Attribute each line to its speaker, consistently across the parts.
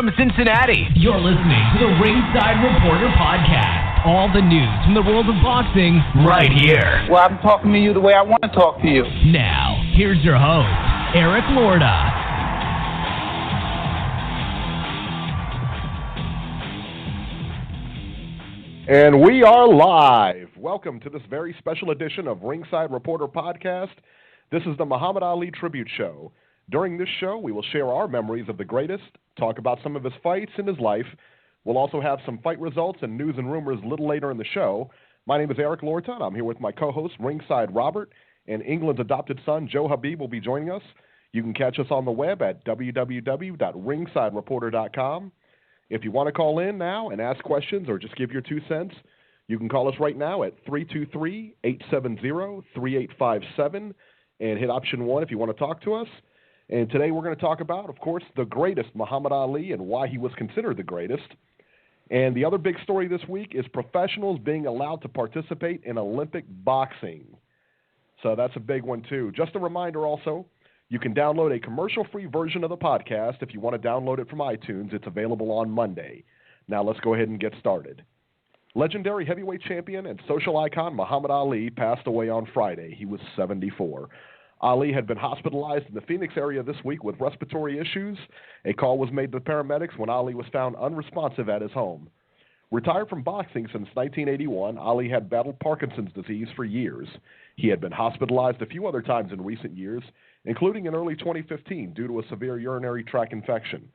Speaker 1: from Cincinnati, you're listening to the Ringside Reporter Podcast. All the news from the world of boxing right here.
Speaker 2: Well, I'm talking to you the way I want to talk to you.
Speaker 1: Now, here's your host, Eric Lorda.
Speaker 3: And we are live. Welcome to this very special edition of Ringside Reporter Podcast. This is the Muhammad Ali Tribute Show. During this show, we will share our memories of the greatest, talk about some of his fights in his life. We'll also have some fight results and news and rumors a little later in the show. My name is Eric Lorton. I'm here with my co-host, Ringside Robert, and England's adopted son, Joe Habib, will be joining us. You can catch us on the web at www.ringsidereporter.com. If you want to call in now and ask questions or just give your 2 cents, you can call us right now at 323-870-3857 and hit option 1 if you want to talk to us. And today we're going to talk about, of course, the greatest, Muhammad Ali, and why he was considered the greatest. And the other big story this week is professionals being allowed to participate in Olympic boxing. So that's a big one, too. Just a reminder also, you can download a commercial-free version of the podcast if you want to download it from iTunes. It's available on Monday. Now let's go ahead and get started. Legendary heavyweight champion and social icon Muhammad Ali passed away on Friday. He was 74. Ali had been hospitalized in the Phoenix area this week with respiratory issues. A call was made to the paramedics when Ali was found unresponsive at his home. Retired from boxing since 1981, Ali had battled Parkinson's disease for years. He had been hospitalized a few other times in recent years, including in early 2015 due to a severe urinary tract infection.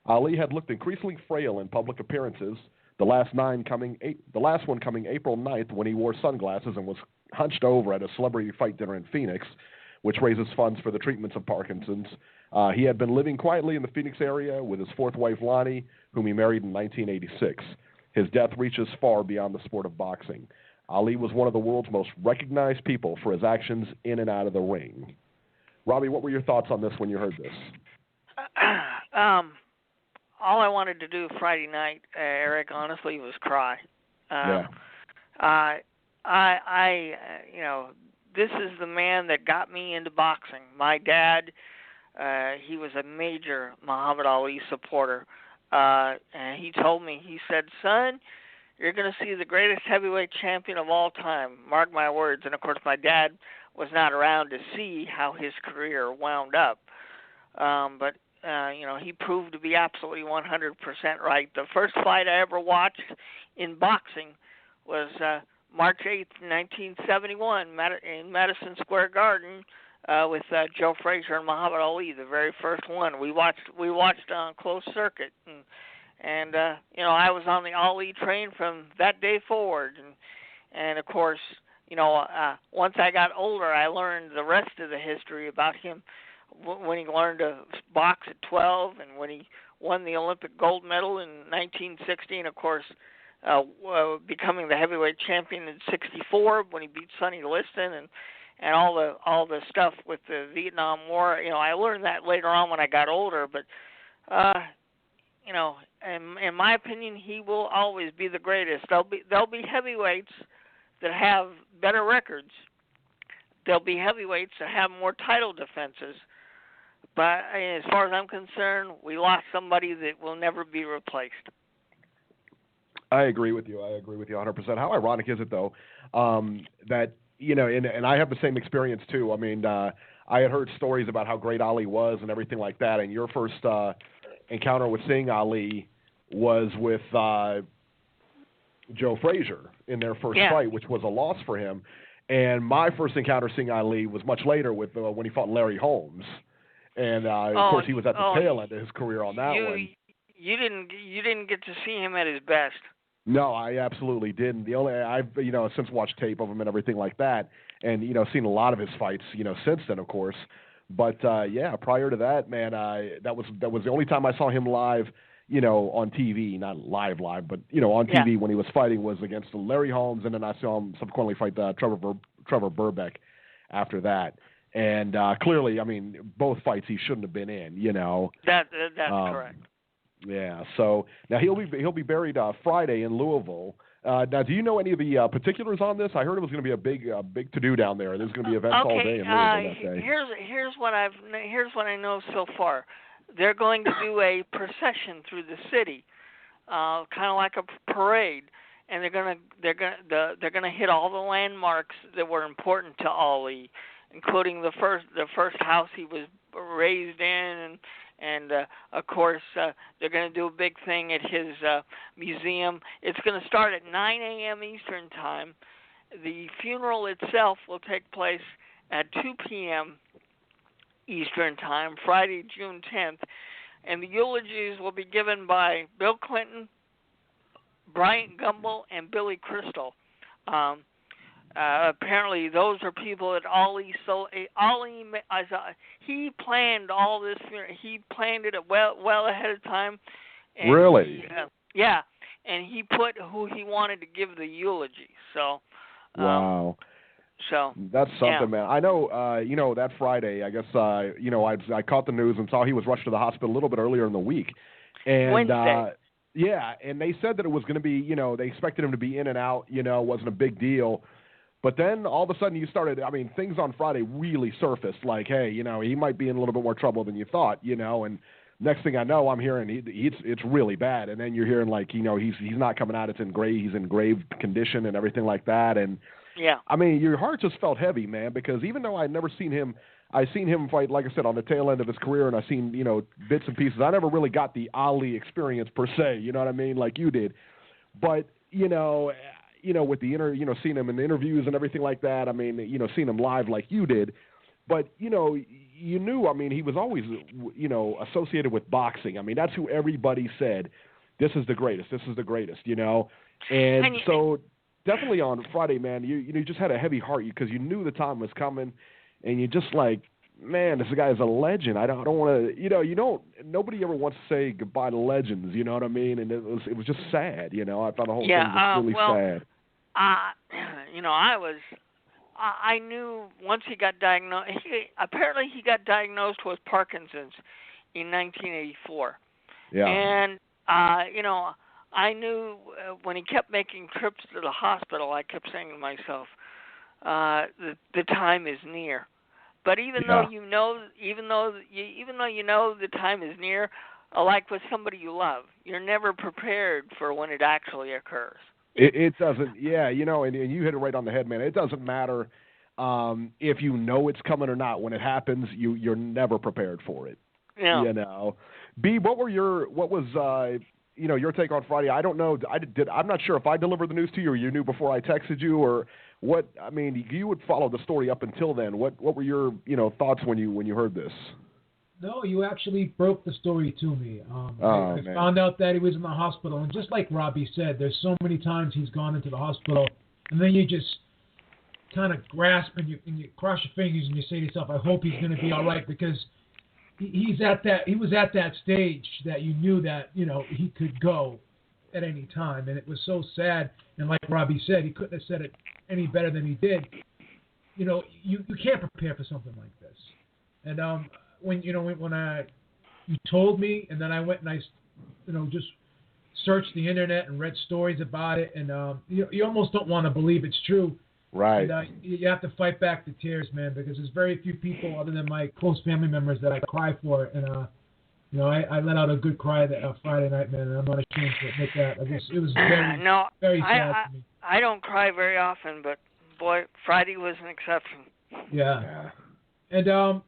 Speaker 3: Ali had looked increasingly frail in public appearances, the last one coming April 9th when he wore sunglasses and was hunched over at a celebrity fight dinner in Phoenix, which raises funds for the treatments of Parkinson's. He had been living quietly in the Phoenix area with his fourth wife, Lonnie, whom he married in 1986. His death reaches far beyond the sport of boxing. Ali was one of the world's most recognized people for his actions in and out of the ring. Robbie, what were your thoughts on this when you heard this?
Speaker 4: All I wanted to do Friday night, Eric, honestly, was cry. This is the man that got me into boxing. My dad, he was a major Muhammad Ali supporter. And he told me, he said, son, you're going to see the greatest heavyweight champion of all time. Mark my words. And, of course, my dad was not around to see how his career wound up. But he proved to be absolutely 100% right. The first fight I ever watched in boxing was March 8th, 1971, in Madison Square Garden with Joe Frazier and Muhammad Ali, the very first one. We watched on closed circuit, and I was on the Ali train from that day forward, and of course, once I got older, I learned the rest of the history about him. When he learned to box at 12, and when he won the Olympic gold medal in 1916, of course, becoming the heavyweight champion in '64 when he beat Sonny Liston, and all the stuff with the Vietnam War. I learned that later on when I got older. But in my opinion, he will always be the greatest. There'll be heavyweights that have better records. There'll be heavyweights that have more title defenses. But as far as I'm concerned, we lost somebody that will never be replaced.
Speaker 3: I agree with you. 100%. How ironic is it, though, that, and I have the same experience, too. I mean, I had heard stories about how great Ali was and everything like that, and your first encounter with seeing Ali was with Joe Frazier in their first fight, which was a loss for him. And my first encounter seeing Ali was much later with when he fought Larry Holmes. And, of course, he was at the tail end of his career on that one.
Speaker 4: You didn't get to see him at his best.
Speaker 3: No, I absolutely didn't. I've since watched tape of him and everything like that, and seen a lot of his fights since then, of course. But prior to that, man, that was the only time I saw him live, on TV, not live, but on TV when he was fighting was against Larry Holmes, and then I saw him subsequently fight Trevor Burbeck after that. And clearly, I mean, both fights he shouldn't have been in.
Speaker 4: That's correct.
Speaker 3: Yeah, so now he'll be buried Friday in Louisville. Now, do you know any of the particulars on this? I heard it was going to be a big to-do down there. There's going to be events all day in Louisville that day.
Speaker 4: Here's what I know so far. they're going to do a procession through the city, kind of like a parade, and they're gonna hit all the landmarks that were important to Ali, including the first house he was raised in, and of course they're going to do a big thing at his museum. It's going to start at 9 a.m. Eastern Time. The funeral itself will take place at 2 p.m. Eastern Time, Friday, June 10th, and the eulogies will be given by Bill Clinton, Bryant Gumbel, and Billy Crystal. Apparently, those are people that Ali. He planned all this. He planned it well ahead of time. And
Speaker 3: really?
Speaker 4: Yeah, and he put who he wanted to give the eulogy. So.
Speaker 3: Wow.
Speaker 4: So
Speaker 3: that's something,
Speaker 4: yeah.
Speaker 3: man. I know, that Friday, I guess, I caught the news and saw he was rushed to the hospital a little bit earlier in the week. And,
Speaker 4: Wednesday.
Speaker 3: Yeah, and they said that it was going to be, they expected him to be in and out, wasn't a big deal. But then all of a sudden things on Friday really surfaced like, hey, he might be in a little bit more trouble than you thought, and next thing I know, I'm hearing it's really bad. And then you're hearing like, he's not coming out, he's in grave condition and everything like that. And
Speaker 4: yeah,
Speaker 3: your heart just felt heavy, man, because even though I'd never seen him, I seen him fight, like I said, on the tail end of his career, and I seen, bits and pieces. I never really got the Ali experience per se, you know what I mean, like you did. But, with the seeing him in the interviews and everything like that, seeing him live like you did. But, you knew, he was always, associated with boxing. That's who everybody said, this is the greatest, And so definitely on Friday, man, you just had a heavy heart because you knew the time was coming, and you just like, man, this guy is a legend. I don't want to, nobody ever wants to say goodbye to legends, you know what I mean? And it was just sad, I thought the whole thing was really sad.
Speaker 4: I knew once he got diagnosed, apparently he got diagnosed with Parkinson's in 1984.
Speaker 3: Yeah.
Speaker 4: And, I knew when he kept making trips to the hospital, I kept saying to myself, the time is near. But even though you know the time is near, like with somebody you love, you're never prepared for when it actually occurs.
Speaker 3: It doesn't, yeah, and you hit it right on the head, man. It doesn't matter if you know it's coming or not. When it happens, you're never prepared for it.
Speaker 4: Yeah.
Speaker 3: B, what was your take on Friday? I don't know. I'm not sure if I delivered the news to you or you knew before I texted you or what. You would follow the story up until then. What were your thoughts when you heard this?
Speaker 5: No, you actually broke the story to me. I found out that he was in the hospital, and just like Robbie said, there's so many times he's gone into the hospital, and then you just kind of grasp and you cross your fingers and you say to yourself, I hope he's going to be all right, because he was at that stage that you knew that he could go at any time, and it was so sad. And like Robbie said, he couldn't have said it any better than he did. You can't prepare for something like this, and when you told me, and then I went and I just searched the internet and read stories about it, and you almost don't want to believe it's true.
Speaker 3: Right.
Speaker 5: And you have to fight back the tears, man, because there's very few people other than my close family members that I cry for, and I let out a good cry that Friday night, man, and I'm not ashamed to admit that. It was very sad for me.
Speaker 4: I don't cry very often, but boy, Friday was an exception.
Speaker 5: Yeah. And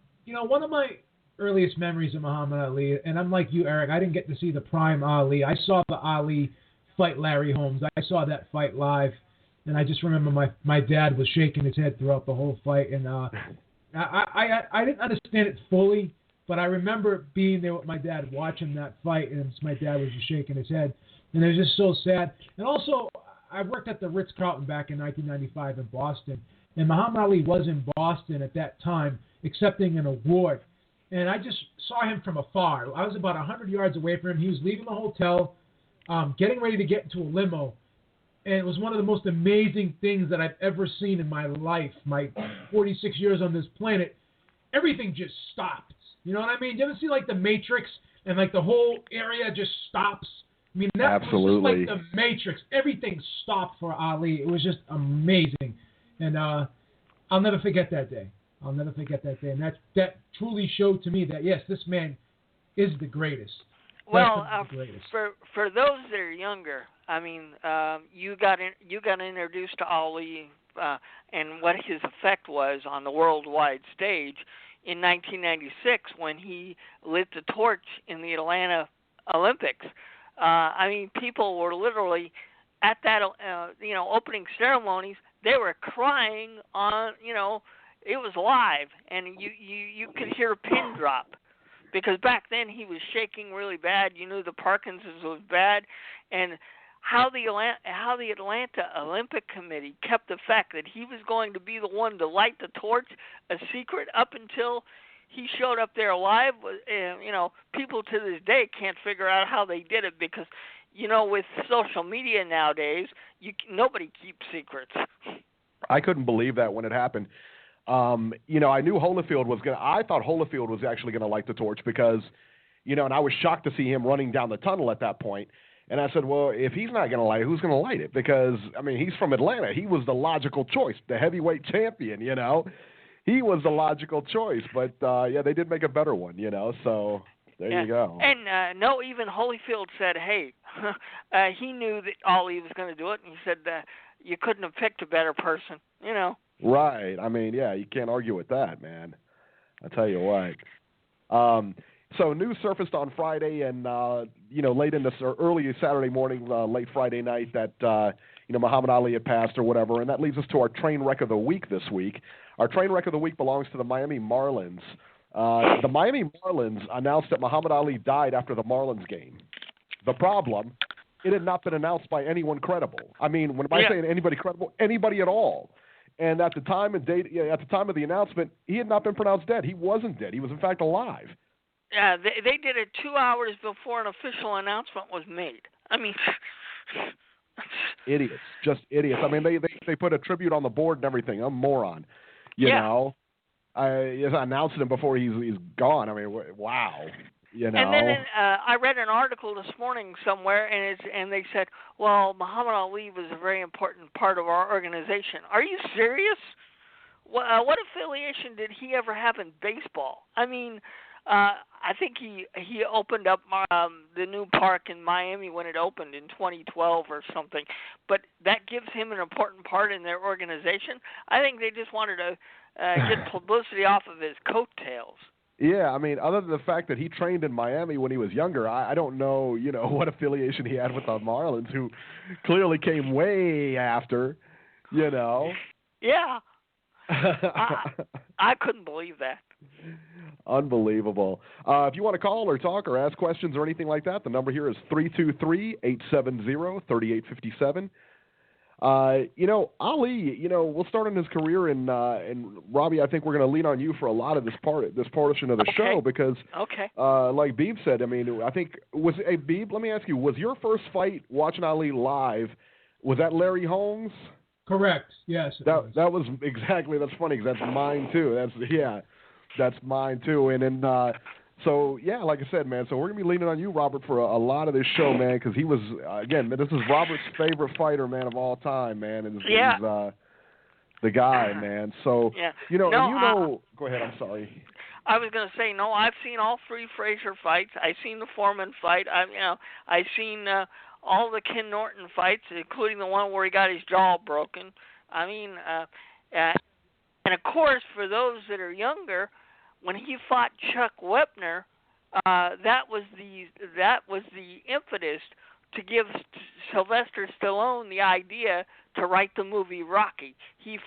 Speaker 5: one of my earliest memories of Muhammad Ali, and I'm like you, Eric, I didn't get to see the prime Ali. I saw the Ali fight Larry Holmes. I saw that fight live, and I just remember my dad was shaking his head throughout the whole fight, and I didn't understand it fully, but I remember being there with my dad watching that fight, and my dad was just shaking his head, and it was just so sad. And also, I worked at the Ritz-Carlton back in 1995 in Boston, and Muhammad Ali was in Boston at that time accepting an award. And I just saw him from afar. I was about 100 yards away from him. He was leaving the hotel, getting ready to get into a limo. And it was one of the most amazing things that I've ever seen in my life, my 46 years on this planet. Everything just stopped. You know what I mean? You ever see like the Matrix and like the whole area just stops? That
Speaker 3: Absolutely.
Speaker 5: was just like the Matrix. Everything stopped for Ali. It was just amazing. And I'll never forget that day. And that truly showed to me that, yes, this man is the greatest.
Speaker 4: Well,
Speaker 5: the greatest.
Speaker 4: for those that are younger, I mean, you got introduced to Ali and what his effect was on the worldwide stage in 1996 when he lit the torch in the Atlanta Olympics. I mean, people were literally at that, opening ceremonies. They were crying on, it was live, and you could hear a pin drop. Because back then he was shaking really bad. You knew the Parkinson's was bad, and how the Atlanta Olympic Committee kept the fact that he was going to be the one to light the torch a secret up until he showed up there live. People to this day can't figure out how they did it because, with social media nowadays, nobody keeps secrets.
Speaker 3: I couldn't believe that when it happened. I knew I thought Holyfield was actually going to light the torch because, and I was shocked to see him running down the tunnel at that point. And I said, well, if he's not going to light it, who's going to light it? Because, he's from Atlanta. He was the logical choice, the heavyweight champion, He was the logical choice. But, they did make a better one, so there you go.
Speaker 4: And, even Holyfield said, hey, he knew that Ali was going to do it. And he said, you couldn't have picked a better person,
Speaker 3: Right. You can't argue with that, man. I tell you what. So news surfaced on Friday and, late in this early Saturday morning, late Friday night that, Muhammad Ali had passed or whatever. And that leads us to our train wreck of the week this week. Our train wreck of the week belongs to the Miami Marlins. The Miami Marlins announced that Muhammad Ali died after the Marlins game. The problem, it had not been announced by anyone credible. I say anybody credible, anybody at all. And at the time of the announcement, he had not been pronounced dead. He wasn't dead. He was, in fact, alive.
Speaker 4: Yeah, they did it 2 hours before an official announcement was made.
Speaker 3: Idiots, just idiots. They put a tribute on the board and everything. I'm a moron, you know. I announced him before he's gone. Wow. And
Speaker 4: then I read an article this morning somewhere, and they said, well, Muhammad Ali was a very important part of our organization. Are you serious? What affiliation did he ever have in baseball? I think he opened up the new park in Miami when it opened in 2012 or something, but that gives him an important part in their organization. I think they just wanted to get publicity off of his coattails.
Speaker 3: Yeah, other than the fact that he trained in Miami when he was younger, I don't know, what affiliation he had with the Marlins, who clearly came way after,
Speaker 4: Yeah. I couldn't believe that.
Speaker 3: Unbelievable. If you want to call or talk or ask questions or anything like that, the number here is 323-870-3857. Ali, we'll start on his career, and Robbie, I think we're going to lean on you for a lot of this portion of the show because, like Beeb said, I think Beeb. Let me ask you: was your first fight watching Ali live? Was that Larry Holmes?
Speaker 5: Correct. Yes.
Speaker 3: That was exactly. That's funny because that's mine too. That's mine too. And then. Like I said, man, so we're going to be leaning on you, Robert, for a lot of this show, man, because he was, again, this is Robert's favorite fighter, man, of all time, man, and he's the guy, man. So, go ahead, I'm sorry.
Speaker 4: I was going to say, I've seen all three Frazier fights. I've seen the Foreman fight. I've seen all the Ken Norton fights, including the one where he got his jaw broken. And of course, for those that are younger, when he fought Chuck Wepner, that was the impetus to give Sylvester Stallone the idea to write the movie Rocky. He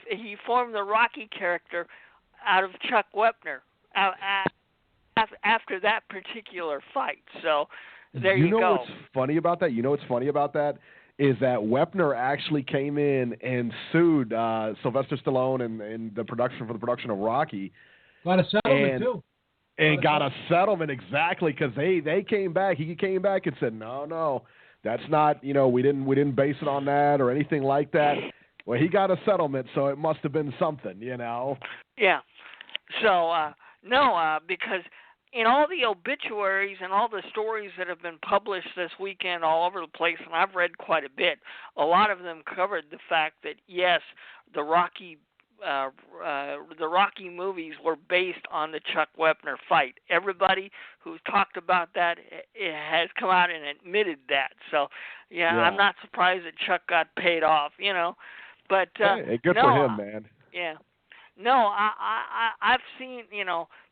Speaker 4: formed the Rocky character out of Chuck Wepner after that particular fight. So there you go.
Speaker 3: You know what's funny about that? Is that Wepner actually came in and sued Sylvester Stallone and the production of Rocky.
Speaker 5: Got a settlement, too.
Speaker 3: And got a settlement, exactly, because they came back. He came back and said, no, that's not, we didn't base it on that or anything like that. Well, he got a settlement, so it must have been something,
Speaker 4: Yeah. So, because in all the obituaries and all the stories that have been published this weekend all over the place, and I've read quite a bit, a lot of them covered the fact that, yes, the Rocky the Rocky movies were based on the Chuck Wepner fight. Everybody who's talked about that has come out and admitted that. So, yeah. I'm not surprised that Chuck got paid off, But
Speaker 3: hey, good for him, man.
Speaker 4: Yeah. No, I've seen,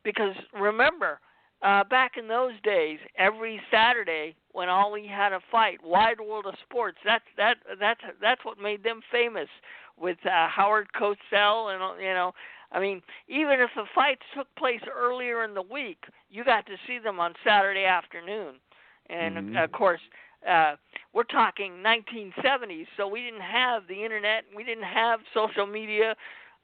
Speaker 4: because remember, back in those days, every Saturday when Ali had a fight, Wide World of Sports, that's what made them famous with Howard Cosell and I mean, even if the fights took place earlier in the week, you got to see them on Saturday afternoon. And of course, we're talking 1970s, so we didn't have the internet, we didn't have social media.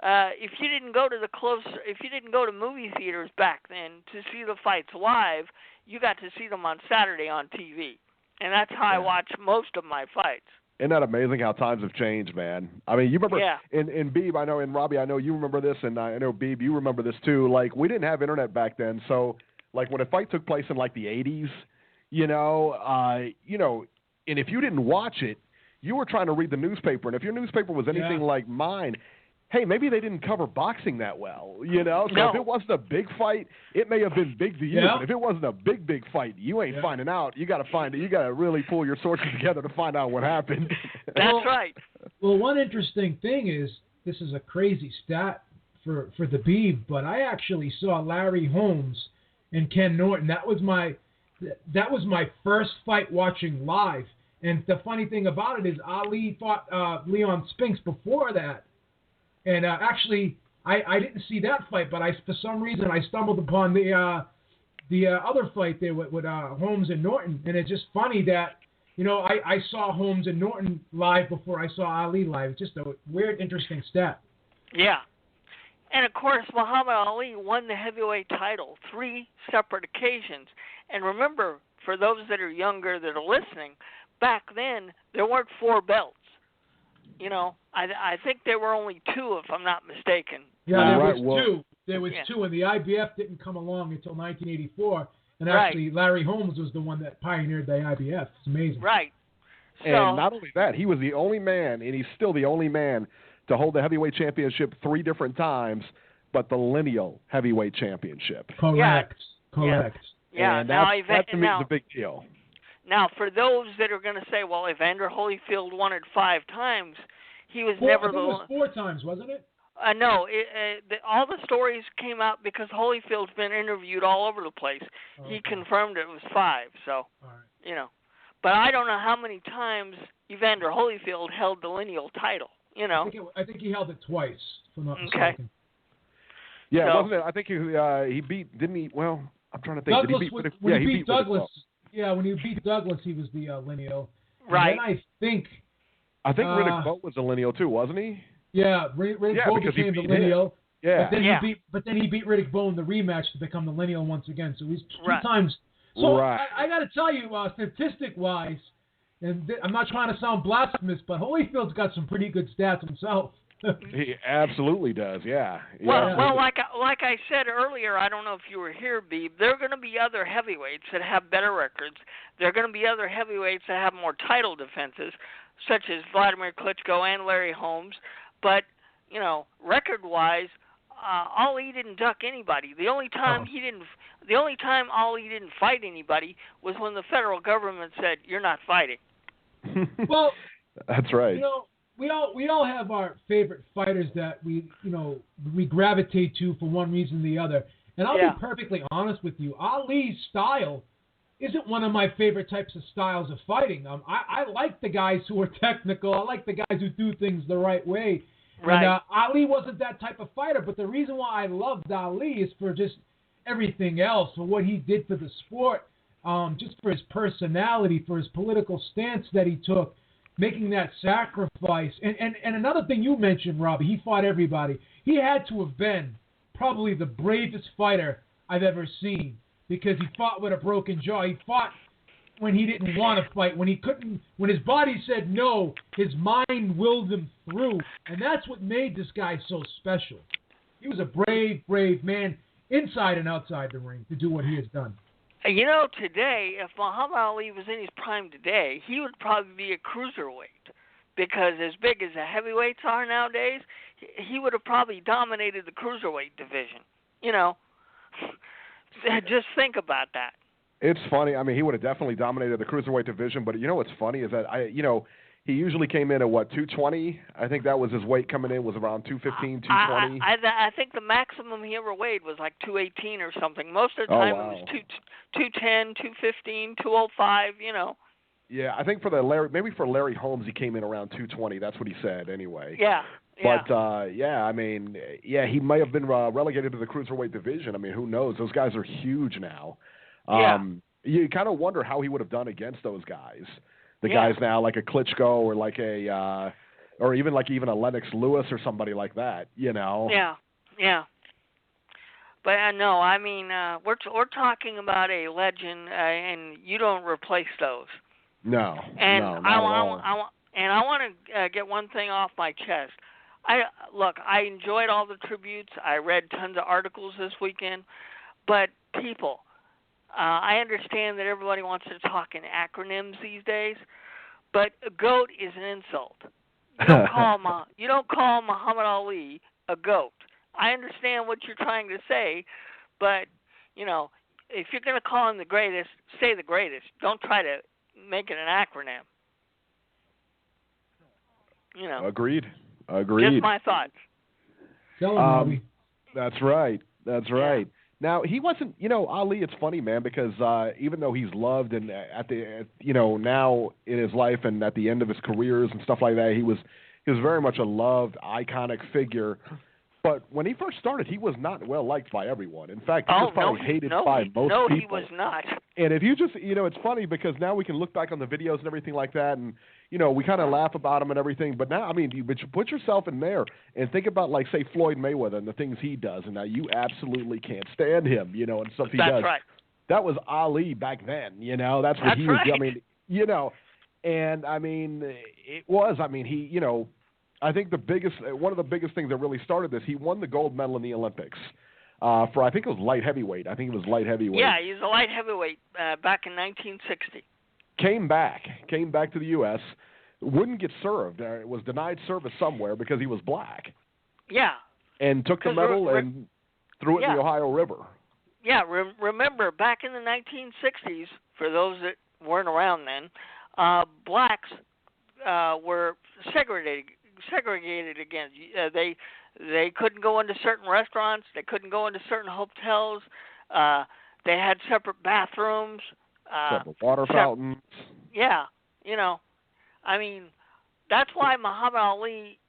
Speaker 4: If you didn't go to movie theaters back then to see the fights live, you got to see them on Saturday on TV, and that's how I watch most of my fights.
Speaker 3: Isn't that amazing how times have changed, man? I mean, you remember in Beeb, I know, and Robbie, I know you remember this, and I know Beeb, you remember this too. Like, we didn't have internet back then, so like when a fight took place in like the 80s, and if you didn't watch it, you were trying to read the newspaper, and if your newspaper was anything like mine, hey, maybe they didn't cover boxing that well, So if it wasn't a big fight, it may have been big to you. But if it wasn't a big fight, you ain't finding out. You got to find it. You got to really pull your sources together to find out what happened.
Speaker 4: That's right.
Speaker 5: Well, one interesting thing is, this is a crazy stat for the Beeb, but I actually saw Larry Holmes and Ken Norton. That was my first fight watching live. And the funny thing about it is, Ali fought Leon Spinks before that. And actually, I didn't see that fight, but for some reason I stumbled upon the other fight there with Holmes and Norton, and it's just funny that I saw Holmes and Norton live before I saw Ali live. It's just a weird, interesting stat.
Speaker 4: Yeah, and of course Muhammad Ali won the heavyweight title 3 separate occasions. And remember, for those that are younger that are listening, back then there weren't 4 belts. I think there were only 2, if I'm not mistaken.
Speaker 5: Yeah, there was 2. There was 2, and the IBF didn't come along until 1984. And actually, Larry Holmes was the one that pioneered the IBF. It's amazing.
Speaker 4: Right.
Speaker 3: And not only that, he was the only man, and he's still the only man, to hold the heavyweight championship 3 different times, but the lineal heavyweight championship.
Speaker 5: Correct.
Speaker 4: Yeah.
Speaker 3: And that to me is a big deal.
Speaker 4: Now, for those that are going to say, well, Evander Holyfield won it 5 times, he was never the...
Speaker 5: It was 4 times, wasn't it?
Speaker 4: No, all the stories came out because Holyfield's been interviewed all over the place. He confirmed it was 5, so, But I don't know how many times Evander Holyfield held the lineal title,
Speaker 5: I think he held it twice, if I'm not mistaken.
Speaker 3: Yeah, wasn't it? I think he beat, didn't he? Well, I'm trying to think.
Speaker 5: Douglas,
Speaker 3: did he beat,
Speaker 5: when he beat Douglas... Yeah, when he beat Douglas, he was the lineal.
Speaker 4: Right.
Speaker 5: And then I think
Speaker 3: Riddick Bowe was a lineal too, wasn't he?
Speaker 5: Yeah, Riddick Bowe became the lineal.
Speaker 3: Yeah.
Speaker 5: But then he beat Riddick Bowe in the rematch to become the lineal once again. So he's 2 times. So I got to tell you, statistic-wise, and I'm not trying to sound blasphemous, but Holyfield's got some pretty good stats himself.
Speaker 3: He absolutely does, yeah.
Speaker 4: Well, like I said earlier, I don't know if you were here, Beeb, there are going to be other heavyweights that have better records. There are going to be other heavyweights that have more title defenses, such as Vladimir Klitschko and Larry Holmes. But, record-wise, Ali didn't duck anybody. The only time Ali didn't fight anybody was when the federal government said, "You're not fighting."
Speaker 5: Well,
Speaker 3: that's right.
Speaker 5: We all have our favorite fighters that we gravitate to for one reason or the other. And I'll be perfectly honest with you. Ali's style isn't one of my favorite types of styles of fighting. I like the guys who are technical. I like the guys who do things the right way.
Speaker 4: Right.
Speaker 5: And Ali wasn't that type of fighter. But the reason why I loved Ali is for just everything else, for what he did for the sport, just for his personality, for his political stance that he took, making that sacrifice. And another thing you mentioned, Robbie, he fought everybody. He had to have been probably the bravest fighter I've ever seen, because he fought with a broken jaw. He fought when he didn't want to fight, when his body said no, his mind willed him through. And that's what made this guy so special. He was a brave man inside and outside the ring to do what he has done.
Speaker 4: Today, if Muhammad Ali was in his prime today, he would probably be a cruiserweight, because as big as the heavyweights are nowadays, he would have probably dominated the cruiserweight division. You know, just think about that.
Speaker 3: It's funny. I mean, he would have definitely dominated the cruiserweight division, but you know what's funny is that he usually came in at 220. I think that was his weight coming in, was around 215, 220.
Speaker 4: I think the maximum he ever weighed was like 218 or something. Most of the time it was 210, 215, 205, you know.
Speaker 3: Yeah, I think for Larry Holmes he came in around 220. That's what he said anyway.
Speaker 4: Yeah.
Speaker 3: But I mean, he may have been relegated to the cruiserweight division. I mean, who knows? Those guys are huge now. You kind of wonder how he would have done against those guys. The guys now, like a Klitschko or like or even a Lennox Lewis or somebody like that, you know.
Speaker 4: Yeah. But no, I mean, we're talking about a legend, and you don't replace those.
Speaker 3: No.
Speaker 4: And
Speaker 3: not at all.
Speaker 4: I want to get one thing off my chest. I enjoyed all the tributes. I read tons of articles this weekend, but people. I understand that everybody wants to talk in acronyms these days, but a goat is an insult. You don't call Muhammad Ali a goat. I understand what you're trying to say, but you know, if you're going to call him the greatest, say the greatest. Don't try to make it an acronym. You know.
Speaker 3: Agreed.
Speaker 4: Just my thoughts.
Speaker 3: That's right. Yeah. Now, he wasn't, Ali, it's funny, man, because even though he's loved and now in his life and at the end of his careers and stuff like that, he was very much a loved, iconic figure. But when he first started, he was not well liked by everyone. In fact, he was probably hated by most people.
Speaker 4: No, he was not.
Speaker 3: And if you just, it's funny because now we can look back on the videos and everything like that, and we kind of laugh about him and everything. But now, I mean, you put yourself in there and think about, like, say, Floyd Mayweather and the things he does, and now you absolutely can't stand him, and stuff he does.
Speaker 4: That's right.
Speaker 3: That was Ali back then, That's what he was.
Speaker 4: Right.
Speaker 3: I mean, and I mean, it was. I mean, he, I think one of the biggest things that really started this, he won the gold medal in the Olympics for, I think it was light heavyweight. I think it was light heavyweight.
Speaker 4: Yeah, he was a light heavyweight back in 1960. Came
Speaker 3: back to the U.S., wouldn't get served. Was denied service somewhere because he was black.
Speaker 4: Yeah.
Speaker 3: And took the medal and threw it in the Ohio River.
Speaker 4: Yeah, remember, back in the 1960s, for those that weren't around then, blacks were segregated again. They couldn't go into certain restaurants. They couldn't go into certain hotels. They had separate bathrooms.
Speaker 3: Separate water fountains.
Speaker 4: Yeah, I mean, that's why Muhammad Ali,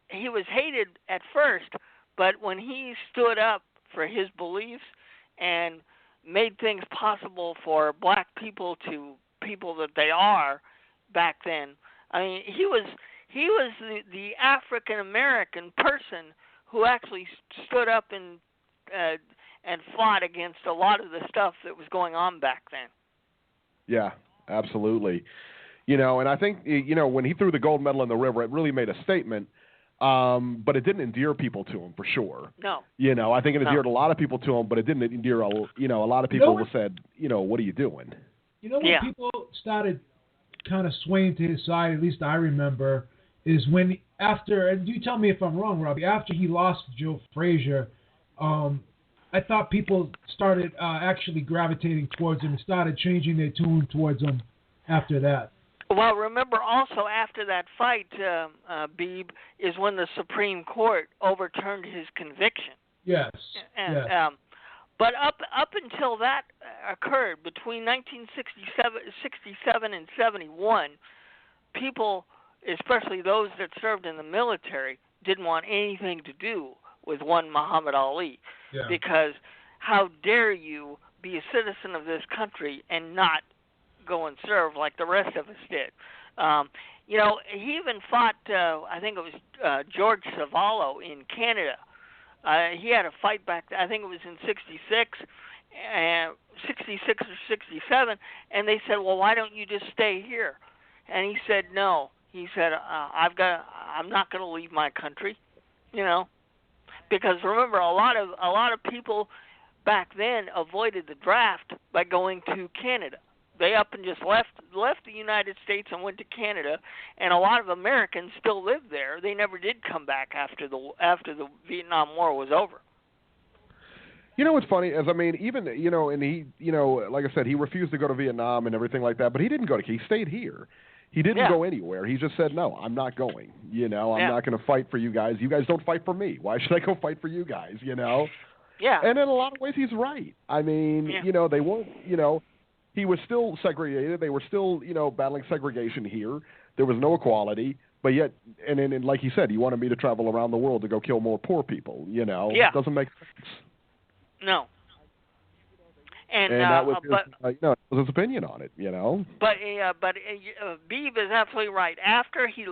Speaker 4: he was hated at first, but when he stood up for his beliefs and made things possible for black people to people that they are back then, I mean, he was the African American person who actually stood up and fought against a lot of the stuff that was going on back then.
Speaker 3: Yeah, absolutely. And I think, when he threw the gold medal in the river, it really made a statement, but it didn't endear people to him for sure.
Speaker 4: No.
Speaker 3: I think it endeared a lot of people to him, but it didn't endear, a lot of people said, what are you doing?
Speaker 5: When people started kind of swaying to his side, at least I remember, is when after, and you tell me if I'm wrong, Robbie, after he lost Joe Frazier, I thought people started actually gravitating towards him and started changing their tune towards him after that.
Speaker 4: Well, remember also after that fight, Beeb, is when the Supreme Court overturned his conviction.
Speaker 5: Yes.
Speaker 4: But up until that occurred, between 1967 and 71, people, especially those that served in the military, didn't want anything to do with one Muhammad Ali.
Speaker 5: Yeah.
Speaker 4: Because how dare you be a citizen of this country and not go and serve like the rest of us did. He even fought, I think it was George Savallo in Canada. He had a fight back there, I think it was in 66 or 67, and they said, well, why don't you just stay here? And he said, no. He said, I'm not going to leave my country, because remember, a lot of people back then avoided the draft by going to Canada. They up and just left the United States and went to Canada, and a lot of Americans still live there. They never did come back after the Vietnam War was over.
Speaker 3: You know what's funny is, I mean, even, and he, like I said, he refused to go to Vietnam and everything like that, but he didn't go he stayed here. He didn't go anywhere. He just said, no, I'm not going. I'm not going to fight for you guys. You guys don't fight for me. Why should I go fight for you guys,
Speaker 4: Yeah.
Speaker 3: And in a lot of ways, he's right. I mean, they weren't, he was still segregated. They were still, battling segregation here. There was no equality. But yet, and like he said, he wanted me to travel around the world to go kill more poor people,
Speaker 4: Yeah.
Speaker 3: It doesn't make sense.
Speaker 4: No. And
Speaker 3: that was his opinion on it,
Speaker 4: But Beeb is absolutely right. After he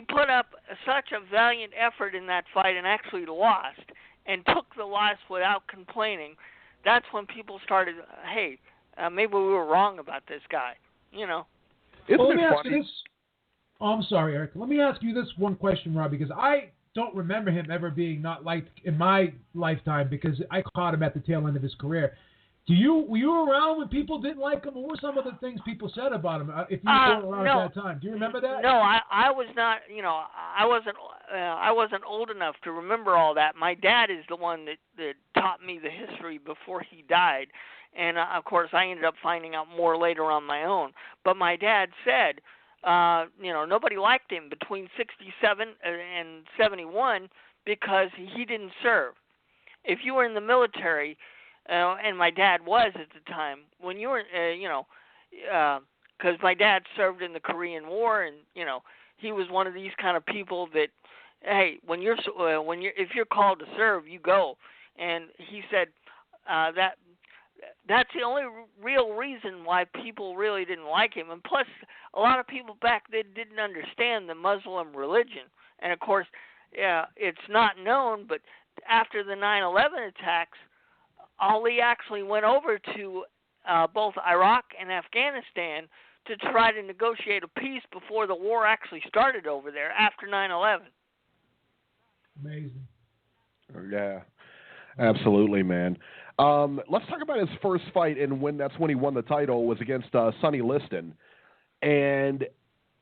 Speaker 4: put up such a valiant effort in that fight and actually lost and took the loss without complaining. That's when people started, hey, maybe we were wrong about this guy,
Speaker 3: Isn't
Speaker 5: let me
Speaker 3: it
Speaker 5: ask
Speaker 3: funny?
Speaker 5: you this. Oh, I'm sorry, Eric. Let me ask you this one question, Rob, because I don't remember him ever being not liked in my lifetime because I caught him at the tail end of his career. Were you around when people didn't like him? What were some of the things people said about him? If you weren't around at that time, do you remember that?
Speaker 4: No, I was not. I wasn't old enough to remember all that. My dad is the one that taught me the history before he died, and of course I ended up finding out more later on my own. But my dad said, nobody liked him between 67 and 71 because he didn't serve. If you were in the military. And my dad was at the time. When you were, because my dad served in the Korean War, and he was one of these kind of people that, hey, if you're called to serve, you go. And he said that's the only real reason why people really didn't like him. And plus, a lot of people back then didn't understand the Muslim religion. And of course, it's not known, but after the 9/11 attacks. Ali actually went over to both Iraq and Afghanistan to try to negotiate a peace before the war actually started over there after 9/11.
Speaker 5: Amazing.
Speaker 3: Yeah, absolutely, man. Let's talk about his first fight, and that's when he won the title, was against Sonny Liston. And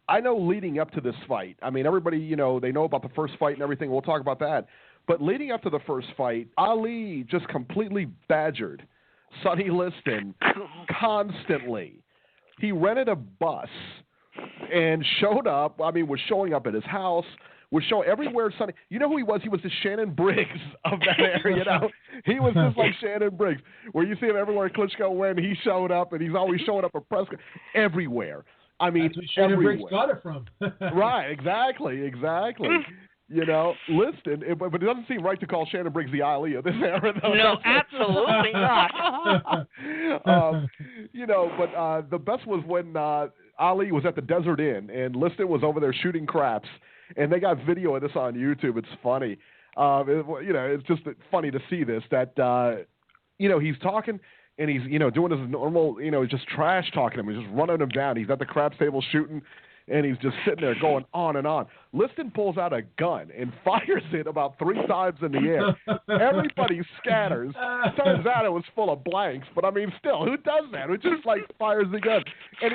Speaker 3: I know leading up to this fight, I mean, everybody, they know about the first fight and everything. We'll talk about that. But leading up to the first fight, Ali just completely badgered Sonny Liston constantly. He rented a bus and showed up. I mean, was showing up at his house, was showing everywhere Sonny. You know who he was? He was the Shannon Briggs of that area. He was just like Shannon Briggs, where you see him everywhere Klitschko went. He showed up, and he's always showing up at press everywhere. I mean,
Speaker 5: that's what Shannon
Speaker 3: everywhere.
Speaker 5: Briggs got it from.
Speaker 3: Right? Exactly. Liston, but it doesn't seem right to call Shannon Briggs the Ali of this era, though.
Speaker 4: No, absolutely not.
Speaker 3: But the best was when Ali was at the Desert Inn and Liston was over there shooting craps, and they got video of this on YouTube. It's funny. It's just funny to see this, that, he's talking and he's, doing his normal, just trash talking him. He's just running him down. He's at the craps table shooting. And he's just sitting there going on and on. Liston pulls out a gun and fires it about 3 times in the air. Everybody scatters. Turns out it was full of blanks. But, I mean, still, who does that? Who just, fires the gun? And,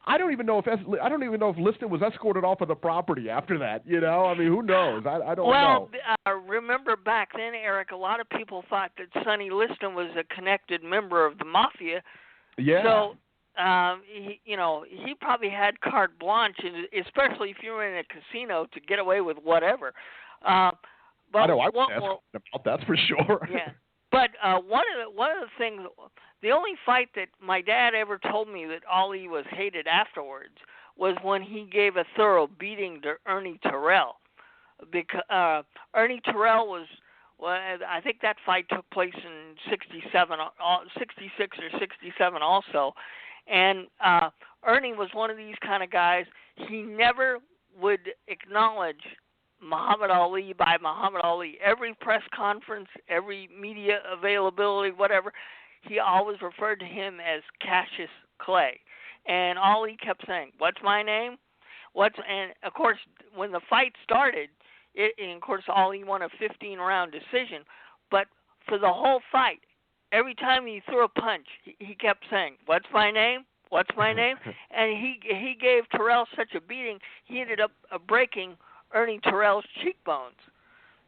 Speaker 3: I don't even know if Liston was escorted off of the property after that. I mean, who knows? I don't know.
Speaker 4: Well, remember back then, Eric, a lot of people thought that Sonny Liston was a connected member of the mafia.
Speaker 3: Yeah.
Speaker 4: So, he probably had carte blanche, especially if you were in a casino, to get away with whatever. But
Speaker 3: I know I was asking about that for sure.
Speaker 4: Yeah, but one of the things, the only fight that my dad ever told me that Ali was hated afterwards was when he gave a thorough beating to Ernie Terrell, because Ernie Terrell was. Well, I think that fight took place in 66 or 67 also. And Ernie was one of these kind of guys. He never would acknowledge Muhammad Ali by Muhammad Ali. Every press conference, every media availability, whatever, he always referred to him as Cassius Clay. And Ali kept saying, "What's my name?" And, of course, when the fight started, and of course, Ali won a 15-round decision. But for the whole fight, every time he threw a punch, he kept saying, "What's my name? What's my name?" And he gave Terrell such a beating, he ended up breaking Ernie Terrell's cheekbones.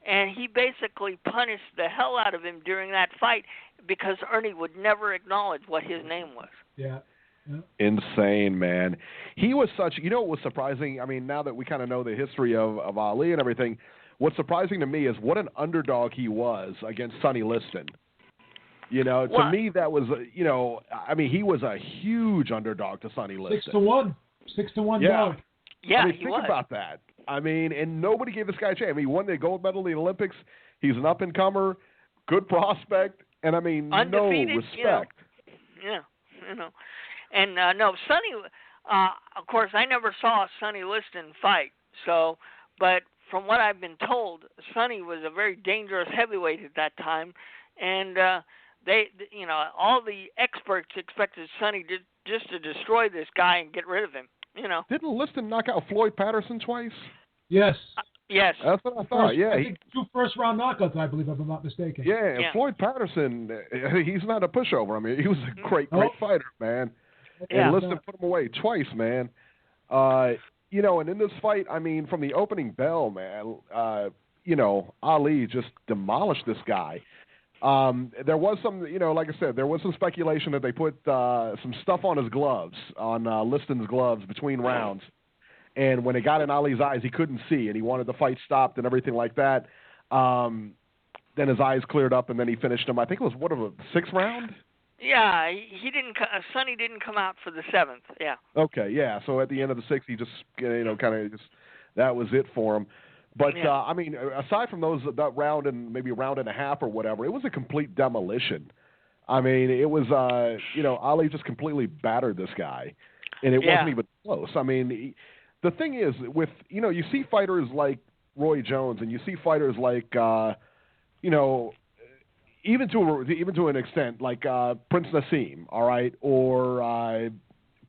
Speaker 4: And he basically punished the hell out of him during that fight because Ernie would never acknowledge what his name was.
Speaker 5: Yeah.
Speaker 3: Insane, man. He was such, what was surprising? I mean, now that we kind of know the history of Ali and everything, what's surprising to me is what an underdog he was against Sonny Liston. To me, that was, he was a huge underdog to Sonny Liston.
Speaker 5: 6-1. 6-1 dog.
Speaker 4: Yeah,
Speaker 3: think about that. And nobody gave this guy a chance. He won the gold medal in the Olympics. He's an up-and-comer, good prospect, and,
Speaker 4: undefeated,
Speaker 3: no respect.
Speaker 4: And, no, Sonny, of course, I never saw Sonny Liston fight. But from what I've been told, Sonny was a very dangerous heavyweight at that time. And all the experts expected Sonny just to destroy this guy and get rid of him.
Speaker 3: Didn't Liston knock out Floyd Patterson twice?
Speaker 5: Yes.
Speaker 4: Yes.
Speaker 3: That's what I thought.
Speaker 5: I think 2 first-round knockouts, I believe, if I'm not mistaken.
Speaker 3: Yeah, and Floyd Patterson, he's not a pushover. He was a great fighter, man.
Speaker 4: Yeah.
Speaker 3: And Liston put him away twice, man. And in this fight, from the opening bell, man, Ali just demolished this guy. There was some, like I said, there was some speculation that they put some stuff on his gloves, on Liston's gloves between rounds. And when it got in Ali's eyes, he couldn't see, and he wanted the fight stopped and everything like that. Then his eyes cleared up, and then he finished him. I think it was, a 6th round?
Speaker 4: Yeah, he didn't. Sonny didn't come out for the 7th. Yeah.
Speaker 3: Okay, yeah. So at the end of the 6th, he just, that was it for him. But, aside from that round and maybe a round and a half or whatever, it was a complete demolition. It was, Ali just completely battered this guy, and it wasn't even close. The thing is, with, you see fighters like Roy Jones, and you see fighters like, even to an extent, like Prince Nassim, all right, or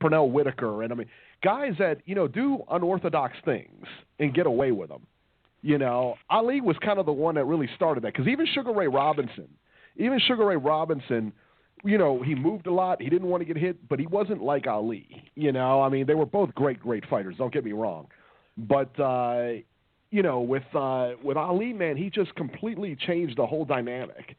Speaker 3: Pernell Whitaker, and guys that, do unorthodox things and get away with them. Ali was kind of the one that really started that, because even Sugar Ray Robinson, he moved a lot. He didn't want to get hit, but he wasn't like Ali. They were both great fighters. Don't get me wrong, but with Ali, man, he just completely changed the whole dynamic,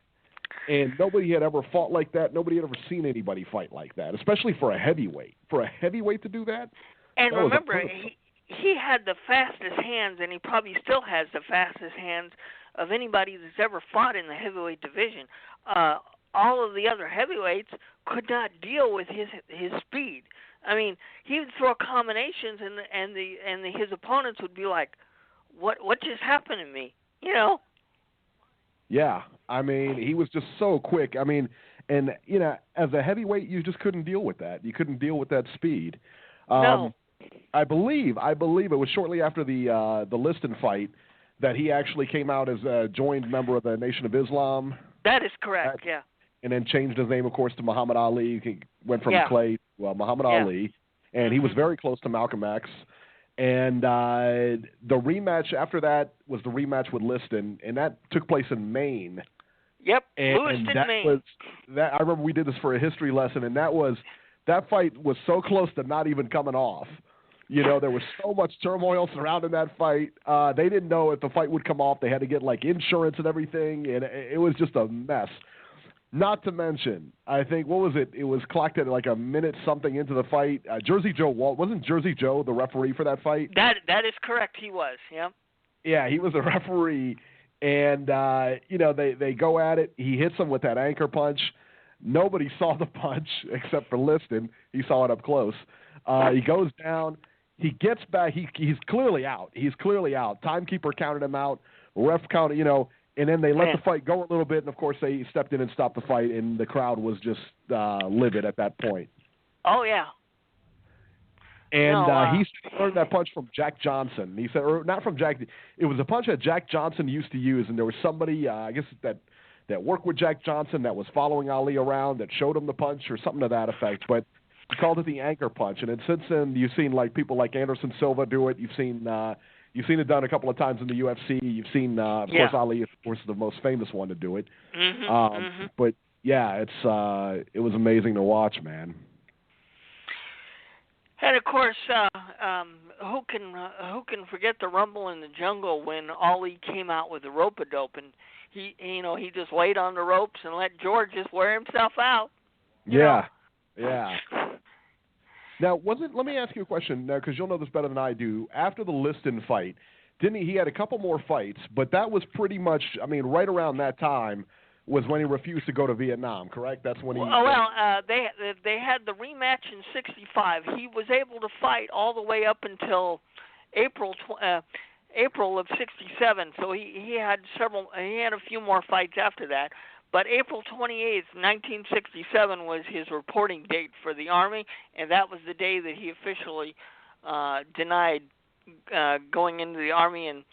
Speaker 3: and nobody had ever fought like that. Nobody had ever seen anybody fight like that, especially for a heavyweight. For a heavyweight to do that.
Speaker 4: And remember, he had the fastest hands, and he probably still has the fastest hands of anybody that's ever fought in the heavyweight division. All of the other heavyweights could not deal with his speed. He would throw combinations, and his opponents would be like, "What just happened to me?"
Speaker 3: Yeah, he was just so quick. And as a heavyweight, you just couldn't deal with that. You couldn't deal with that speed.
Speaker 4: No.
Speaker 3: I believe it was shortly after the Liston fight that he actually came out as a joined member of the Nation of Islam.
Speaker 4: That is correct, yeah.
Speaker 3: And then changed his name, of course, to Muhammad Ali. He went from Clay to Muhammad Ali, and he was very close to Malcolm X. And the rematch after that was the rematch with Liston, and that took place in Maine.
Speaker 4: Yep,
Speaker 3: and
Speaker 4: Lewiston,
Speaker 3: that
Speaker 4: Maine.
Speaker 3: I remember we did this for a history lesson, and that fight was so close to not even coming off. There was so much turmoil surrounding that fight. They didn't know if the fight would come off. They had to get insurance and everything, and it was just a mess. Not to mention, I think, what was it? It was clocked at a minute something into the fight. Jersey Joe Walt, wasn't Jersey Joe the referee for that fight?
Speaker 4: That is correct. He was. Yeah.
Speaker 3: Yeah, he was a referee, and they go at it. He hits him with that anchor punch. Nobody saw the punch except for Liston. He saw it up close. He goes down. He gets back. He's clearly out. Timekeeper counted him out. Ref counted, and then they let the fight go a little bit. And, of course, they stepped in and stopped the fight, and the crowd was just livid at that point.
Speaker 4: Oh, yeah.
Speaker 3: And he learned that punch from Jack Johnson. He said, or not from Jack. It was a punch that Jack Johnson used to use, and there was somebody, I guess, that worked with Jack Johnson that was following Ali around that showed him the punch or something to that effect. But he called it the anchor punch. And then since then, you've seen people like Anderson Silva do it. You've seen it done a couple of times in the UFC. You've seen, of course, Ali, of course, the most famous one to do it. But it was amazing to watch, man.
Speaker 4: And of course, who can forget the rumble in the jungle when Ali came out with the rope-a-dope, and he just laid on the ropes and let George just wear himself out.
Speaker 3: Yeah. Now, let me ask you a question now, because you'll know this better than I do. After the Liston fight, didn't he had a couple more fights, but that was pretty much, right around that time was when he refused to go to Vietnam, correct? That's when he...
Speaker 4: They had the rematch in '65. He was able to fight all the way up until April of '67. So he had a few more fights after that. But April 28th, 1967 was his reporting date for the Army, and that was the day that he officially denied going into the Army, and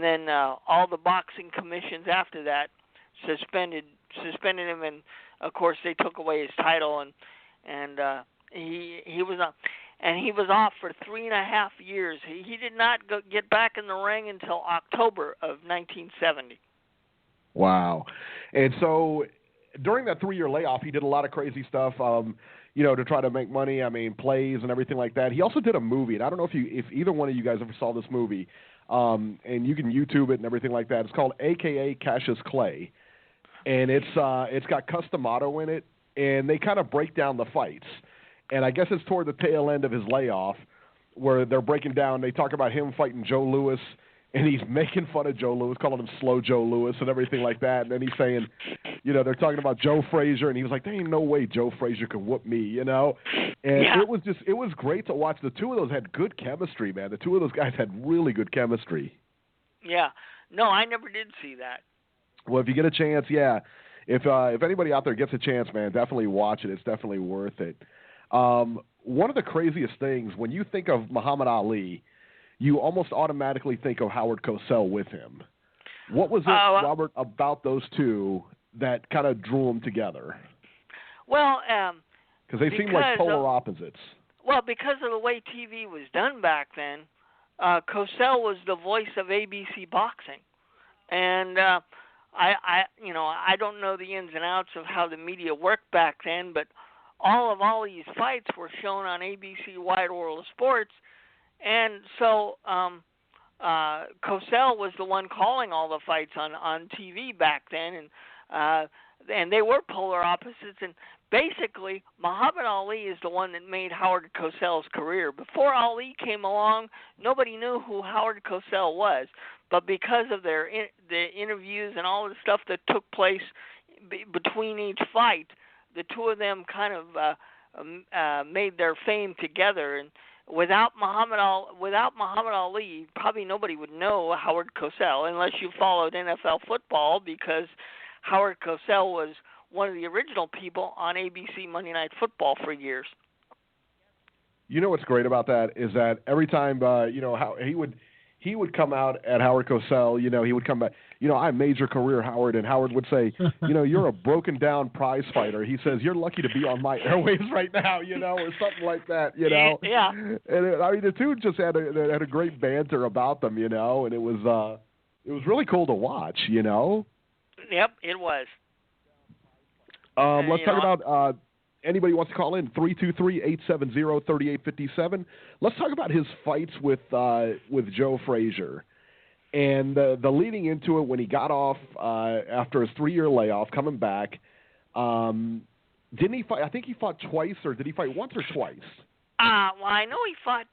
Speaker 4: then all the boxing commissions after that suspended him, and of course they took away his title, and he was off for 3.5 years. He did not get back in the ring until October of 1970.
Speaker 3: Wow. And so during that 3-year layoff, he did a lot of crazy stuff, to try to make money, plays and everything like that. He also did a movie, and I don't know if either one of you guys ever saw this movie, and you can YouTube it and everything like that. It's called AKA Cassius Clay, and it's got Customato in it, and they kind of break down the fights. And I guess it's toward the tail end of his layoff where they're breaking down. They talk about him fighting Joe Louis, and he's making fun of Joe Louis, calling him Slow Joe Louis and everything like that. And then he's saying, they're talking about Joe Frazier, and he was like, there ain't no way Joe Frazier could whoop me, And it was great to watch. The two of those had good chemistry, man. The two of those guys had really good chemistry. Yeah.
Speaker 4: No, I never did see that.
Speaker 3: Well, if you get a chance, yeah. If anybody out there gets a chance, man, definitely watch it. It's definitely worth it. One of the craziest things, when you think of Muhammad Ali, you almost automatically think of Howard Cosell with him. What was it, Robert, about those two that kind of drew them together?
Speaker 4: Well,
Speaker 3: because they seem like polar opposites.
Speaker 4: Well, because of the way TV was done back then, Cosell was the voice of ABC boxing, and I don't know the ins and outs of how the media worked back then, but all of Ali's fights were shown on ABC Wide World of Sports. And so Cosell was the one calling all the fights on TV back then, and they were polar opposites. And basically, Muhammad Ali is the one that made Howard Cosell's career. Before Ali came along, nobody knew who Howard Cosell was. But because of the interviews and all the stuff that took place between each fight, the two of them kind of made their fame together. And Without Muhammad Ali, probably nobody would know Howard Cosell unless you followed NFL football, because Howard Cosell was one of the original people on ABC Monday Night Football for years.
Speaker 3: You know what's great about that is that every time how he would come out at Howard Cosell, he would come back, I made your career, Howard, and Howard would say, you're a broken down prize fighter. He says, you're lucky to be on my airwaves right now, or something like that,
Speaker 4: Yeah.
Speaker 3: And the two just had a great banter about them, and it was really cool to watch,
Speaker 4: Yep, it was.
Speaker 3: Let's talk about anybody wants to call in, 323-870-3857. Let's talk about his fights with Joe Frazier. And the leading into it when he got off after his 3-year layoff, coming back, didn't he fight? I think he fought twice, or did he fight once or twice?
Speaker 4: Well, I know he fought.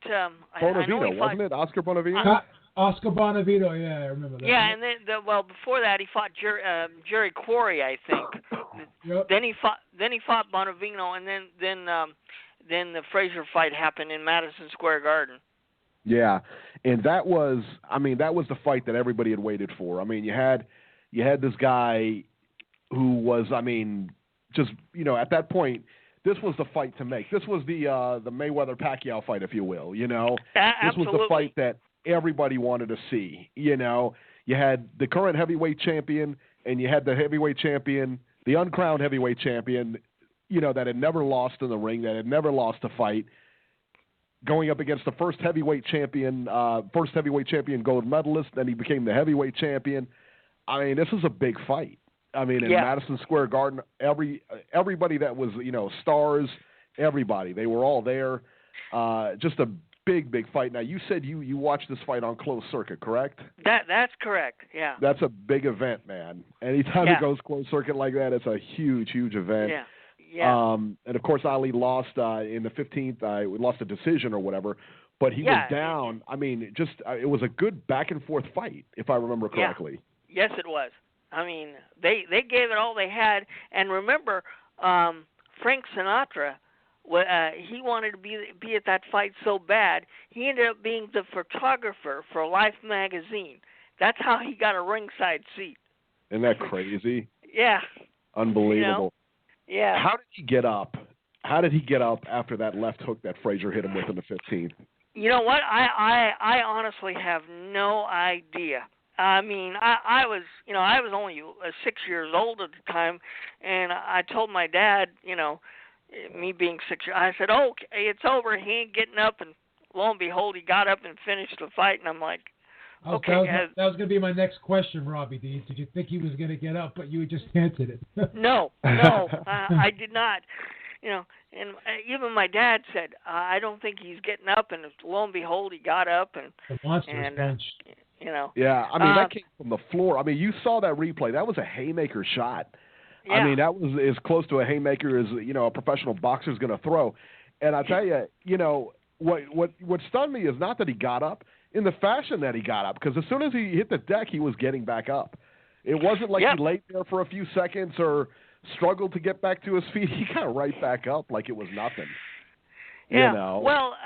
Speaker 3: Bonavino, wasn't it? Oscar Bonavino?
Speaker 5: Oscar Bonavino, yeah, I remember that.
Speaker 4: Yeah, and then before that he fought Jerry Quarry, I think.
Speaker 5: Yep.
Speaker 4: Then he fought Bonavino, and then the Frazier fight happened in Madison Square Garden.
Speaker 3: Yeah, and that was the fight that everybody had waited for. You had this guy who was, just at that point, this was the fight to make. This was the Mayweather-Pacquiao fight, if you will. This
Speaker 4: Absolutely.
Speaker 3: was the fight that everybody wanted to see. You had the current heavyweight champion, and you had the heavyweight champion, the uncrowned heavyweight champion, that had never lost in the ring, that had never lost a fight, going up against the first heavyweight champion gold medalist. Then he became the heavyweight champion. This is a big fight. I mean, in Madison Square Garden, everybody that was, stars, everybody, they were all there. Just a big fight. Now, you said you watched this fight on closed circuit, correct?
Speaker 4: That's correct, yeah.
Speaker 3: That's a big event, man. Anytime it goes closed circuit like that, it's a huge event.
Speaker 4: Yeah. Yeah.
Speaker 3: And, of course, Ali lost in the 15th. Lost a decision or whatever. But he was down. I mean, it was a good back-and-forth fight, if I remember correctly.
Speaker 4: Yeah. Yes, it was. I mean, they gave it all they had. And remember, Frank Sinatra, he wanted to be at that fight so bad, he ended up being the photographer for Life magazine. That's how he got a ringside seat.
Speaker 3: Isn't that crazy?
Speaker 4: Yeah.
Speaker 3: Unbelievable.
Speaker 4: Yeah.
Speaker 3: How did he get up? How did he get up after that left hook that Frazier hit him with in the 15th?
Speaker 4: You know what? I honestly have no idea. I mean, I was only 6 years old at the time, and I told my dad, me being 6 years, I said, "Oh, it's over. He ain't getting up." And lo and behold, he got up and finished the fight, and I'm like, "Okay."
Speaker 5: That was going to be my next question, Robbie. Did you think he was going to get up, but you just answered it?
Speaker 4: No, I did not. And even my dad said, "I don't think he's getting up," and lo and behold, he got up and
Speaker 5: the monster's punch.
Speaker 3: Yeah, I mean that came from the floor. I mean, you saw that replay. That was a haymaker shot.
Speaker 4: Yeah.
Speaker 3: I mean, that was as close to a haymaker as a professional boxer's going to throw. And I tell you, what stunned me is not that he got up, in the fashion that he got up, because as soon as he hit the deck, he was getting back up. It wasn't like he laid there for a few seconds or struggled to get back to his feet. He got right back up like it was nothing.
Speaker 4: Yeah. Well,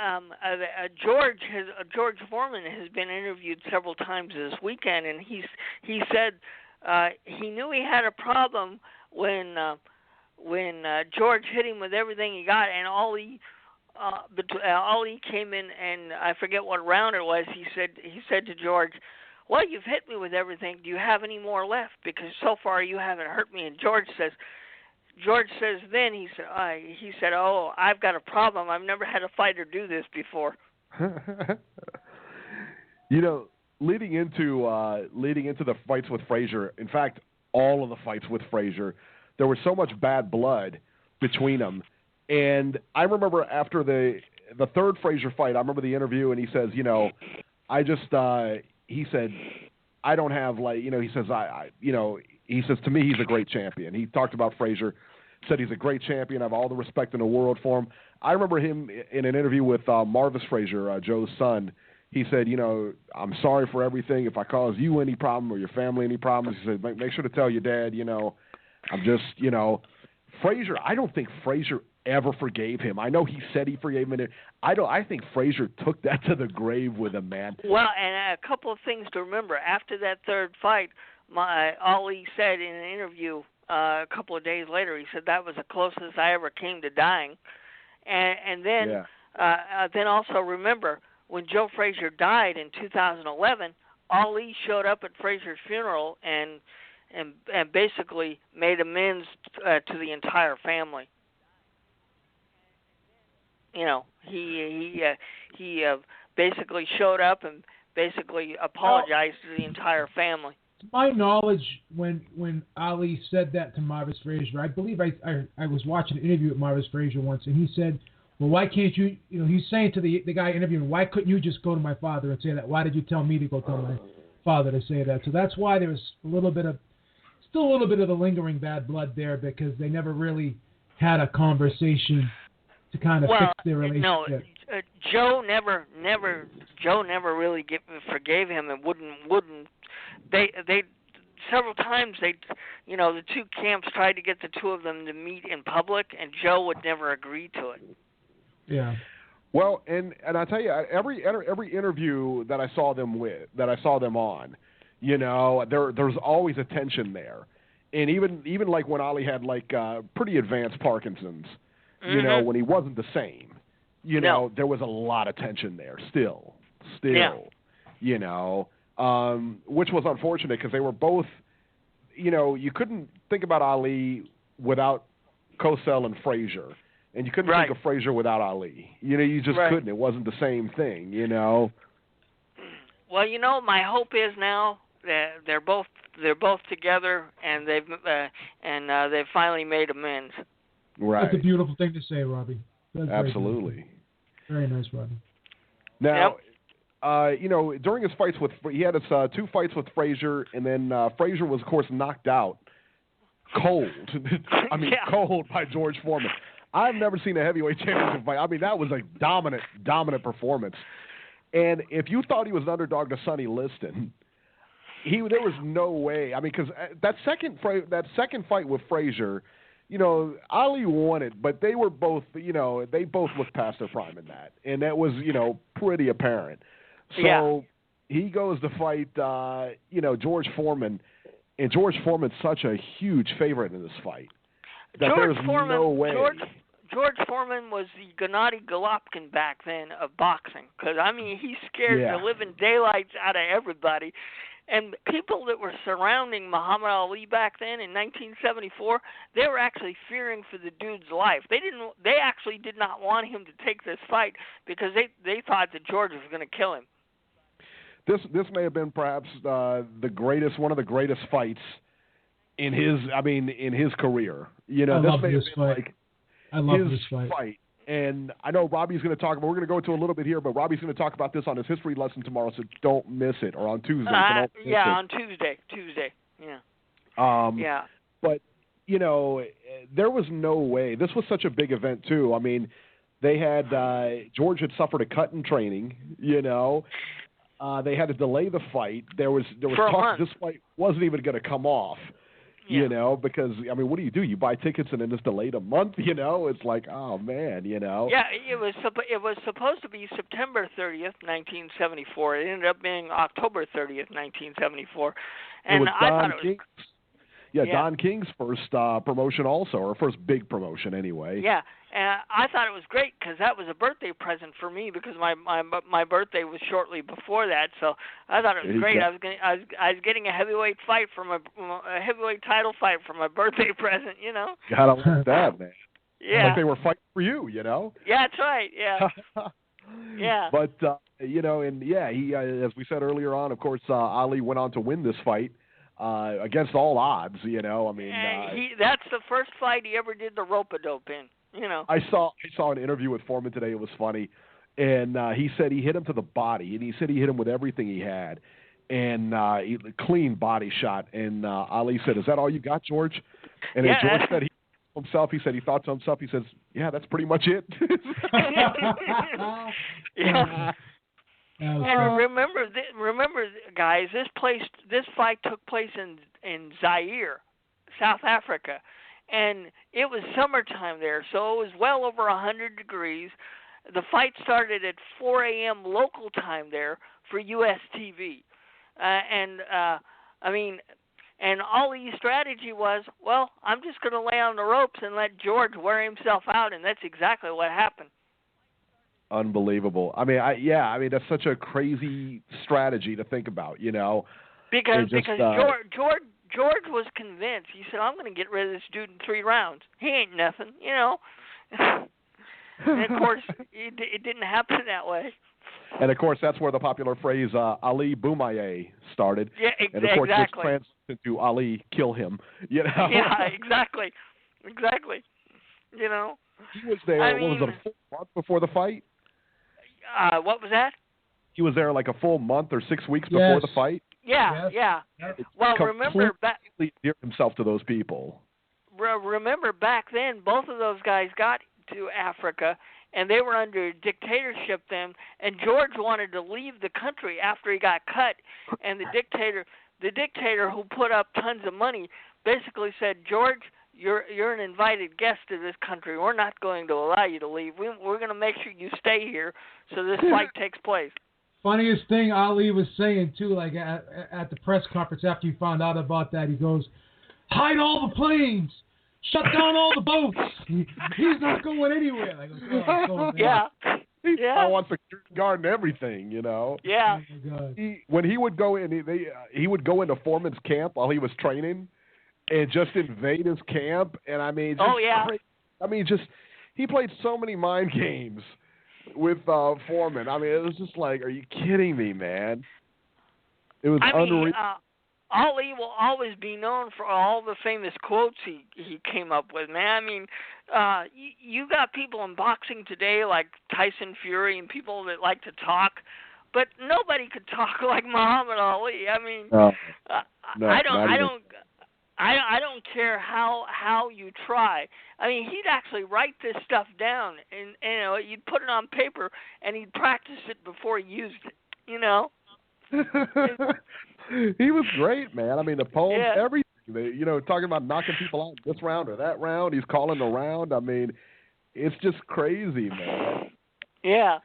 Speaker 4: George Foreman has been interviewed several times this weekend, and he said he knew he had a problem when George hit him with everything he got, and Ali came in, and I forget what round it was. He said to George, "Well, you've hit me with everything. Do you have any more left? Because so far you haven't hurt me." And George says, he said, "Oh, I've got a problem. I've never had a fighter do this before."
Speaker 3: Leading into the fights with Frazier, in fact, all of the fights with Frazier, there was so much bad blood between them. And I remember after the third Frazier fight, I remember the interview, and he says, he said, I don't have he says, he says, to me, he's a great champion. He talked about Frazier, said he's a great champion. I have all the respect in the world for him. I remember him in an interview with Marvis Frazier, Joe's son. He said, I'm sorry for everything. If I cause you any problem or your family any problems, he said, make sure to tell your dad, I'm just, Frazier, I don't think Frazier ever forgave him. I know he said he forgave him. I think Frazier took that to the grave with him, man.
Speaker 4: Well, and a couple of things to remember. After that third fight, Ali said in an interview a couple of days later, he said that was the closest I ever came to dying. And then also remember, when Joe Frazier died in 2011, Ali showed up at Frazier's funeral and basically made amends to the entire family. He basically showed up and basically apologized to the entire family.
Speaker 5: To my knowledge, when Ali said that to Marvis Frazier, I believe I was watching an interview with Marvis Frazier once, and he said, "Well, why can't you?" He's saying to the guy interviewing, "Why couldn't you just go to my father and say that? Why did you tell me to go tell my father to say that?" So that's why there was still a little bit of the lingering bad blood there, because they never really had a conversation to kind of fix their relationship.
Speaker 4: No, Joe never really forgave him, and wouldn't. They several times the two camps tried to get the two of them to meet in public, and Joe would never agree to it.
Speaker 5: Yeah.
Speaker 3: Well, and I tell you, every interview that I saw them on, there's always a tension there, and even like when Ali had pretty advanced Parkinson's, when he wasn't the same, there was a lot of tension there still, which was unfortunate because they were both, you couldn't think about Ali without Cosell and Frazier. And you couldn't think of Frazier without Ali. You just couldn't. It wasn't the same thing,
Speaker 4: Well, my hope is now they're both together, and they've finally made amends.
Speaker 3: Right.
Speaker 5: That's a beautiful thing to say, Robbie. That's
Speaker 3: Absolutely.
Speaker 5: Very nice, Robbie.
Speaker 3: Now, during his fights he had his 2 fights with Frazier, and then Frazier was, of course, knocked out cold. Cold by George Foreman. I've never seen a heavyweight championship fight. I mean, that was a dominant performance. And if you thought he was an underdog to Sonny Liston, there was no way. I mean, because that second fight with Frazier, Ali won it, but they were both, they both looked past their prime in that, and that was, pretty apparent. So he goes to fight, George Foreman, and George Foreman's such a huge favorite in this fight that there's no way.
Speaker 4: George Foreman was the Gennady Golovkin back then of boxing, because he scared the living daylights out of everybody. And people that were surrounding Muhammad Ali back then in 1974, they were actually fearing for the dude's life. They actually did not want him to take this fight because they thought that George was going to kill him.
Speaker 3: This may have been perhaps one of the greatest fights in his career.
Speaker 5: I love this fight. I love this fight. And I know Robbie's going to talk about. We're going to go into a little bit here, but Robbie's going to talk about this on his history lesson tomorrow, so don't miss it, or on Tuesday.
Speaker 4: On Tuesday. Yeah.
Speaker 3: But there was no way. This was such a big event too. I mean, they had George had suffered a cut in training. They had to delay the fight. There was talk this fight wasn't even going to come off. Because, what do? You buy tickets and then just delayed a month, It's like, oh, man, Yeah,
Speaker 4: it was supposed to be September 30th, 1974. It ended up being October 30th, 1974. And I thought it was...
Speaker 3: Don King's first promotion also, or first big promotion anyway.
Speaker 4: Yeah, and I thought it was great because that was a birthday present for me because my birthday was shortly before that, so I thought it was great. I was getting a heavyweight fight a heavyweight title fight for my birthday present,
Speaker 3: Gotta like that, man.
Speaker 4: Yeah.
Speaker 3: Like they were fighting for you,
Speaker 4: Yeah, that's right. Yeah. Yeah.
Speaker 3: But he as we said earlier on, of course, Ali went on to win this fight. Against all odds,
Speaker 4: that's the first fight he ever did the rope-a-dope in,
Speaker 3: I saw an interview with Foreman today. It was funny, and he said he hit him to the body, and he said he hit him with everything he had, and clean body shot. And Ali said, "Is that all you got, George?" And then George said he thought to himself, he says, "Yeah, that's pretty much it."
Speaker 4: Yeah. And remember, guys, this fight took place in Zaire, South Africa, and it was summertime there, so it was well over 100 degrees. The fight started at 4 a.m. local time there for US TV, and Ali's strategy was, well, I'm just going to lay on the ropes and let George wear himself out, and that's exactly what happened.
Speaker 3: Unbelievable. That's such a crazy strategy to think about,
Speaker 4: Because George was convinced. He said, "I'm going to get rid of this dude in 3 rounds. He ain't nothing, And of course, it didn't happen that way.
Speaker 3: And of course, that's where the popular phrase "Ali Boumaye" started.
Speaker 4: Yeah,
Speaker 3: and of course, this translates into "Ali kill him."
Speaker 4: Yeah, exactly. He
Speaker 3: was there. What was it, a full month before the fight?
Speaker 4: What was that?
Speaker 3: He was there like a full month or 6 weeks before the fight.
Speaker 4: Yeah. Well, remember back.
Speaker 3: He endeared himself to those people.
Speaker 4: Remember back then, both of those guys got to Africa, and they were under dictatorship then. And George wanted to leave the country after he got cut, and the dictator who put up tons of money, basically said, "George, you're an invited guest to this country. We're not going to allow you to leave. We're going to make sure you stay here so this fight takes place."
Speaker 5: Funniest thing Ali was saying, too, like at the press conference after he found out about that, he goes, "Hide all the planes. Shut down all the boats. He's not going anywhere." Like,
Speaker 4: yeah.
Speaker 3: I want security guard and everything,
Speaker 4: Yeah.
Speaker 5: Oh,
Speaker 3: when he would go in, he would go into Foreman's camp while he was training and just invade his camp. And he played so many mind games with Foreman. It was just like, are you kidding me, man? It was unreal.
Speaker 4: Ali will always be known for all the famous quotes he came up with, man. I mean, you got people in boxing today like Tyson Fury and people that like to talk, but nobody could talk like Muhammad Ali. I mean, I don't care how you try. I mean, he'd actually write this stuff down, and you know, you'd put it on paper, and he'd practice it before he used it. You know.
Speaker 3: He was great, man. I mean, the poems,
Speaker 4: Yeah.
Speaker 3: everything. You know, talking about knocking people out this round or that round. He's calling the round. I mean, it's just crazy, man.
Speaker 4: Yeah.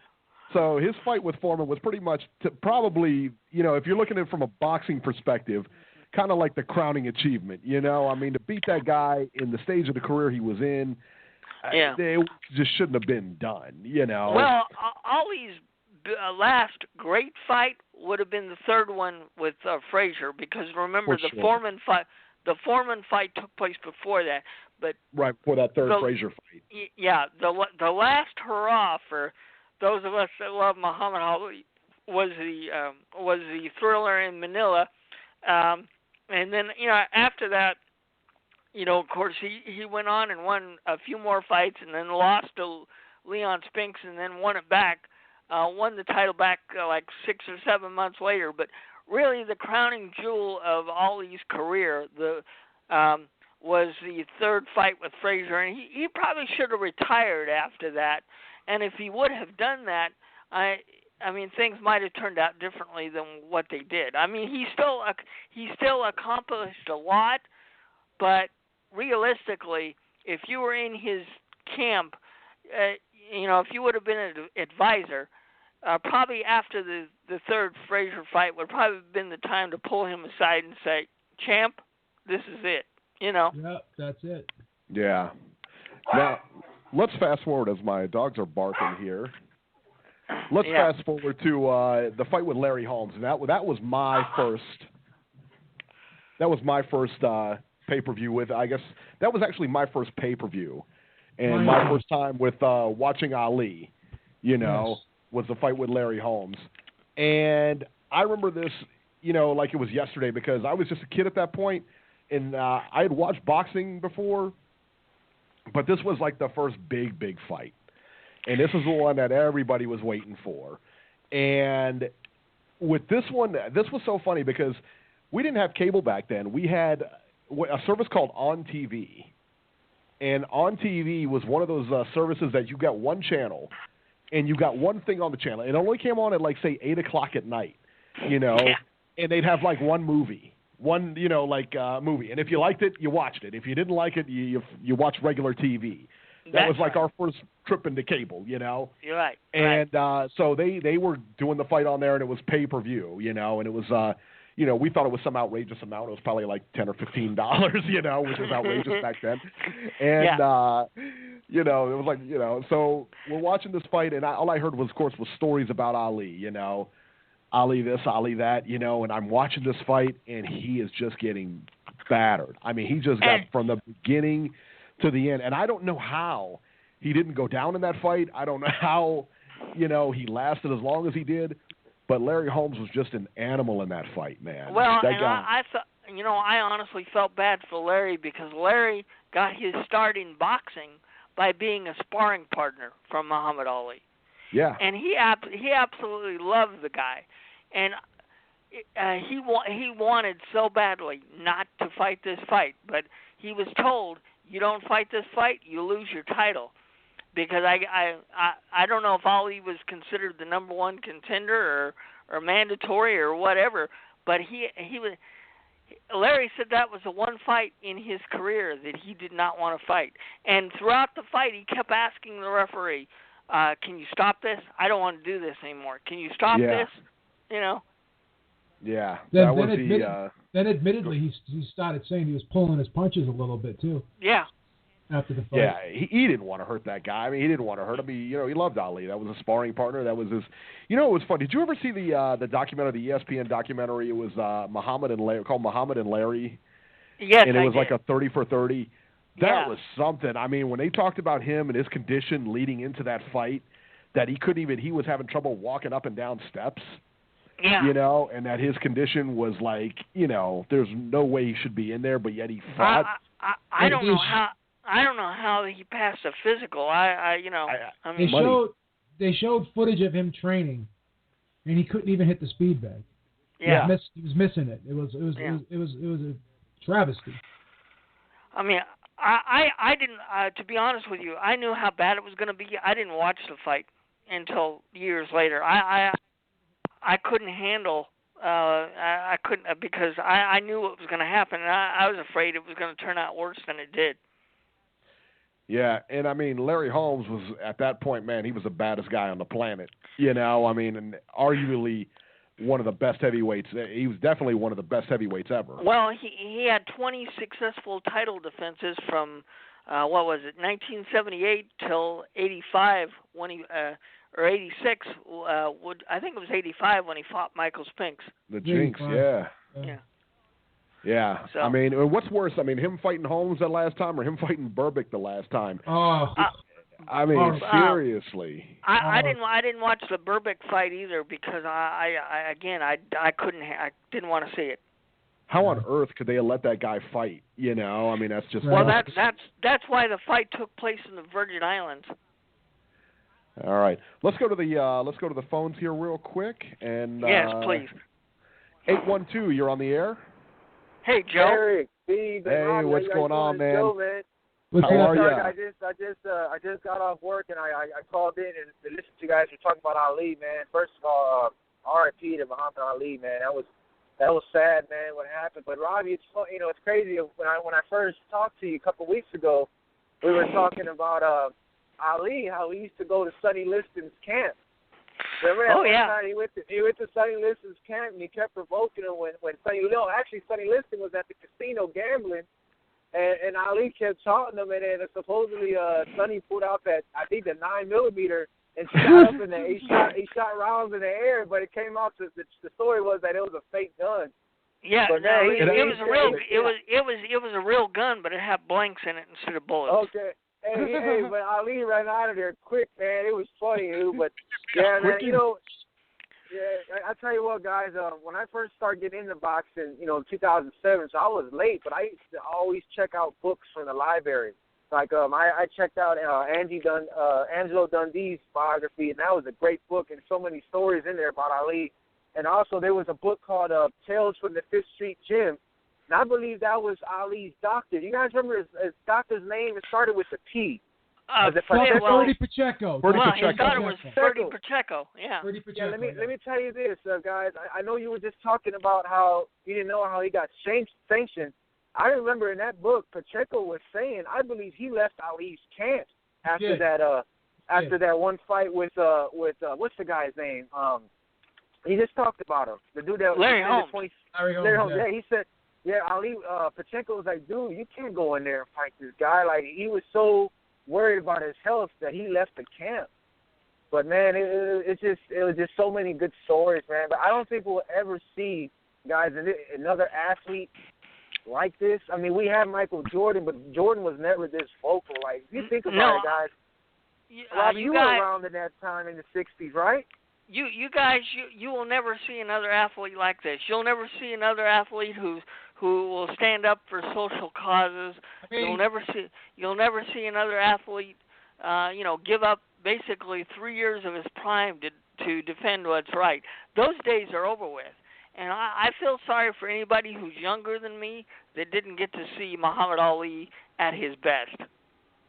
Speaker 3: So his fight with Foreman was pretty much probably, you know, if you're looking at it from a boxing perspective, kind of like the crowning achievement. You know, I mean, to beat that guy in the stage of the career he was in,
Speaker 4: Yeah.
Speaker 3: it just shouldn't have been done. You know.
Speaker 4: Well, Ali's last great fight would have been the third one with Frazier, because remember Foreman fight. The Foreman fight took place before that, but
Speaker 3: right before that third Frazier fight.
Speaker 4: Yeah, the last hurrah for those of us that love Muhammad Ali was the Thriller in Manila, and then you know after that, you know of course he went on and won a few more fights and then lost to Leon Spinks and then won it back. Won the title back like 6 or 7 months later, but really the crowning jewel of Ali's career was the third fight with Frazier, and he probably should have retired after that. And if he would have done that, I mean things might have turned out differently than what they did. I mean he still accomplished a lot, but realistically, if you were in his camp, you know, if you would have been an advisor. Probably after the third Frazier fight would probably have been the time to pull him aside and say, "Champ, this is it." You know.
Speaker 5: Yep, that's it.
Speaker 3: Yeah. Now, let's fast forward as my dogs are barking here. Let's fast forward to the fight with Larry Holmes, and that was my first. That was my first pay-per-view with. I guess that was actually my first pay-per-view, and my first time with watching Ali. You know. Yes. Was the fight with Larry Holmes. And I remember this, you know, like it was yesterday because I was just a kid at that point, and I had watched boxing before, but this was like the first big fight. And this was the one that everybody was waiting for. And with this one, this was so funny because we didn't have cable back then. We had a service called On TV. And On TV was one of those services that you got one channel, and you got one thing on the channel. It only came on at, like, say, 8 o'clock at night, you know, and they'd have, like, one movie, movie. And if you liked it, you watched it. If you didn't like it, you watched regular TV. That was, like, our first trip into cable, you know.
Speaker 4: You're right.
Speaker 3: And so they were doing the fight on there, and it was pay-per-view, you know, and it was you know, we thought it was some outrageous amount. It was probably like $10 or $15, you know, which was outrageous back then. And, you know, it was like, you know, so we're watching this fight, and all I heard was, of course, was stories about Ali, you know, Ali this, Ali that, you know, and I'm watching this fight, and he is just getting battered. I mean, he just got from the beginning to the end, and I don't know how he didn't go down in that fight. I don't know how, you know, he lasted as long as he did. But Larry Holmes was just an animal in that fight, man.
Speaker 4: Well, and I thought, you know, I honestly felt bad for Larry because Larry got his start in boxing by being a sparring partner from Muhammad Ali.
Speaker 3: Yeah.
Speaker 4: And he absolutely loved the guy, and he wanted so badly not to fight this fight, but he was told, "You don't fight this fight, you lose your title." Because I don't know if Ali was considered the number one contender or mandatory or whatever, but Larry said that was the one fight in his career that he did not want to fight. And throughout the fight, he kept asking the referee, "Can you stop this? I don't want to do this anymore. Can you stop this?" You know.
Speaker 3: Yeah.
Speaker 5: Then admittedly, he started saying he was pulling his punches a little bit too.
Speaker 4: Yeah.
Speaker 5: After the fight.
Speaker 3: Yeah, he didn't want to hurt that guy. I mean, he didn't want to hurt him. You know, he loved Ali. That was a sparring partner. That was his. You know, it was fun. Did you ever see the documentary, the ESPN documentary? It was Muhammad and Larry, called Muhammad and Larry.
Speaker 4: Yes,
Speaker 3: and it was
Speaker 4: did.
Speaker 3: Like a 30 for 30. That was something. I mean, when they talked about him and his condition leading into that fight, that he was having trouble walking up and down steps.
Speaker 4: Yeah.
Speaker 3: You know, and that his condition was like, you know, there's no way he should be in there, but yet he fought.
Speaker 4: I don't know how he passed a physical.
Speaker 5: They showed footage of him training, and he couldn't even hit the speed bag.
Speaker 4: Yeah.
Speaker 5: He was missing it. It was a travesty.
Speaker 4: I mean, I didn't. To be honest with you, I knew how bad it was going to be. I didn't watch the fight until years later. I couldn't handle. I couldn't because I knew what was going to happen, and I was afraid it was going to turn out worse than it did.
Speaker 3: Yeah, and I mean, Larry Holmes was at that point, man, he was the baddest guy on the planet. You know, I mean, and arguably one of the best heavyweights. He was definitely one of the best heavyweights ever.
Speaker 4: Well, he had 20 successful title defenses from 1978 till 85 when he or 86. I think it was 85 when he fought Michael Spinks.
Speaker 3: The Jinx, yeah. Yeah.
Speaker 4: So,
Speaker 3: I mean, what's worse? I mean, him fighting Holmes the last time or him fighting Burbick the last time? I mean, seriously.
Speaker 4: I didn't watch the Burbick fight either because I didn't want to see it.
Speaker 3: How on earth could they have let that guy fight? You know, I mean, that's just.
Speaker 4: Well, that's why the fight took place in the Virgin Islands.
Speaker 3: All right, let's go to the phones here real quick and.
Speaker 4: Yes, please.
Speaker 3: 812, you're on the air.
Speaker 4: Hey, Joe.
Speaker 6: Eric, Steve,
Speaker 3: hey, what's going on, man?
Speaker 6: Joe, man.
Speaker 3: How are you?
Speaker 6: I just got off work and I called in and listened to you guys were talking about Ali, man. First of all, R.I.P. to Muhammad Ali, man. That was sad, man, what happened. But Robbie, it's crazy. When I first talked to you a couple of weeks ago, we were talking about Ali, how he used to go to Sonny Liston's camp. Remember that time he went to Sonny Liston's camp and he kept provoking him when Sonny Liston was at the casino gambling. And Ali kept taunting him, and then supposedly Sonny pulled out that, I think, the 9mm and shot up in the he shot rounds in the air, but it came out the story was that it was a fake gun.
Speaker 4: Yeah,
Speaker 6: but
Speaker 4: it was a real gun, but it had blanks in it instead of bullets.
Speaker 6: Okay. Hey, but Ali ran out of there quick, man. It was funny, but yeah, man, yeah, I tell you what, guys. When I first started getting into boxing, in 2007, so I was late, but I used to always check out books from the library. Like I checked out Angelo Dundee's biography, and that was a great book, and so many stories in there about Ali. And also, there was a book called Tales from the Fifth Street Gym, and I believe that was Ali's doctor. You guys remember his doctor's name? It started with a P.
Speaker 5: Ferdy Pacheco.
Speaker 4: He thought it was Ferdy Pacheco. Yeah.
Speaker 5: Ferdy Pacheco.
Speaker 6: Yeah. Let me tell you this, guys. I know you were just talking about how you didn't know how he got sanctioned. I remember in that book, Pacheco was saying, I believe he left Ali's camp after that one fight with what's the guy's name? He just talked about him. The dude that
Speaker 4: Larry Holmes.
Speaker 6: Larry Holmes. Yeah, he said, Ali Pacheco was like, dude, you can't go in there and fight this guy. Like he was so worried about his health that he left the camp. But man, it was just so many good stories, man. But I don't think we'll ever see, guys, another athlete like this. I mean, we have Michael Jordan, but Jordan was never this vocal. Like, if you think about it, guys. Robbie, you were around in that time in the 60s, right?
Speaker 4: You guys, you will never see another athlete like this. You'll never see another athlete who will stand up for social causes. You'll never see another athlete, give up basically 3 years of his prime to defend what's right. Those days are over with. And I feel sorry for anybody who's younger than me that didn't get to see Muhammad Ali at his best.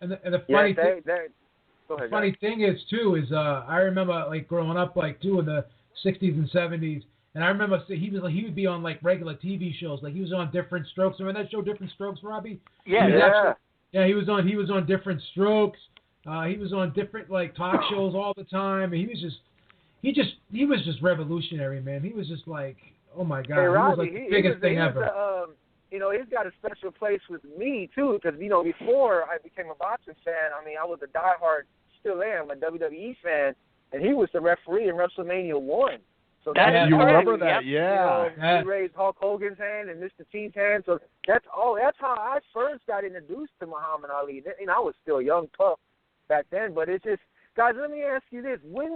Speaker 5: And the funny thing is, too, I remember like growing up in the 60s and 70s, and I remember he would be on like regular TV shows, like he was on Different Strokes. Remember that show, Different Strokes, Robbie?
Speaker 6: Yeah.
Speaker 5: He was on Different Strokes. He was on different like talk shows all the time. And he was just revolutionary, man. He was just like, oh my God,
Speaker 6: hey, Robbie,
Speaker 5: he was like the biggest thing ever.
Speaker 6: He's got a special place with me too, because before I became a boxing fan, I mean, I was a diehard, still am, a WWE fan, and he was the referee in WrestleMania 1. So
Speaker 3: you remember that?
Speaker 6: He raised Hulk Hogan's hand and Mr. T's hand. So that's how I first got introduced to Muhammad Ali. I was still a young pup back then, but it's just Guys, let me ask you this: when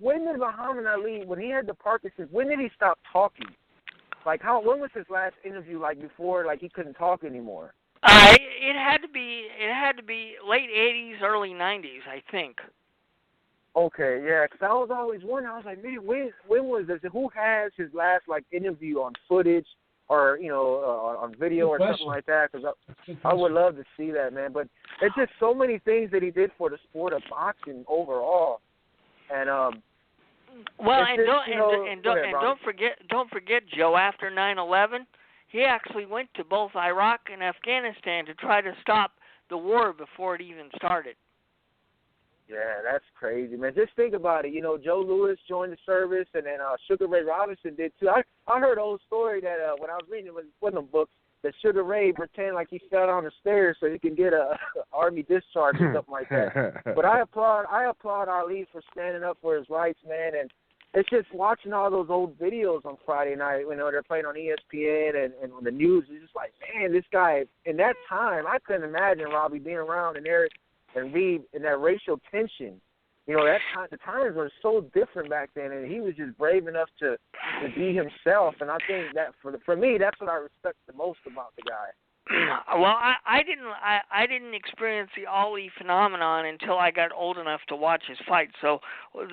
Speaker 6: did Muhammad Ali, when he had the Parkinson's, when did he stop talking? Like, when was his last interview? Like before, like he couldn't talk anymore.
Speaker 4: It had to be late '80s, early '90s, I think.
Speaker 6: Okay, yeah, because I was always wondering. I was like, man, when was this? Who has his last like interview on footage or on video or something like that? Because I would love to see that, man. But it's just so many things that he did for the sport of boxing overall, and
Speaker 4: don't forget, Joe. After 9/11, he actually went to both Iraq and Afghanistan to try to stop the war before it even started.
Speaker 6: Yeah, that's crazy, man. Just think about it. Joe Louis joined the service, and then Sugar Ray Robinson did too. I heard an old story that when I was reading one of them books, that Sugar Ray pretended like he fell down the stairs so he could get a army discharge or something like that. But I applaud Ali for standing up for his rights, man. And it's just watching all those old videos on Friday night when they're playing on ESPN and on the news. It's just like, man, this guy in that time, I couldn't imagine Robbie being around and Eric and Reed and that racial tension. That time, the times were so different back then, and he was just brave enough to be himself. And I think that for me, that's what I respect the most about the guy.
Speaker 4: Well, I didn't experience the Ali phenomenon until I got old enough to watch his fight. So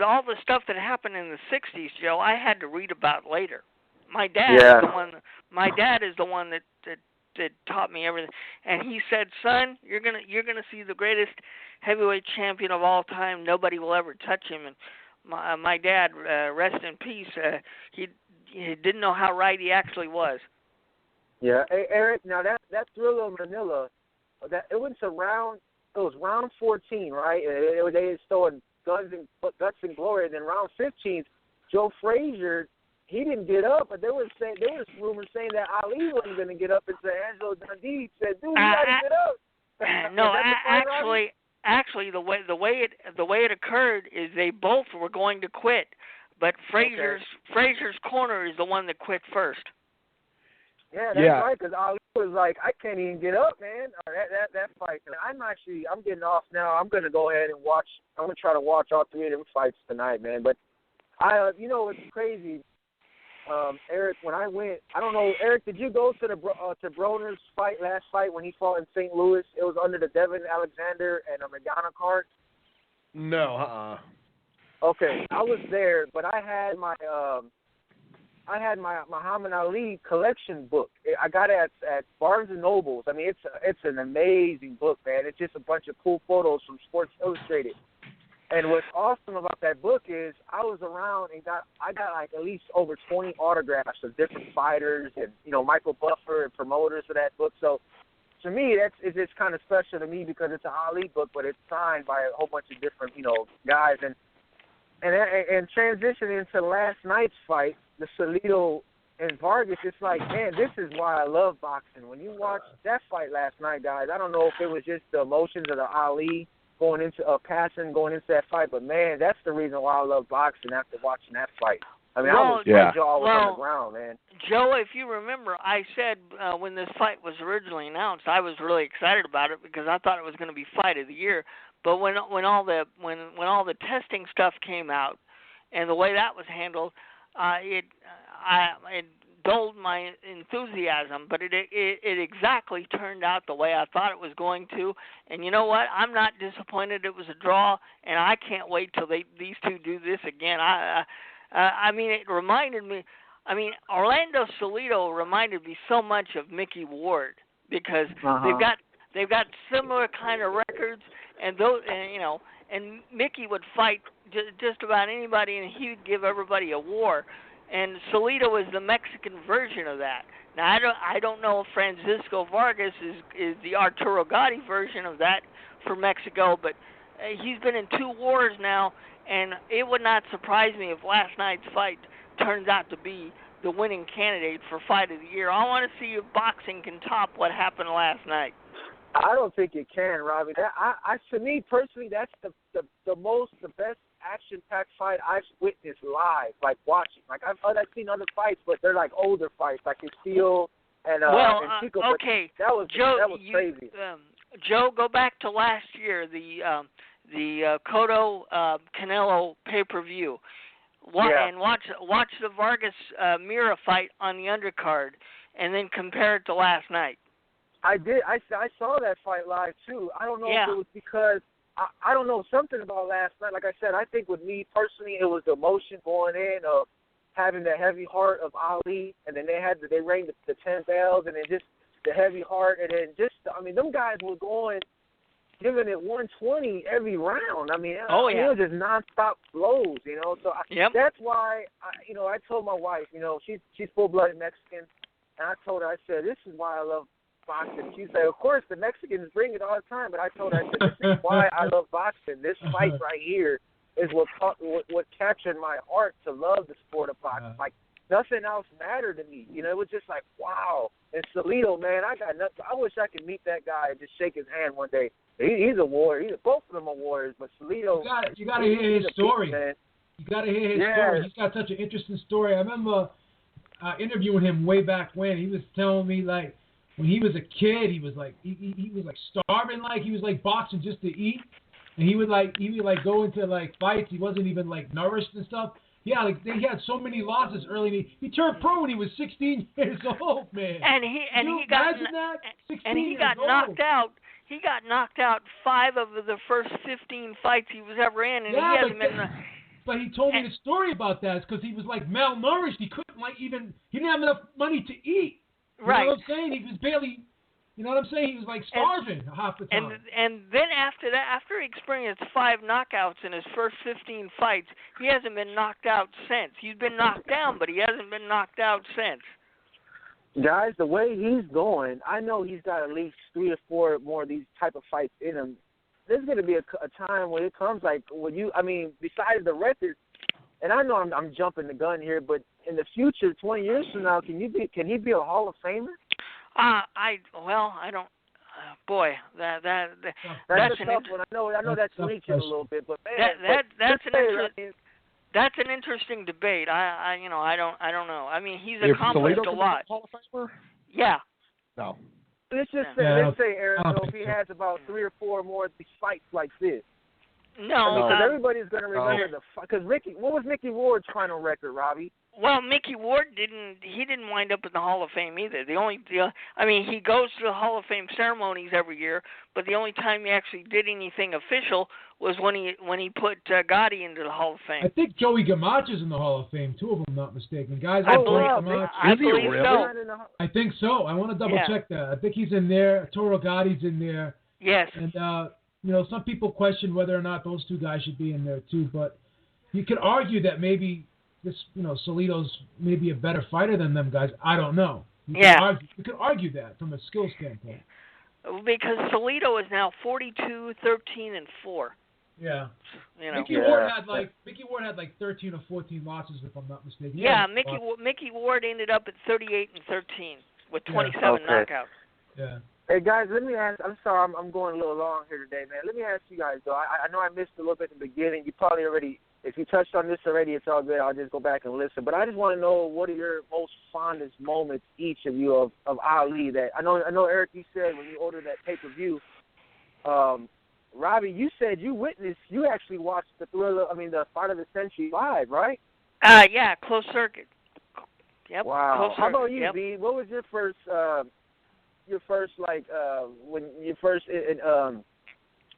Speaker 4: all the stuff that happened in the '60s, Joe, I had to read about later. My dad is the one that taught me everything, and he said, "Son, you're gonna see the greatest heavyweight champion of all time. Nobody will ever touch him." And my dad, rest in peace, he didn't know how right he actually was.
Speaker 6: Yeah, hey, Eric. Now that Thriller of Manila, it was round 14, right? They was throwing guts and glory. And then round 15, Joe Frazier, he didn't get up, but there was rumors saying that Ali wasn't going to get up, and so Angelo Dundee said, "Dude, you got to get up."
Speaker 4: No, actually, the way it occurred is they both were going to quit, but Frazier's corner is the one that quit first.
Speaker 6: Yeah, that's right, because Ali was like, "I can't even get up, man." That fight. I'm getting off now. I'm going to go ahead and watch. I'm going to try to watch all three of them fights tonight, man. But it's crazy. Eric, when I went, I don't know, Eric, did you go to to Broner's last fight when he fought in St. Louis? It was under the Devin Alexander and Magana card.
Speaker 3: No,
Speaker 6: Okay, I was there, but I had my Muhammad Ali collection book. I got it at Barnes and Nobles. I mean, it's an amazing book, man. It's just a bunch of cool photos from Sports Illustrated. And what's awesome about that book is I was around and I got like at least over 20 autographs of different fighters and Michael Buffer and promoters for that book. So to me, it's just kind of special to me because it's an Ali book, but it's signed by a whole bunch of different guys. And transitioning into last night's fight, the Salido and Vargas, it's like, man, this is why I love boxing. When you watch that fight last night, guys, I don't know if it was just the emotions of the Ali going into that fight, but man, that's the reason why I love boxing after watching that fight. I mean, my jaw was on the ground, man.
Speaker 4: Joe, if you remember, I said when this fight was originally announced, I was really excited about it because I thought it was going to be fight of the year. But when all the testing stuff came out and the way that was handled, it dulled my enthusiasm, but it exactly turned out the way I thought it was going to. And you know what? I'm not disappointed it was a draw, and I can't wait till these two do this again. I mean, it reminded me. I mean, Orlando Salido reminded me so much of Mickey Ward because they've got similar kind of records, and Mickey would fight just about anybody, and he would give everybody a war. And Salido is the Mexican version of that. Now, I don't know if Francisco Vargas is the Arturo Gatti version of that for Mexico, but he's been in 2 wars now, and it would not surprise me if last night's fight turns out to be the winning candidate for Fight of the Year. I want to see if boxing can top what happened last night.
Speaker 6: I don't think it can, Robbie. To me personally, that's the best action-packed fight I've witnessed live, like watching. Like I've seen other fights, but they're like older fights, like Castillo and Chico.
Speaker 4: Okay,
Speaker 6: that was
Speaker 4: Joe,
Speaker 6: crazy.
Speaker 4: Joe, go back to last year, the the Cotto Canelo pay-per-view. And watch the Vargas Mira fight on the undercard, and then compare it to last night.
Speaker 6: I did. I saw that fight live too. I don't know if it was because I don't know, something about last night. Like I said, I think with me personally, it was the emotion going in of having the heavy heart of Ali, and then they rang the 10 bells, and then just the heavy heart, and then them guys were giving it 120 every round. I mean, it was just nonstop blows, So that's why I told my wife, she's full-blooded Mexican, and I told her, I said, this is why I love boxing. She said, of course, the Mexicans bring it all the time, but I told her, I said, this is why I love boxing. This fight right here is what captured my heart to love the sport of boxing. Like, nothing else mattered to me. It was just like, wow. And Salido, man, I got nothing. I wish I could meet that guy and just shake his hand one day. He's a warrior. Both of them are warriors, but Salido.
Speaker 5: You got to hear his story. You got to hear his story. He's got such an interesting story. I remember interviewing him way back when. He was telling me, like, when he was a kid, he was like he was like starving, like he was like boxing just to eat, and he would go into like fights. He wasn't even like nourished and stuff. Yeah, like he had so many losses early. He turned pro when he was 16 years old, man.
Speaker 4: And he got knocked out. He got knocked out 5 of the first 15 fights he was ever in, and he hasn't been.
Speaker 5: But he told me the story about that. It's because he was like malnourished. He couldn't he didn't have enough money to eat. You know what I'm saying? He was barely. You know what I'm saying? He was like starving half the time.
Speaker 4: And then after that, after he experienced 5 knockouts in his first 15 fights, he hasn't been knocked out since. He's been knocked down, but he hasn't been knocked out since.
Speaker 6: Guys, the way he's going, I know he's got at least 3 or 4 more of these type of fights in him. There's going to be a time when it comes besides the record, and I know I'm jumping the gun here, but in the future, 20 years from now, can he be a Hall of Famer?
Speaker 4: I don't. Boy, that's
Speaker 6: a tough one. I know that's reaching a little bit, but man,
Speaker 4: that's an interesting debate. I don't know. I mean, he's accomplished a lot.
Speaker 3: Hall of Famer?
Speaker 4: Yeah.
Speaker 3: No.
Speaker 6: Let's say, Aaron, if he has about 3 or 4 more of these fights like this.
Speaker 4: No,
Speaker 6: because everybody's going to remember because what was Mickey Ward's final record, Robbie?
Speaker 4: Well, Mickey Ward didn't wind up in the Hall of Fame either. He goes to the Hall of Fame ceremonies every year, but the only time he actually did anything official was when he put Gotti into the Hall of Fame.
Speaker 5: I think Joey Gamache's in the Hall of Fame too, if I'm not mistaken. Guys,
Speaker 4: I believe so.
Speaker 5: I think so. I want to double check that. I think he's in there. Toro Gotti's in there.
Speaker 4: Yes.
Speaker 5: And some people question whether or not those 2 guys should be in there too, but you could argue that maybe Salido's maybe a better fighter than them guys. I don't know. You could argue that from a skill standpoint.
Speaker 4: Because Salido is now 42, 13, and 4.
Speaker 5: Yeah. Mickey Ward had like 13 or 14 losses, if I'm not mistaken.
Speaker 4: Yeah, Mickey Ward ended up at 38 and 13 with 27 knockouts.
Speaker 5: Yeah.
Speaker 6: Hey guys, let me ask. I'm sorry, I'm going a little long here today, man. Let me ask you guys though. I know I missed a little bit in the beginning. You probably already. If you touched on this already, it's all good. I'll just go back and listen. But I just want to know, what are your most fondest moments, each of you, of Ali? That I know, Eric, you said when you ordered that pay-per-view. Robbie, you said you actually watched the Fight of the Century live, right?
Speaker 4: Yeah, closed circuit. Yep.
Speaker 6: Wow.
Speaker 4: Closed circuit.
Speaker 6: How about you, B? What was your first when you first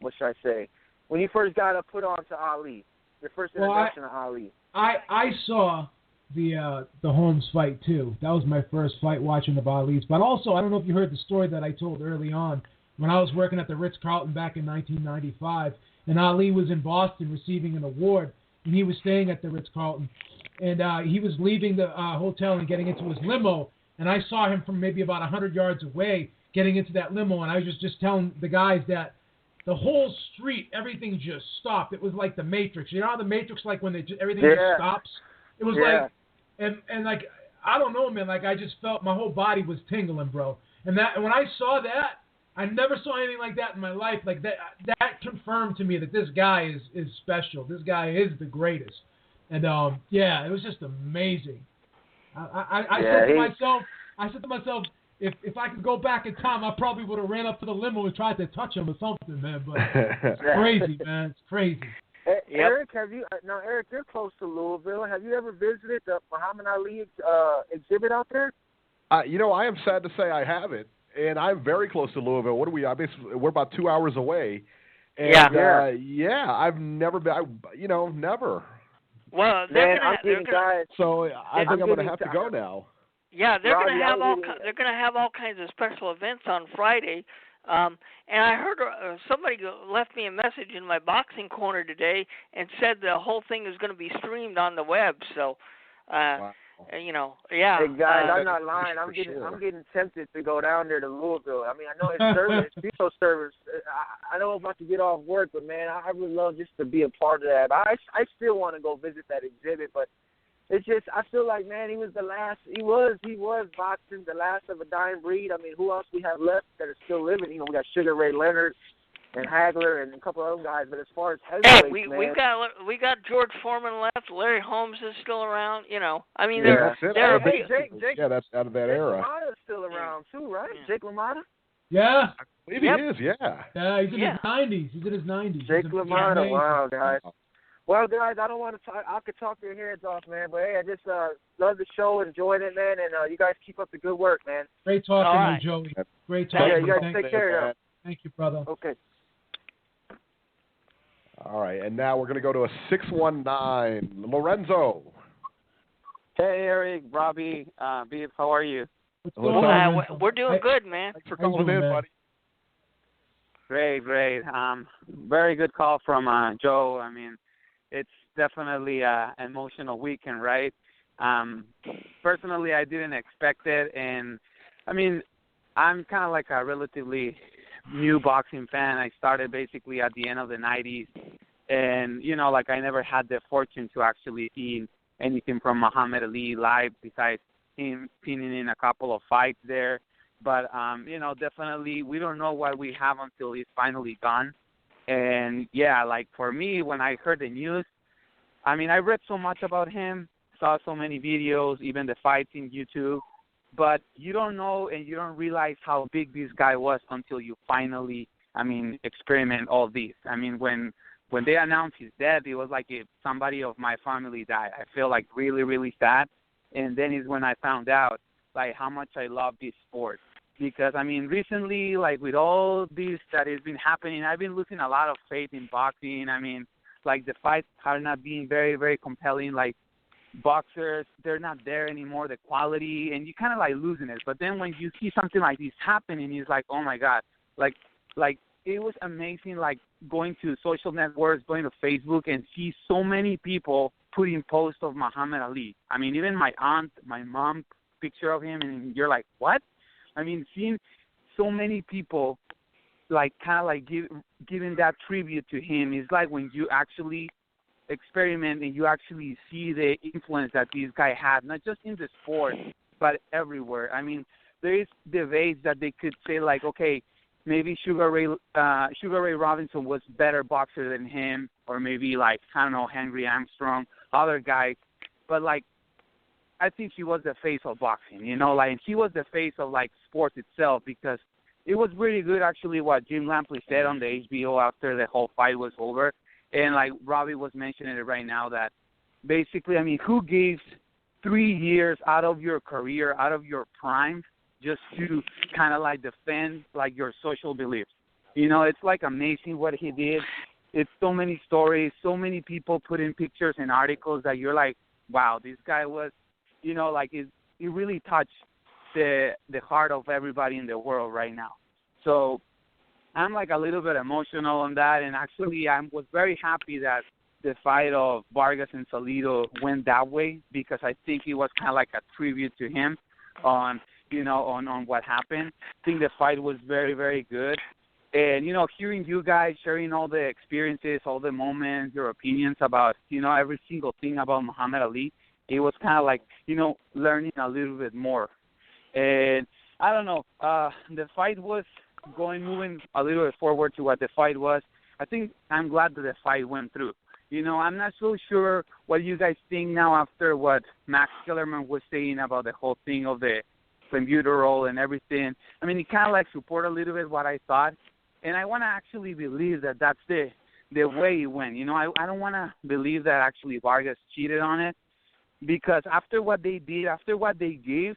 Speaker 6: what should I say? When you first got put on to Ali? Your first introduction to Ali.
Speaker 5: I saw the Holmes fight too. That was my first fight watching of Ali's. But also, I don't know if you heard the story that I told early on when I was working at the Ritz-Carlton back in 1995, and Ali was in Boston receiving an award, and he was staying at the Ritz-Carlton, and he was leaving the hotel and getting into his limo, and I saw him from maybe about 100 yards away getting into that limo, and I was just telling the guys that the whole street, everything just stopped. It was like the Matrix. You know how the Matrix, like when everything just stops? It was like, and like, I don't know, man, like I just felt my whole body was tingling, bro. And when I saw that, I never saw anything like that in my life. Like that confirmed to me that this guy is special. This guy is the greatest. And it was just amazing. I said to myself, if I could go back in time, I probably would have ran up to the limo and tried to touch him or something, man. But it's crazy, man. It's crazy.
Speaker 6: Eric, Eric, you're close to Louisville. Have you ever visited the Muhammad Ali exhibit out there?
Speaker 3: I am sad to say I haven't, and I'm very close to Louisville. What are we? We're about 2 hours away. And, I've never been. Never.
Speaker 4: Well,
Speaker 3: so I think I'm going to have to go now.
Speaker 4: Yeah, they're going to have all kinds of special events on Friday. And I heard somebody left me a message in my boxing corner today and said the whole thing is going to be streamed on the web. So,
Speaker 3: wow.
Speaker 6: Hey guys, I'm not lying. I'm getting tempted to go down there to Louisville. I mean, I know it's FIFA service. I know I'm about to get off work, but man, I would love just to be a part of that. I still want to go visit that exhibit, but it's just I feel like, man, he was the last. He was boxing, the last of a dying breed. I mean, who else we have left that are still living? We got Sugar Ray Leonard and Hagler and a couple of other guys. But as far as heavyweights,
Speaker 4: we got George Foreman left. Larry Holmes is still around. I mean,
Speaker 3: Jake, that's out of that era.
Speaker 6: Jake LaMotta's still around too, right? Yeah. Jake LaMotta.
Speaker 5: Yeah.
Speaker 3: I believe he is. Yeah.
Speaker 5: Yeah, he's in his 90s. He's in his 90s.
Speaker 6: Jake LaMotta. Wow, guys. Well, guys, I don't want to talk. I could talk your heads off, man. But hey, I just love the show, enjoying it, man. And you guys keep up the good work, man.
Speaker 5: Great talking to you, Joey. Great talking.
Speaker 6: Yeah, you guys take care.
Speaker 5: Thank you, brother.
Speaker 6: Okay.
Speaker 3: All right, and now we're going to go to a 619, Lorenzo.
Speaker 7: Hey, Eric, Robbie, Beef, how are you?
Speaker 4: We're doing good, man.
Speaker 3: Thanks for calling in, buddy.
Speaker 7: Great. Very good call from Joe. I mean, it's definitely an emotional weekend, right? Personally, I didn't expect it, and I mean, I'm kind of like a relatively new boxing fan. I started basically at the end of the 90s, and I never had the fortune to actually see anything from Muhammad Ali live besides him pinning in a couple of fights there. But definitely we don't know what we have until he's finally gone. And for me, when I heard the news, I mean, I read so much about him, saw so many videos, even the fights in YouTube. But you don't know and you don't realize how big this guy was until you finally, experiment all this. I mean, when they announced his death, it was like if somebody of my family died. I feel like really, really sad. And then is when I found out, how much I love this sport. Because, recently, with all this that has been happening, I've been losing a lot of faith in boxing. The fights are not being very, very compelling. Boxers, they're not there anymore, the quality, and you kind of losing it. But then when you see something like this happening, it's like, oh my God, it was amazing, going to social networks, going to Facebook, and see so many people putting posts of Muhammad Ali. Even my aunt, my mom, picture of him, and you're like, what? Seeing so many people giving that tribute to him is like when you actually experiment and you actually see the influence that this guy had, not just in the sport, but everywhere. There is debates that they could say okay, maybe Sugar Ray Robinson was better boxer than him, or maybe Henry Armstrong, other guys. But I think he was the face of boxing, and he was the face of sports itself, because it was really good actually what Jim Lampley said on the HBO after the whole fight was over. And Robbie was mentioning it right now, that basically, who gives 3 years out of your career, out of your prime, just to kind of defend your social beliefs? It's amazing what he did. It's so many stories, so many people put in pictures and articles that you're like, wow, this guy was, it really touched the heart of everybody in the world right now. So I'm a little bit emotional on that, and actually I was very happy that the fight of Vargas and Salido went that way, because I think it was kind of a tribute to him on what happened. I think the fight was very, very good. And, hearing you guys sharing all the experiences, all the moments, your opinions about, every single thing about Muhammad Ali, it was kind of learning a little bit more. And I don't know, the fight was moving a little bit forward to what the fight was. I think I'm glad that the fight went through. I'm not so sure what you guys think now after what Max Kellerman was saying about the whole thing of the clenbuterol and everything. I mean, it kind of like support a little bit what I thought, and I want to actually believe that that's the way it went. You know, I don't want to believe that actually Vargas cheated on it, because after what they did, after what they gave,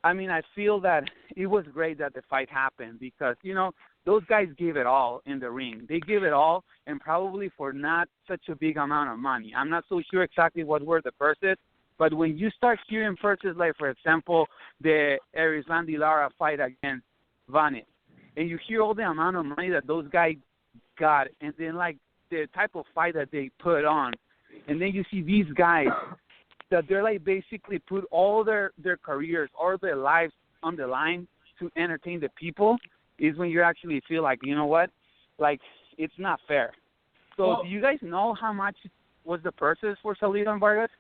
Speaker 7: I mean, I feel that it was great that the fight happened, because, you know, those guys gave it all in the ring. They gave it all, and probably for not such a big amount of money. I'm not so sure exactly what were the purses, but when you start hearing purses like, for example, the Erislandy Lara fight against Vanet, and you hear all the amount of money that those guys got, and then, like, the type of fight that they put on, and then you see these guys that they're, like, basically put all their careers, all their lives on the line to entertain the people, is when you actually feel like, you know what, like, it's not fair. So
Speaker 5: well,
Speaker 7: do you guys know how much was the purses for Salido and Vargas?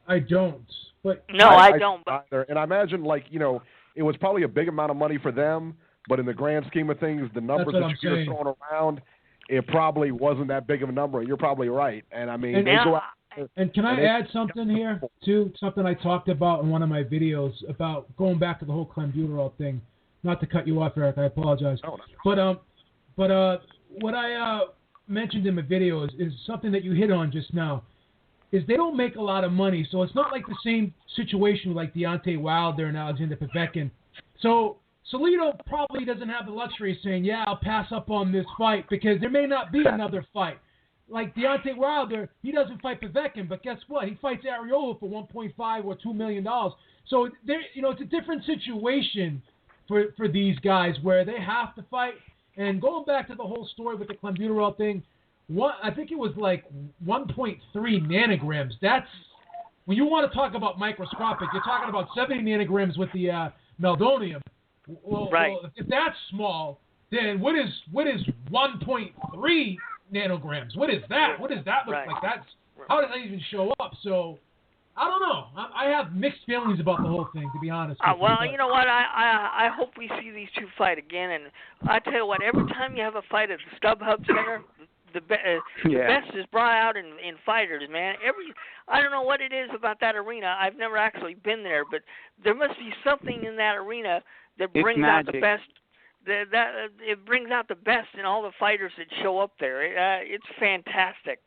Speaker 5: I don't. But
Speaker 4: no, I don't.
Speaker 3: But and I imagine, like, you know, it was probably a big amount of money for them, but in the grand scheme of things, the numbers that you're throwing around, it probably wasn't that big of a number. You're probably right. And, I mean, they go out.
Speaker 5: And can I add something here, too? Something I talked about in one of my videos about going back to the whole clenbuterol thing. Not to cut you off, Eric. I apologize.
Speaker 3: Oh, no.
Speaker 5: But what I mentioned in my video is something that you hit on just now, is they don't make a lot of money. So it's not like the same situation like Deontay Wilder and Alexander Povetkin. So Salido probably doesn't have the luxury of saying, yeah, I'll pass up on this fight, because there may not be another fight. Like Deontay Wilder, he doesn't fight Povetkin, but guess what? He fights Arreola for $1.5 or $2 million. So it's a different situation for these guys where they have to fight. And going back to the whole story with the clenbuterol thing, I think it was like 1.3 nanograms. That's when you want to talk about microscopic. You're talking about 70 nanograms with the meldonium. Well, if that's small, then what is 1.3 nanograms? What is that? What does that look like? How does that even show up? So I don't know. I have mixed feelings about the whole thing, to be honest.
Speaker 4: Well, you know what? I hope we see these two fight again. And I tell you what, every time you have a fight at the StubHub Center, the best is brought out in fighters, man. I don't know what it is about that arena. I've never actually been there, but there must be something in that arena that brings out the best. It brings out the best in all the fighters that show up there. It's fantastic.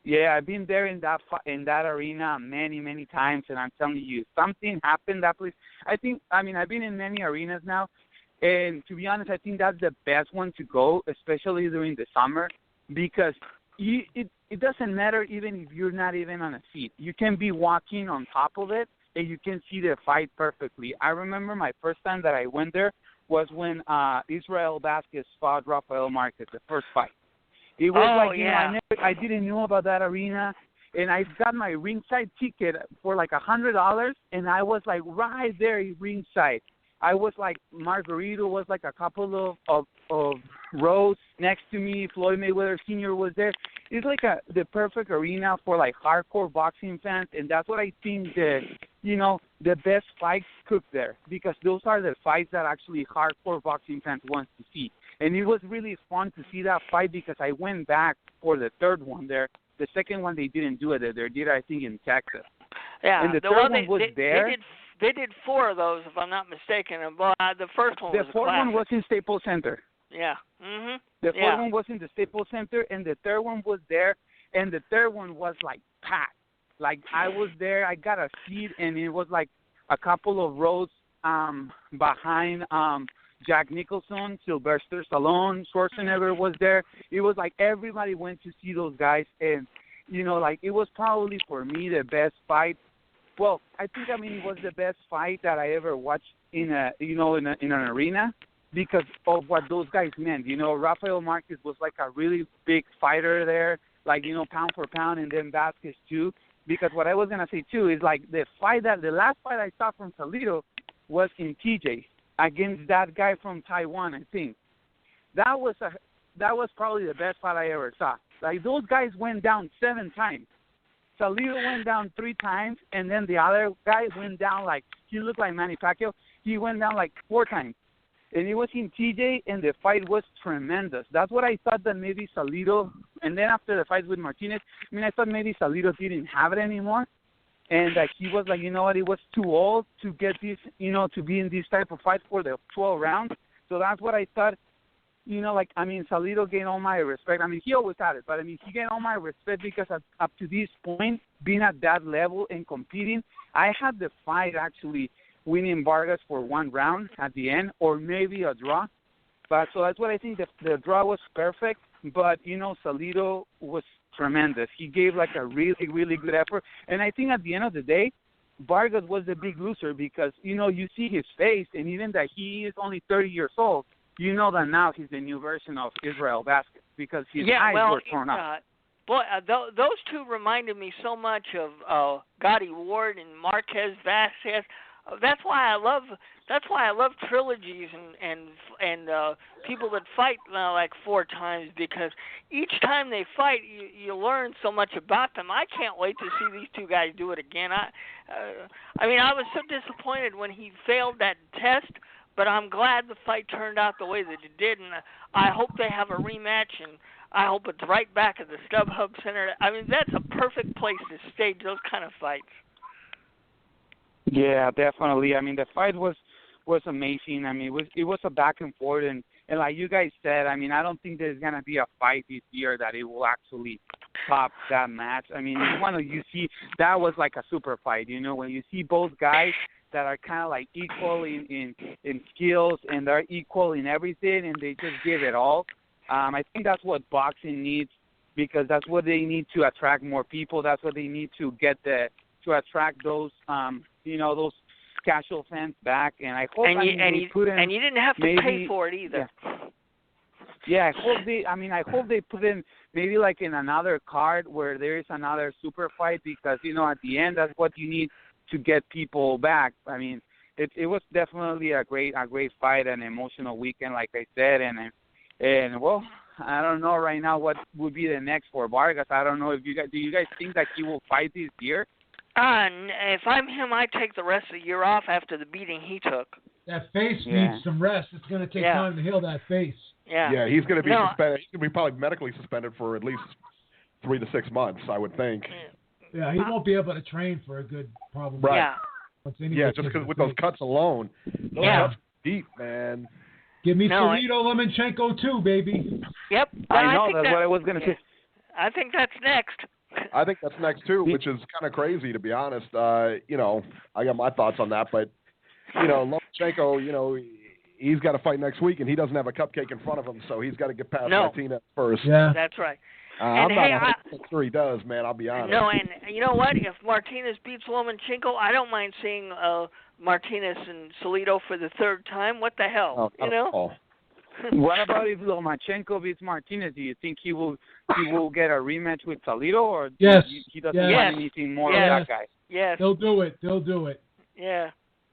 Speaker 7: Yeah, I've been there in that arena many, many times, and I'm telling you, something happened that place. I've been in many arenas now, and to be honest, I think that's the best one to go, especially during the summer, because it doesn't matter even if you're not even on a seat. You can be walking on top of it, and you can see the fight perfectly. I remember my first time that I went there was when Israel Vasquez fought Rafael Marquez, the first fight. It was I didn't know about that arena, and I got my ringside ticket for like $100, and I was like right there at ringside. I was like, Margarito was like a couple of rows next to me. Floyd Mayweather Sr. was there. It's like the perfect arena for like hardcore boxing fans, and that's what I think the best fights cook there, because those are the fights that actually hardcore boxing fans want to see. And it was really fun to see that fight, because I went back for the third one there. The second one, they didn't do it there. They did, I think, in Texas.
Speaker 4: Yeah,
Speaker 7: and the third one was there.
Speaker 4: They did 4 of those, if I'm not mistaken. But the first one was
Speaker 7: the fourth one was in Staples Center.
Speaker 4: Yeah. Mm-hmm.
Speaker 7: The fourth one was in the Staples Center, and the third one was there. And the third one was, like, packed. Like, I was there. I got a seat, and it was, like, a couple of rows behind Jack Nicholson, Sylvester Stallone, Schwarzenegger was there. It was like everybody went to see those guys, and it was probably for me the best fight. Well, I think it was the best fight that I ever watched in an arena, because of what those guys meant. Rafael Marquez was like a really big fighter there, like pound for pound, and then Vasquez too. Because what I was gonna say too is like the last fight I saw from Salido was in TJ. Against that guy from Taiwan, I think. That was probably the best fight I ever saw. Like, those guys went down 7 times. Salido went down 3 times, and then the other guy went down he looked like Manny Pacquiao. He went down 4 times. And it was in TJ, and the fight was tremendous. That's what I thought, that maybe Salido, and then after the fight with Martinez, I thought maybe Salido didn't have it anymore. and that he was like, you know what, he was too old to get this, to be in this type of fight for the 12 rounds. So that's what I thought. Salido gained all my respect. He always had it, but he gained all my respect because up to this point, being at that level and competing, I had the fight actually winning Vargas for 1 round at the end, or maybe a draw. But so that's what I think. The draw was perfect, but Salido was tremendous. He gave like a really, really good effort, and I think at the end of the day, Vargas was the big loser because you see his face, and even that he is only 30 years old. You know that now he's the new version of Israel Vasquez because his eyes were torn up.
Speaker 4: Those two reminded me so much of Gotti Ward and Marquez Vasquez. That's why I love trilogies and people that fight like 4 times, because each time they fight, you learn so much about them. I can't wait to see these two guys do it again. I was so disappointed when he failed that test. But I'm glad the fight turned out the way that it did, and I hope they have a rematch, and I hope it's right back at the StubHub Center. That's a perfect place to stage those kind of fights.
Speaker 7: Yeah, definitely. The fight was amazing. It was a back and forth, and like you guys said, I don't think there's gonna be a fight this year that it will actually top that match. You see that was like a super fight. When you see both guys that are kind of like equal in skills, and they're equal in everything, and they just give it all. I think that's what boxing needs, because that's what they need to attract more people. That's what they need to get to attract those those casual fans back. And I hope
Speaker 4: and you didn't have to pay for it either.
Speaker 7: Yeah, I hope they put in maybe like in another card where there is another super fight, because at the end that's what you need to get people back. It was definitely a great fight, an emotional weekend, like I said, and well, I don't know right now what would be the next for Vargas. I don't know if do you guys think that he will fight this year?
Speaker 4: If I'm him, I take the rest of the year off after the beating he took.
Speaker 5: That face needs some rest. It's going to take time to heal that face.
Speaker 3: Yeah, he's going to be suspended. He's going to be probably medically suspended for at least 3 to 6 months, I would think.
Speaker 5: Yeah, he won't be able to train for a good probably.
Speaker 3: Right. Yeah, just because with those cuts alone, those cuts deep, man.
Speaker 5: Give me Salido Lomachenko too, baby.
Speaker 4: Yep.
Speaker 7: I know that's what I was going to say.
Speaker 4: I think that's next.
Speaker 3: I think that's next too, which is kind of crazy to be honest. I got my thoughts on that, but Lomachenko, he's got to fight next week, and he doesn't have a cupcake in front of him, so he's got to get past Martinez first.
Speaker 5: Yeah,
Speaker 4: that's right.
Speaker 3: I'm not sure he does, man. I'll be honest.
Speaker 4: No, and you know what? If Martinez beats Lomachenko, I don't mind seeing Martinez and Salido for the 3rd time. What the hell,
Speaker 7: What about if Lomachenko beats Martinez? Do you think he will get a rematch with Salido, or he doesn't want anything more of that guy?
Speaker 4: Yes.
Speaker 5: They'll do it.
Speaker 4: Yeah.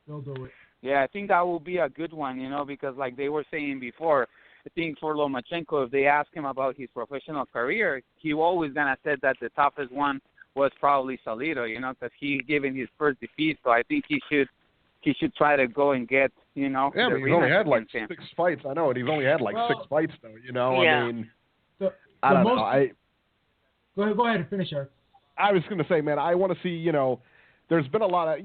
Speaker 5: They'll do it.
Speaker 7: Yeah, I think that will be a good one, because like they were saying before, I think for Lomachenko, if they ask him about his professional career, he always gonna say that the toughest one was probably Salido, because he given his first defeat. So I think he should try to go and get,
Speaker 3: Yeah, but he's only had like 6 fights. I know, and he's only had like 6 fights though.
Speaker 4: Yeah.
Speaker 3: I don't know.
Speaker 5: Go ahead and finish, Eric.
Speaker 3: I was going to say, man, I want to see. There's been a lot of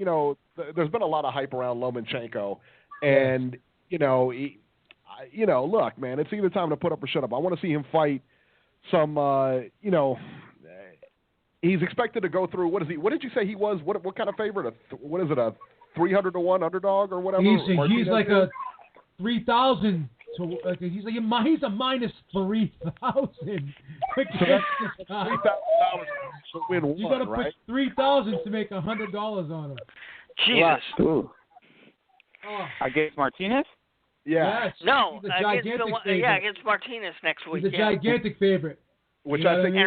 Speaker 3: hype around Lomachenko, and look, man, it's either time to put up or shut up. I want to see him fight some. He's expected to go through. What is he? What did you say he was? What kind of favorite? What is it? A 300-1 underdog or whatever?
Speaker 5: He's like a 3,000. He's a minus 3,000.
Speaker 3: So that's $3,000 to win one,
Speaker 5: you got to put 3,000 to make $100 on him.
Speaker 4: Jesus.
Speaker 7: Ooh. Against Martinez?
Speaker 3: Yeah.
Speaker 5: Yes.
Speaker 4: No,
Speaker 5: against
Speaker 4: Martinez next week.
Speaker 5: He's a gigantic favorite.
Speaker 3: Which I think I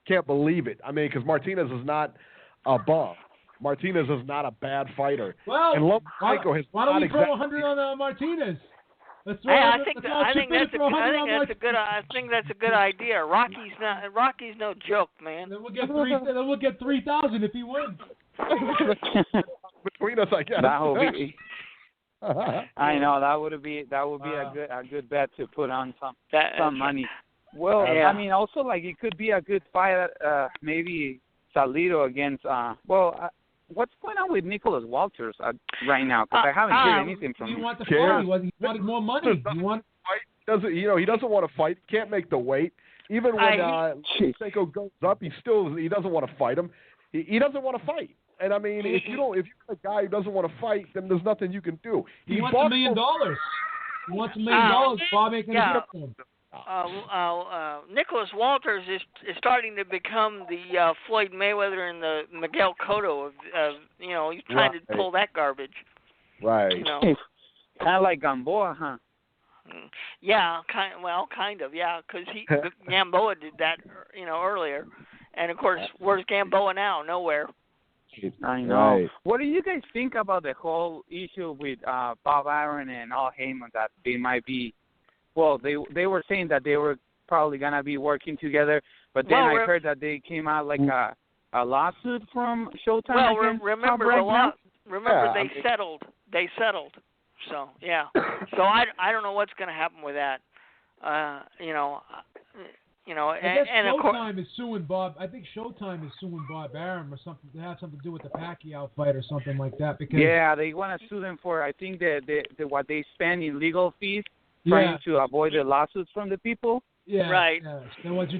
Speaker 3: can't believe it. Because Martinez is not a bum. Martinez is not a bad fighter.
Speaker 5: Well,
Speaker 3: and Lomachenko has
Speaker 5: why don't we throw 100 on Martinez?
Speaker 4: I think that's a good idea. Rocky's no joke, man.
Speaker 5: Then we'll get 3,000 if he wins.
Speaker 3: Between us, I guess.
Speaker 7: That will be. I know that would be a good bet to put on some money. Well, also like it could be a good fight. Maybe Salido against. what's going on with Nicholas Walters right now? Because I haven't heard anything from him.
Speaker 5: He wanted to fight. He wanted more money.
Speaker 3: He doesn't want to fight. He can't make the weight. Even when Lomachenko goes up, he doesn't want to fight him. He doesn't want to fight. And I mean, if you're a guy who doesn't want to fight, then there's nothing you can do.
Speaker 5: He wants $1 million. He wants $1 million. Bob ain't gonna get it for him.
Speaker 4: Nicholas Walters is starting to become the Floyd Mayweather and the Miguel Cotto of he's trying to pull that garbage.
Speaker 3: Right.
Speaker 7: Kind of like Gamboa, huh?
Speaker 4: Yeah, kind of, yeah, because Gamboa did that, earlier, and of course, where's Gamboa now? Nowhere.
Speaker 7: I know. Right. What do you guys think about the whole issue with Bob Arum and Al Heyman, that they might be? Well, they were saying that they were probably gonna be working together, but then I heard that they came out like a lawsuit from Showtime.
Speaker 4: Well,
Speaker 7: against
Speaker 4: remember they settled. They settled. So yeah. So I don't know what's going to happen with that.
Speaker 5: I guess Showtime is suing Bob. I think Showtime is suing Bob Arum or something. It has something to do with the Pacquiao fight or something like that. Because
Speaker 7: they want to sue them for, I think, the what they spend in legal fees trying to avoid the lawsuits from the people.
Speaker 5: Yeah,
Speaker 4: right.
Speaker 5: Yeah.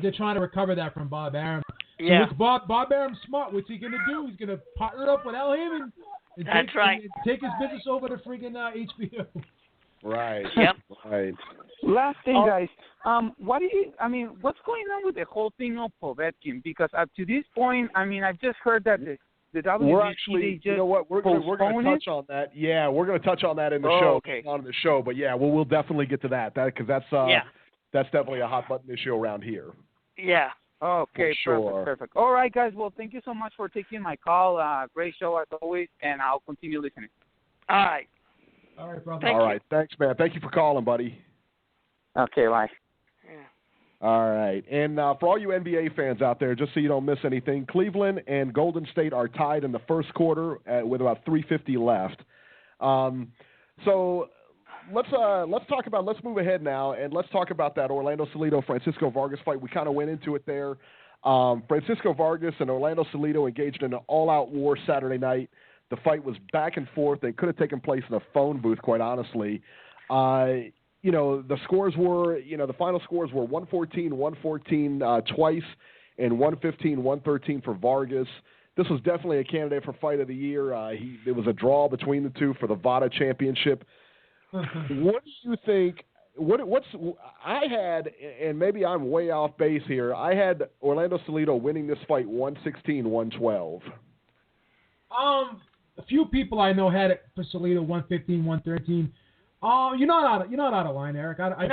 Speaker 5: They're trying to recover that from Bob Arum.
Speaker 4: Yeah.
Speaker 5: So Bob Arum smart. What's he gonna do? He's gonna partner up with Al Heyman. And take his business over to freaking HBO.
Speaker 3: Right.
Speaker 4: Yep.
Speaker 3: Right.
Speaker 7: Last thing, guys. What's going on with the whole thing of Povetkin? Because up to this point, I've just heard that the WWE
Speaker 3: we're actually,
Speaker 7: just we're going to
Speaker 3: touch on that. Yeah, we're going to touch on that in the show. Okay. Not in the show, but yeah, we'll definitely get to that. Because that's definitely a hot button issue around here.
Speaker 4: Yeah.
Speaker 7: Okay,
Speaker 3: sure.
Speaker 7: Perfect. All right, guys. Well, thank you so much for taking my call. Great show as always, and I'll continue listening.
Speaker 4: All right.
Speaker 5: All right, brother.
Speaker 3: All right. Thanks, man. Thank you for calling, buddy.
Speaker 7: Okay, bye.
Speaker 4: Yeah.
Speaker 3: All right. And for all you NBA fans out there, just so you don't miss anything, Cleveland and Golden State are tied in the first quarter with about 3:50 left. So let's move ahead now, and let's talk about that Orlando Salido Francisco Vargas fight. We kind of went into it there. Francisco Vargas and Orlando Salido engaged in an all-out war Saturday night. The fight was back and forth. They could have taken place in a phone booth, quite honestly. The scores were, the final scores were 114-114 twice, and 115-113 for Vargas. This was definitely a candidate for Fight of the Year. There was a draw between the two for the VADA Championship. What do you think? I had, and maybe I'm way off base here, I had Orlando Salido winning this fight 116-112.
Speaker 5: A few people I know had it for Salido 115-113. You're not out of line, Eric. I think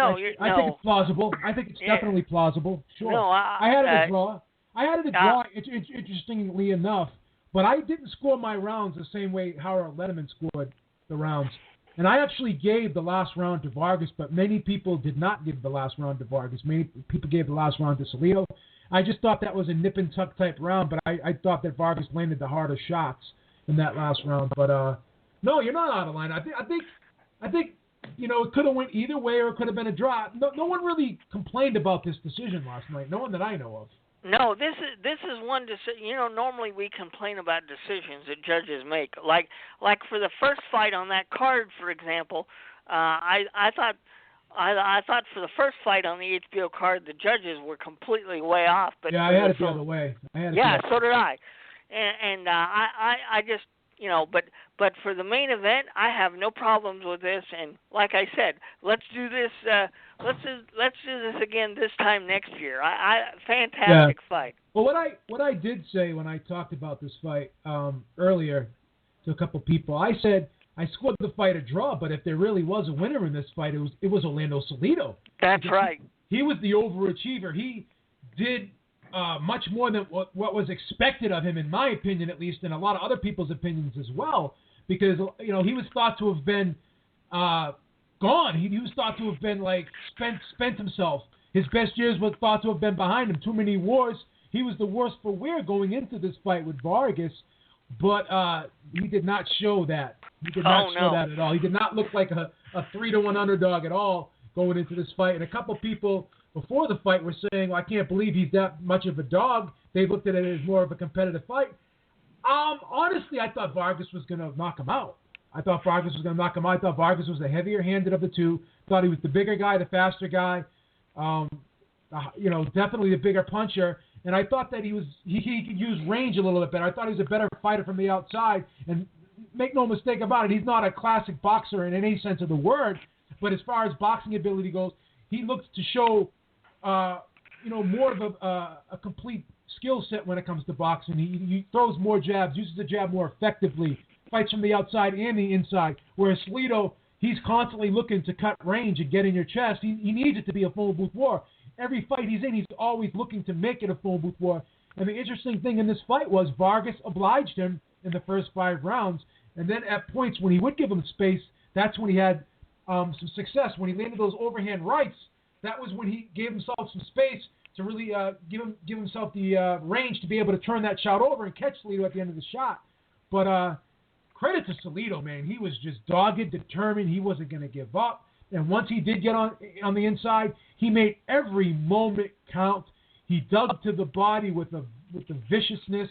Speaker 5: it's plausible. I think it's definitely plausible. Sure.
Speaker 4: No,
Speaker 5: I had it a draw. Interestingly enough, but I didn't score my rounds the same way Harold Letterman scored the rounds. And I actually gave the last round to Vargas, but many people did not give the last round to Vargas. Many people gave the last round to Salido. I just thought that was a nip and tuck type round, but I thought that Vargas landed the harder shots in that last round. But no, you're not out of line. I think it could have went either way, or it could have been a draw. No one really complained about this decision last night. No one that I know of.
Speaker 4: No, this is one decision. Normally we complain about decisions that judges make. Like for the first fight on that card, for example, I thought for the first fight on the HBO card, the judges were completely way off. But
Speaker 5: yeah, I had it the other way.
Speaker 4: So did I. And I just, but for the main event, I have no problems with this. And like I said, let's do this. Let's do this again this time next year. Fantastic fight.
Speaker 5: Well, what I did say when I talked about this fight earlier to a couple people, I said I scored the fight a draw, but if there really was a winner in this fight, it was Orlando Salido.
Speaker 4: That's right.
Speaker 5: He was the overachiever. He did much more than what was expected of him, in my opinion, at least, and a lot of other people's opinions as well, because he was thought to have been gone. He was thought to have been spent himself. His best years were thought to have been behind him. Too many wars. He was the worst for wear going into this fight with Vargas, but he did not show that. He did not show that at all. He did not look like a 3-1 underdog at all going into this fight. And a couple people before the fight were saying, I can't believe he's that much of a dog. They looked at it as more of a competitive fight. Honestly, I thought Vargas was going to knock him out. I thought Vargas was the heavier-handed of the two. Thought he was the bigger guy, the faster guy. Definitely the bigger puncher. And I thought that he could use range a little bit better. I thought he was a better fighter from the outside. And make no mistake about it, he's not a classic boxer in any sense of the word. But as far as boxing ability goes, he looks to show, more of a complete skill set when it comes to boxing. He throws more jabs, uses the jab more effectively, fights from the outside and the inside. Whereas Salido, he's constantly looking to cut range and get in your chest. He needs it to be a phone booth war. Every fight he's in, he's always looking to make it a phone booth war. And the interesting thing in this fight was Vargas obliged him in the first 5 rounds. And then at points when he would give him space, that's when he had some success. When he landed those overhand rights, that was when he gave himself some space to really give himself the range to be able to turn that shot over and catch Salido at the end of the shot. But credit to Salido, man. He was just dogged, determined. He wasn't going to give up. And once he did get on the inside, he made every moment count. He dug to the body with the viciousness.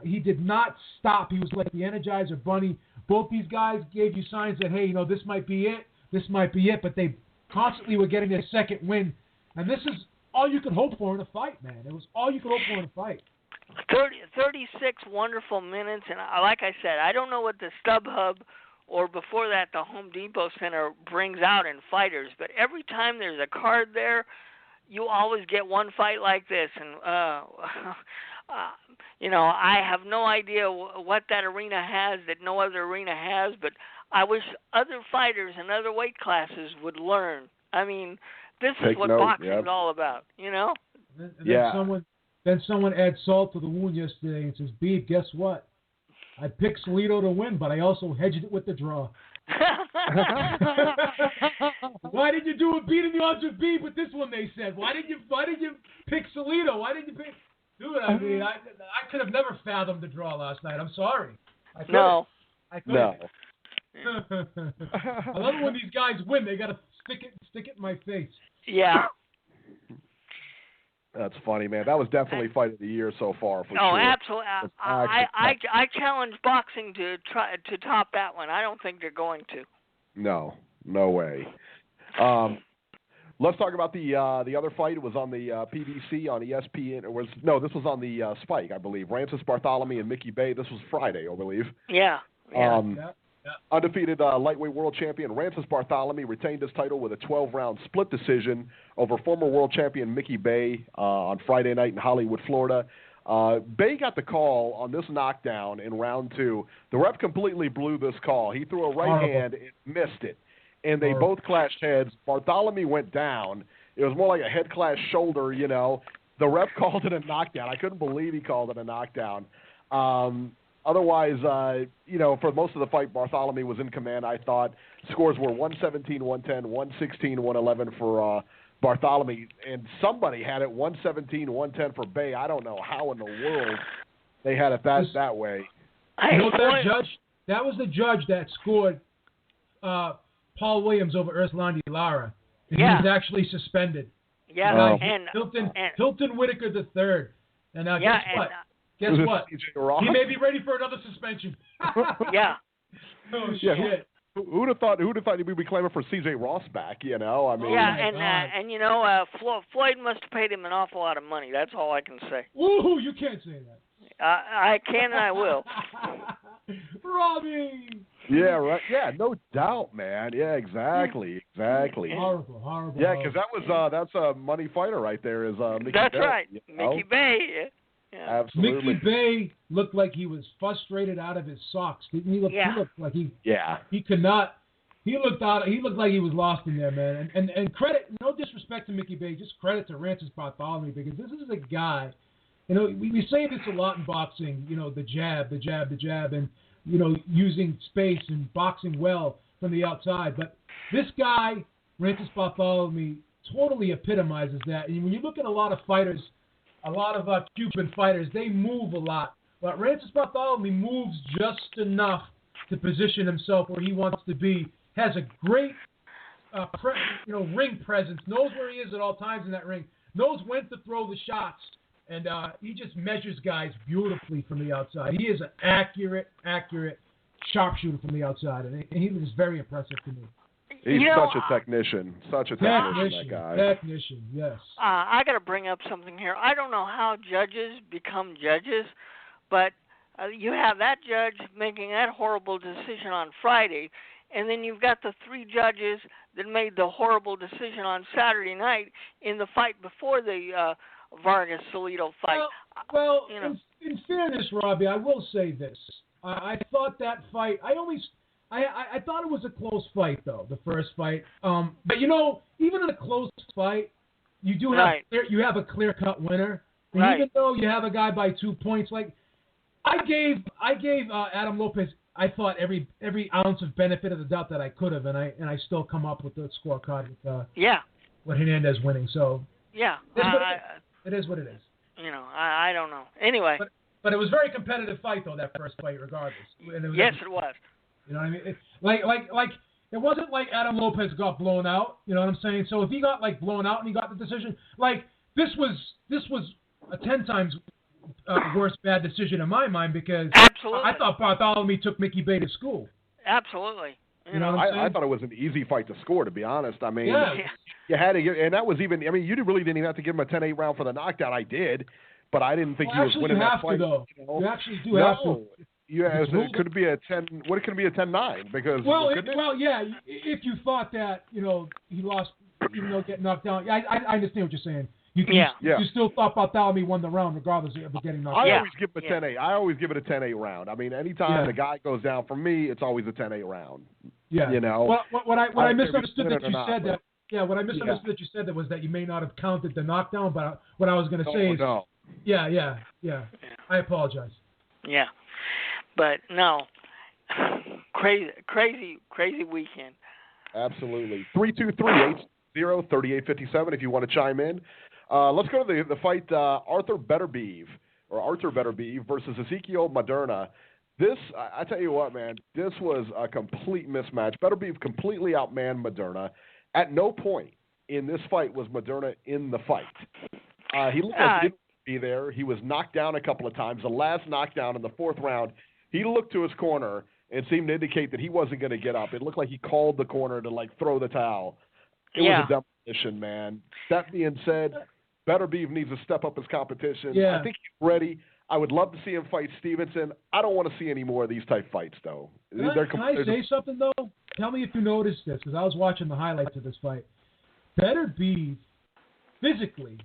Speaker 5: He did not stop. He was like the Energizer Bunny. Both these guys gave you signs that, hey, this might be it. This might be it. But they constantly were getting a second win. And this is all you could hope for in a fight, man. It was all you could hope for in a fight.
Speaker 4: 36 wonderful minutes. And like I said, I don't know what the StubHub or before that the Home Depot Center brings out in fighters. But every time there's a card there, you always get one fight like this. And, I have no idea what that arena has that no other arena has, but I wish other fighters in other weight classes would learn. I mean, this is what boxing is all about,
Speaker 5: Then someone adds salt to the wound yesterday and says, Beeb, guess what? I picked Salido to win, but I also hedged it with the draw. Why did you do a beat in the odds with Beeb with this one, they said? Why did you pick Salido? Why did you pick... Dude, I mean, I could have never fathomed the draw last night. I'm sorry. I couldn't.
Speaker 3: No.
Speaker 5: I love it when these guys win. They got to stick it in my face.
Speaker 4: Yeah.
Speaker 3: That's funny, man. That was definitely fight of the year so far, for sure.
Speaker 4: Oh, absolutely. I challenge boxing to try to top that one. I don't think they're going to.
Speaker 3: No way. Let's talk about the other fight. It was on the PBC on ESPN. This was on the Spike, I believe. Francis Bartholomew and Mickey Bay. This was Friday, I believe.
Speaker 4: Yeah.
Speaker 3: Undefeated lightweight world champion Francis Bartholomew retained his title with a 12-round split decision over former world champion Mickey Bay on Friday night in Hollywood, Florida. Bay got the call on this knockdown in round 2. The ref completely blew this call. He threw a right hand and missed it. And they both clashed heads. Bartholomew went down. It was more like a head clash shoulder, The ref called it a knockdown. I couldn't believe he called it a knockdown. Otherwise, for most of the fight, Bartholomew was in command, I thought. Scores were 117-110, 116-111 for Bartholomew. And somebody had it 117-110 for Bay. I don't know how in the world they had it that way.
Speaker 5: That was the judge that scored Paul Williams over Erstlandi Lara. And he was actually suspended.
Speaker 4: Yeah,
Speaker 5: Hilton Whitaker III. And now guess what? He may be ready for another suspension.
Speaker 4: Yeah.
Speaker 5: Oh shit.
Speaker 3: Who'd have thought he'd be claiming for C.J. Ross back? I mean.
Speaker 4: Yeah, Floyd must have paid him an awful lot of money. That's all I can say.
Speaker 5: Ooh, you can't say that.
Speaker 4: I can and I will.
Speaker 5: Robbie.
Speaker 3: Yeah, right. Yeah, no doubt, man. Yeah, exactly.
Speaker 5: Horrible.
Speaker 3: Yeah, because that's a money fighter right there. Is Mickey
Speaker 4: That's
Speaker 3: Bay,
Speaker 4: right, Mickey Bay. Yeah.
Speaker 3: Absolutely.
Speaker 5: Mickey Bay looked like he was frustrated out of his socks. Didn't he? He looked like he could not. He looked like he was lost in there, man. And credit, no disrespect to Mickey Bay, just credit to Francis Bartholomew, because this is a guy. We say this a lot in boxing. The jab, and using space and boxing well from the outside. But this guy, Francis Bartholomew, totally epitomizes that. And when you look at a lot of fighters, a lot of Cuban fighters, they move a lot. But Francis Bartholomew moves just enough to position himself where he wants to be. Has a great, ring presence. Knows where he is at all times in that ring. Knows when to throw the shots. And he just measures guys beautifully from the outside. He is an accurate sharpshooter from the outside, and he was very impressive to me.
Speaker 3: He's such a technician. That guy.
Speaker 5: Technician, yes.
Speaker 4: I got to bring up something here. I don't know how judges become judges, but you have that judge making that horrible decision on Friday, and then you've got the 3 judges that made the horrible decision on Saturday night in the fight before the Vargas-Salido fight.
Speaker 5: Well, in fairness, Robbie, I will say this. I thought that fight, I thought it was a close fight, though, the first fight. But, even in a close fight, you do have you have a clear-cut winner. And even though you have a guy by 2 points, like, I gave Adam Lopez, I thought, every ounce of benefit of the doubt that I could have, and I still come up with the scorecard with Hernandez winning. So, it is what it is.
Speaker 4: I don't know. Anyway.
Speaker 5: But it was a very competitive fight, though, that first fight, regardless. And
Speaker 4: it was.
Speaker 5: You know what I mean? Like it wasn't like Adam Lopez got blown out. You know what I'm saying? So if he got blown out and he got the decision, this was a 10 times worse bad decision in my mind, because
Speaker 4: absolutely.
Speaker 5: I thought Bartholomew took Mickey Bay to school.
Speaker 4: Absolutely.
Speaker 5: You know what I'm saying?
Speaker 3: I thought it was an easy fight to score, to be honest. I mean, you had to give, and that was even. I mean, you really didn't even have to give him a 10-8 round for the knockdown. I did, but I didn't think he was winning that fight.
Speaker 5: You actually do have to.
Speaker 3: Yeah, it could be a 10. What could be a 10-9 because
Speaker 5: if you thought that he lost, even though getting knocked down. I understand what you're saying. You still thought Bartholomew won the round regardless of getting knocked down.
Speaker 3: I always give it a 10-8. I always give it a 10-8 round. I mean, anytime the guy goes down, for me, it's always a 10-8 round.
Speaker 5: Yeah. What I misunderstood that you said that. Yeah, what I misunderstood that you said that was that you may not have counted the knockdown, but what I was going to say is.
Speaker 3: No.
Speaker 5: Yeah. I apologize.
Speaker 3: Yeah.
Speaker 4: But no, crazy weekend.
Speaker 3: Absolutely. 323-860-3857 if you want to chime in. Let's go to the fight Arthur Beterbiev versus Ezekiel Maderna. This, I tell you what, man, this was a complete mismatch. Beterbiev completely outmanned Maderna. At no point in this fight was Maderna in the fight. He looked like he didn't be there. He was knocked down a couple of times. The last knockdown in the 4th round, he looked to his corner and seemed to indicate that he wasn't going to get up. It looked like he called the corner to, throw the towel. It was a demolition, man. That being said, Beterbiev needs to step up his competition.
Speaker 5: Yeah.
Speaker 3: I think he's ready. I would love to see him fight Stevenson. I don't want to see any more of these type fights, though.
Speaker 5: Can I say something, though? Tell me if you noticed this, because I was watching the highlights of this fight. Beterbiev, physically,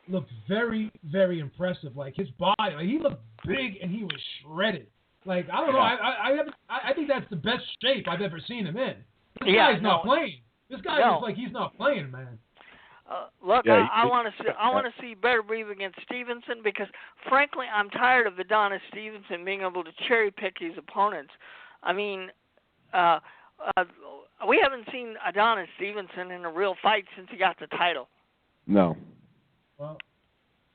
Speaker 5: looked very, very impressive. His body, he looked big and he was shredded. I don't know. I think that's the best shape I've ever seen him in. This guy's not playing. This guy looks like he's not playing, man.
Speaker 4: I want to see Beterbiev against Stevenson because, frankly, I'm tired of Adonis Stevenson being able to cherry pick his opponents. I mean, we haven't seen Adonis Stevenson in a real fight since he got the title.
Speaker 3: No.
Speaker 5: Well,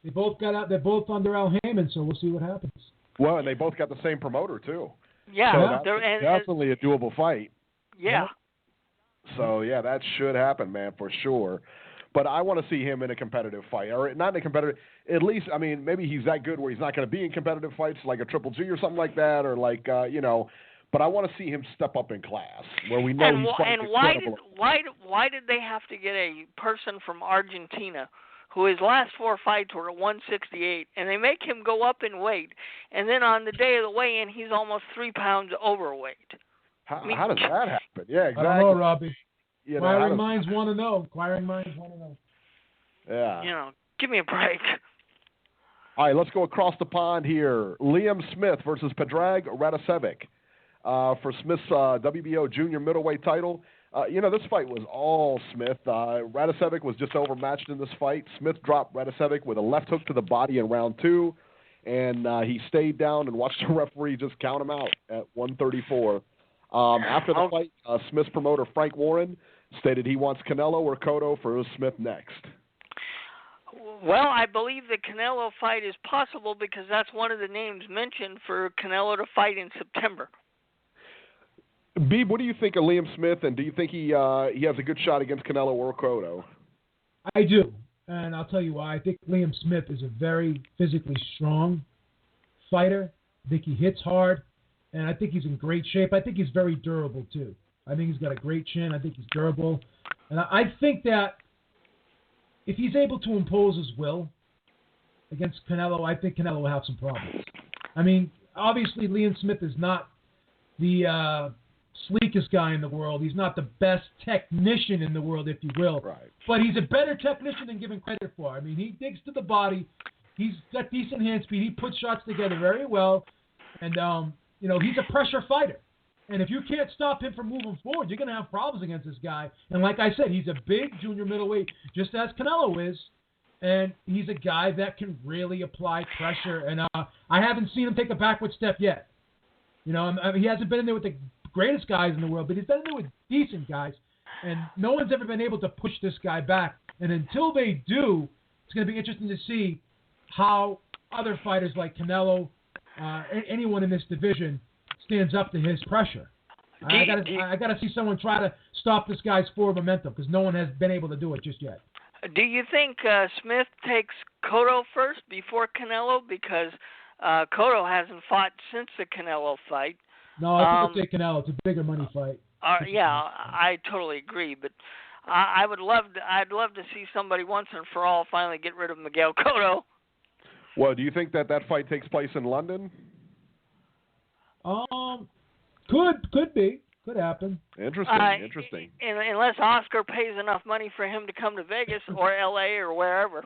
Speaker 5: they both got out. They're both under Al Heyman, so we'll see what happens.
Speaker 3: Well, and they both got the same promoter too.
Speaker 4: Yeah,
Speaker 3: so that's definitely a doable fight.
Speaker 4: Yeah.
Speaker 3: So that should happen, man, for sure. But I want to see him in a competitive fight, or not in a competitive. At least, I mean, maybe he's that good where he's not going to be in competitive fights like a Triple G or something like that, or But I want to see him step up in class where we know he's fighting.
Speaker 4: And why did they have to get a person from Argentina who his last 4 fights were at 168, and they make him go up in weight, and then on the day of the weigh-in, he's almost 3 pounds overweight?
Speaker 3: How does that happen? Yeah, exactly.
Speaker 5: I don't know, Robbie. Inquiring minds want to know.
Speaker 3: Yeah.
Speaker 4: Give me a break.
Speaker 3: All right, let's go across the pond here. Liam Smith versus Predrag Radicevic for Smith's WBO junior middleweight title. This fight was all Smith. Radicevic was just overmatched in this fight. Smith dropped Radicevic with a left hook to the body in round 2, and he stayed down and watched the referee just count him out at 134. After the fight, Smith's promoter Frank Warren stated he wants Canelo or Cotto for Smith next.
Speaker 4: Well, I believe the Canelo fight is possible because that's one of the names mentioned for Canelo to fight in September.
Speaker 3: Beeb, what do you think of Liam Smith, and do you think he has a good shot against Canelo or Cotto?
Speaker 5: I do. and I'll tell you why. I think Liam Smith is a very physically strong fighter. I think he hits hard, and I think he's in great shape. I think he's very durable, too. I think he's got a great chin. I think he's durable. And I think that if he's able to impose his will against Canelo, I think Canelo will have some problems. I mean, obviously Liam Smith is not the sleekest guy in the world. He's not the best technician in the world, if you will.
Speaker 3: Right.
Speaker 5: But he's a better technician than given credit for. I mean, he digs to the body. He's got decent hand speed. He puts shots together very well. And, he's a pressure fighter. And if you can't stop him from moving forward, you're going to have problems against this guy. And like I said, he's a big junior middleweight, just as Canelo is. And he's a guy that can really apply pressure. And I haven't seen him take a backward step yet. He hasn't been in there with the greatest guys in the world, but he's been in there with decent guys. And no one's ever been able to push this guy back. And until they do, it's going to be interesting to see how other fighters like Canelo, anyone in this division, stands up to his pressure. I got to see someone try to stop this guy's forward momentum because no one has been able to do it just yet.
Speaker 4: Do you think Smith takes Cotto first before Canelo? Because Cotto hasn't fought since the Canelo fight.
Speaker 5: No, I think they'll take Canelo. It's a bigger money fight.
Speaker 4: Yeah, I totally agree. But I'd love to see somebody once and for all finally get rid of Miguel Cotto.
Speaker 3: Well, do you think that fight takes place in London?
Speaker 5: Could be. Could happen.
Speaker 3: Interesting.
Speaker 4: Unless Oscar pays enough money for him to come to Vegas or L.A. or wherever.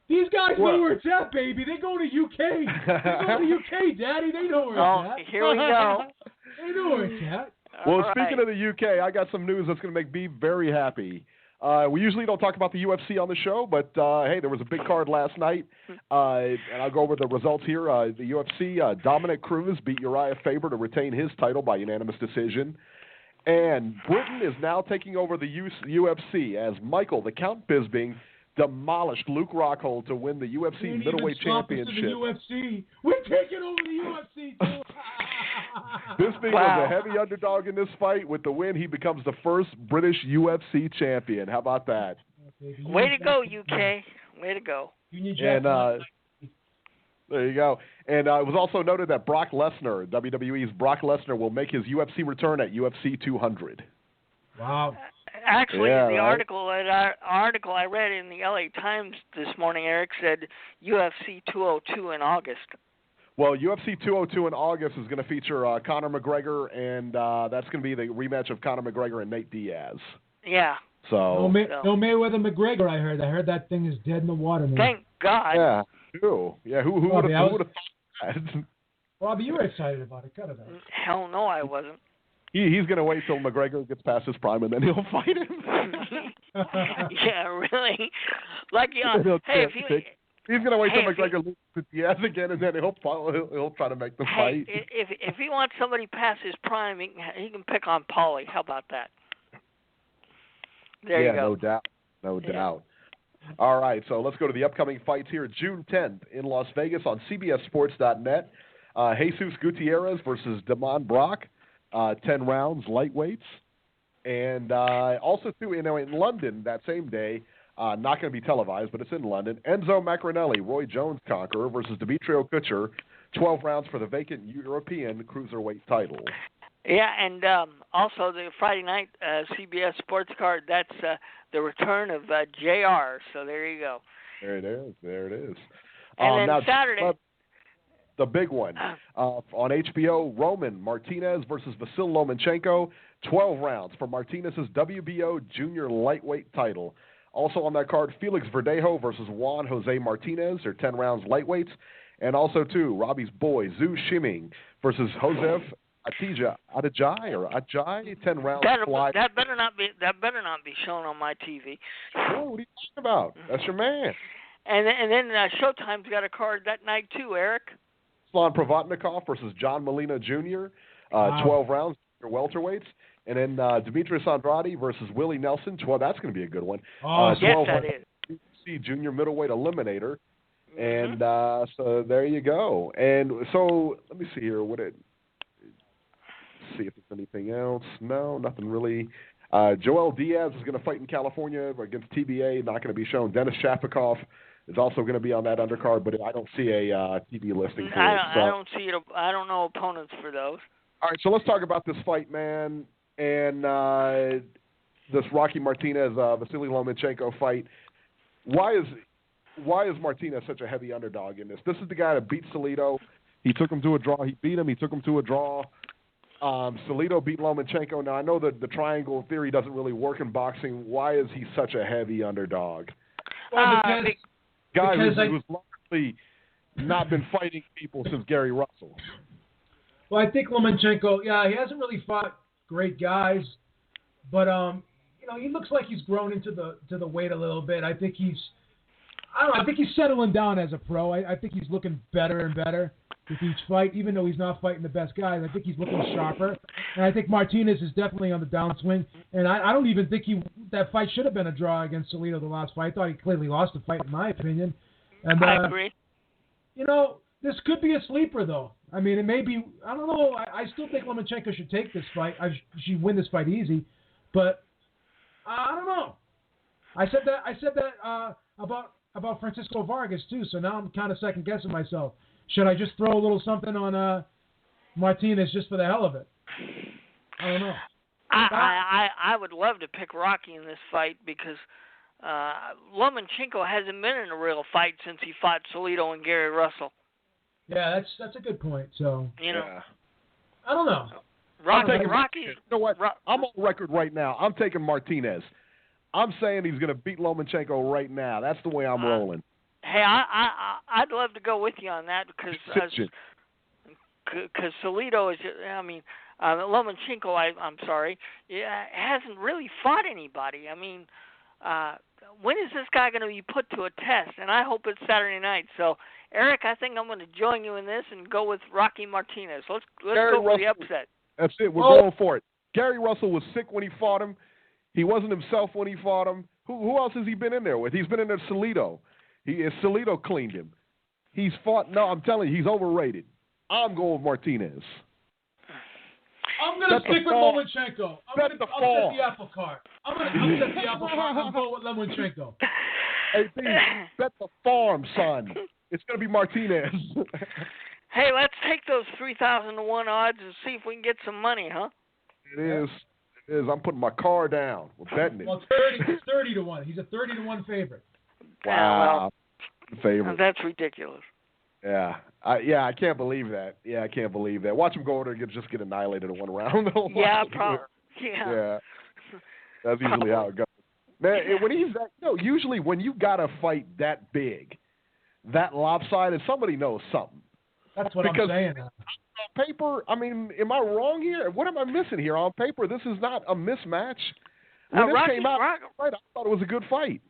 Speaker 5: These guys know where it's at, baby. They go to UK. They go to UK, Daddy. They know where it's at.
Speaker 4: Here we go.
Speaker 5: They know where it's at.
Speaker 3: Well, speaking of the UK, I got some news that's going to make me very happy. We usually don't talk about the UFC on the show, but hey, there was a big card last night, and I'll go over the results here. The UFC, Dominic Cruz beat Uriah Faber to retain his title by unanimous decision. And Britain is now taking over the UFC as Michael, the Count Bisping, demolished Luke Rockhold to win the UFC middleweight championship.
Speaker 5: The UFC. We're taking over the UFC, too.
Speaker 3: Bisping was a heavy underdog in this fight. With the win, he becomes the first British UFC champion. How about that?
Speaker 4: Way to go, UK. Way to go.
Speaker 3: And there you go. And it was also noted that Brock Lesnar, WWE's Brock Lesnar, will make his UFC return at UFC 200.
Speaker 5: Wow.
Speaker 4: Actually, the article I read in the LA Times this morning, Eric, said UFC 202 in August.
Speaker 3: Well, UFC 202 in August is going to feature Conor McGregor, and that's going to be the rematch of Conor McGregor and Nate Diaz.
Speaker 4: Yeah.
Speaker 3: So
Speaker 5: no Mayweather McGregor. I heard that thing is dead in the water, man.
Speaker 4: Thank God.
Speaker 3: Yeah. Who would have thought that?
Speaker 5: Bobby, you were excited about it. Cut it out.
Speaker 4: Hell no, I wasn't.
Speaker 3: He's going to wait till McGregor gets past his prime, and then he'll fight him.
Speaker 4: Yeah, really. Like, hey,
Speaker 3: he's going to wait till McGregor loses to Diaz again, and then he'll try to make the fight.
Speaker 4: If he wants somebody past his prime, he can pick on Paulie. How about that? There you go.
Speaker 3: No doubt. All right, so let's go to the upcoming fights here. June 10th in Las Vegas on CBSSports.net. Jesus Gutierrez versus Damon Brock, 10 rounds, lightweights. And also, too, in London that same day, not going to be televised, but it's in London, Enzo Maccarinelli, Roy Jones conqueror, versus Dmitry Kutcher, 12 rounds for the vacant European cruiserweight title.
Speaker 4: Yeah, and also the Friday night CBS Sports card, that's the return of JR. So there you go.
Speaker 3: There it is.
Speaker 4: And then
Speaker 3: now,
Speaker 4: Saturday.
Speaker 3: The big one on HBO, Roman Martinez versus Vasil Lomachenko, 12 rounds for Martinez's WBO junior lightweight title. Also on that card, Felix Verdejo versus Juan Jose Martinez, they're 10 rounds lightweights. And also, too, Robbie's boy, Zhu Shiming versus Josef Adjai, 10 rounds.
Speaker 4: That better not be shown on my TV.
Speaker 3: Oh, what are you talking about? That's your man.
Speaker 4: And then Showtime's got a card that night too, Eric.
Speaker 3: Slan Provatnikov versus John Molina Jr., 12 rounds, welterweights. And then Demetrius Andrade versus Willie Nelson, 12. That's going to be a good one.
Speaker 4: Yes, that is.
Speaker 3: UFC junior middleweight eliminator. And so there you go. And so let me see here. See if there's anything else. No, nothing really. Joel Diaz is going to fight in California against TBA, not going to be shown. Dennis Shapikov is also going to be on that undercard, but I don't see a TV listing for it. So.
Speaker 4: I don't see it. I don't know opponents for those.
Speaker 3: All right, so let's talk about this fight, man, and this Rocky Martinez Vasily Lomachenko fight. Why is Martinez such a heavy underdog in this? This is the guy that beat Salido. He took him to a draw. He beat him. He took him to a draw. Salido beat Lomachenko. Now, I know that the triangle theory doesn't really work in boxing. Why is he such a heavy underdog?
Speaker 5: Well,
Speaker 3: Guy who's largely not been fighting people since Gary Russell.
Speaker 5: Well, I think Lomachenko, he hasn't really fought great guys, but he looks like he's grown into the weight a little bit. I think he's settling down as a pro. I think he's looking better and better with each fight, even though he's not fighting the best guys. I think he's looking sharper, and I think Martinez is definitely on the downswing. And I don't even think that fight should have been a draw against Salido the last fight. I thought he clearly lost the fight, in my opinion. And,
Speaker 4: I agree.
Speaker 5: This could be a sleeper, though. I mean, it may be. I don't know. I still think Lomachenko should take this fight. She win this fight easy, but I don't know. I said that about Francisco Vargas too. So now I'm kind of second guessing myself. Should I just throw a little something on Martinez just for the hell of it? I don't know.
Speaker 4: I would love to pick Rocky in this fight because Lomachenko hasn't been in a real fight since he fought Salido and Gary Russell.
Speaker 5: Yeah, that's a good point. So I don't know.
Speaker 4: Rocky.
Speaker 3: You know what? I'm on record right now. I'm taking Martinez. I'm saying he's going to beat Lomachenko right now. That's the way I'm rolling.
Speaker 4: Hey, I'd love to go with you on that because Salido is. I mean, Lomachenko. I'm sorry. Hasn't really fought anybody. I mean, when is this guy going to be put to a test? And I hope it's Saturday night. So, Eric, I think I'm going to join you in this and go with Rocky Martinez. Let's go for the upset.
Speaker 3: That's it. We're going for it. Gary Russell was sick when he fought him. He wasn't himself when he fought him. Who else has he been in there with? He's been in there with Salido. Salido cleaned him. He's fought. No, I'm telling you, he's overrated. I'm going with Martinez.
Speaker 5: I'm going to stick with Lomachenko. I'm going to upset the apple cart. I'm going to upset the apple cart. I'm going with Lomachenko.
Speaker 3: Hey, bet the farm, son. It's going to be Martinez.
Speaker 4: Hey, let's take those 3,000 to 1 odds and see if we can get some money, huh?
Speaker 3: It is. I'm putting my car down. We're betting it.
Speaker 5: Well, 30 to 1. He's a 30 to 1 favorite.
Speaker 3: Wow. Favorite.
Speaker 4: That's ridiculous.
Speaker 3: Yeah. I can't believe that. I can't believe that. Watch him go over there and just get annihilated in one round.
Speaker 4: Yeah, probably. Yeah.
Speaker 3: That's usually how it goes. Man, when he's that, usually when you got a fight that big, that lopsided, somebody knows something.
Speaker 5: That's what I'm saying.
Speaker 3: On paper, I mean, am I wrong here? What am I missing here? On paper, this is not a mismatch. When this came out, I thought it was a good fight.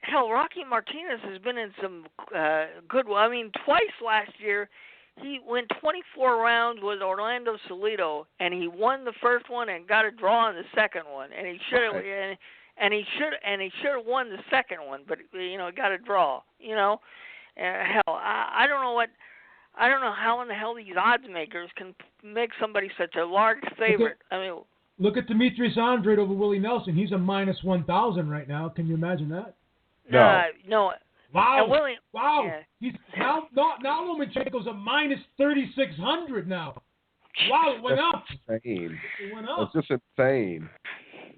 Speaker 4: Hell, Rocky Martinez has been in some good. I mean, twice last year, he went 24 rounds with Orlando Salido, and he won the first one and got a draw in the second one. And he should have, and he should have won the second one, but got a draw. Hell, I don't know what. I don't know how in the hell these odds makers can make somebody such a large favorite.
Speaker 5: Look at Demetrius Andrade over Willie Nelson. He's a minus 1,000 right now. Can you imagine that?
Speaker 4: No.
Speaker 5: Wow.
Speaker 4: Willie,
Speaker 5: wow.
Speaker 4: Yeah.
Speaker 5: He's now Lomachenko's a minus 3,600 now. Wow, it went up.
Speaker 3: Insane.
Speaker 5: It went up.
Speaker 3: It's just insane.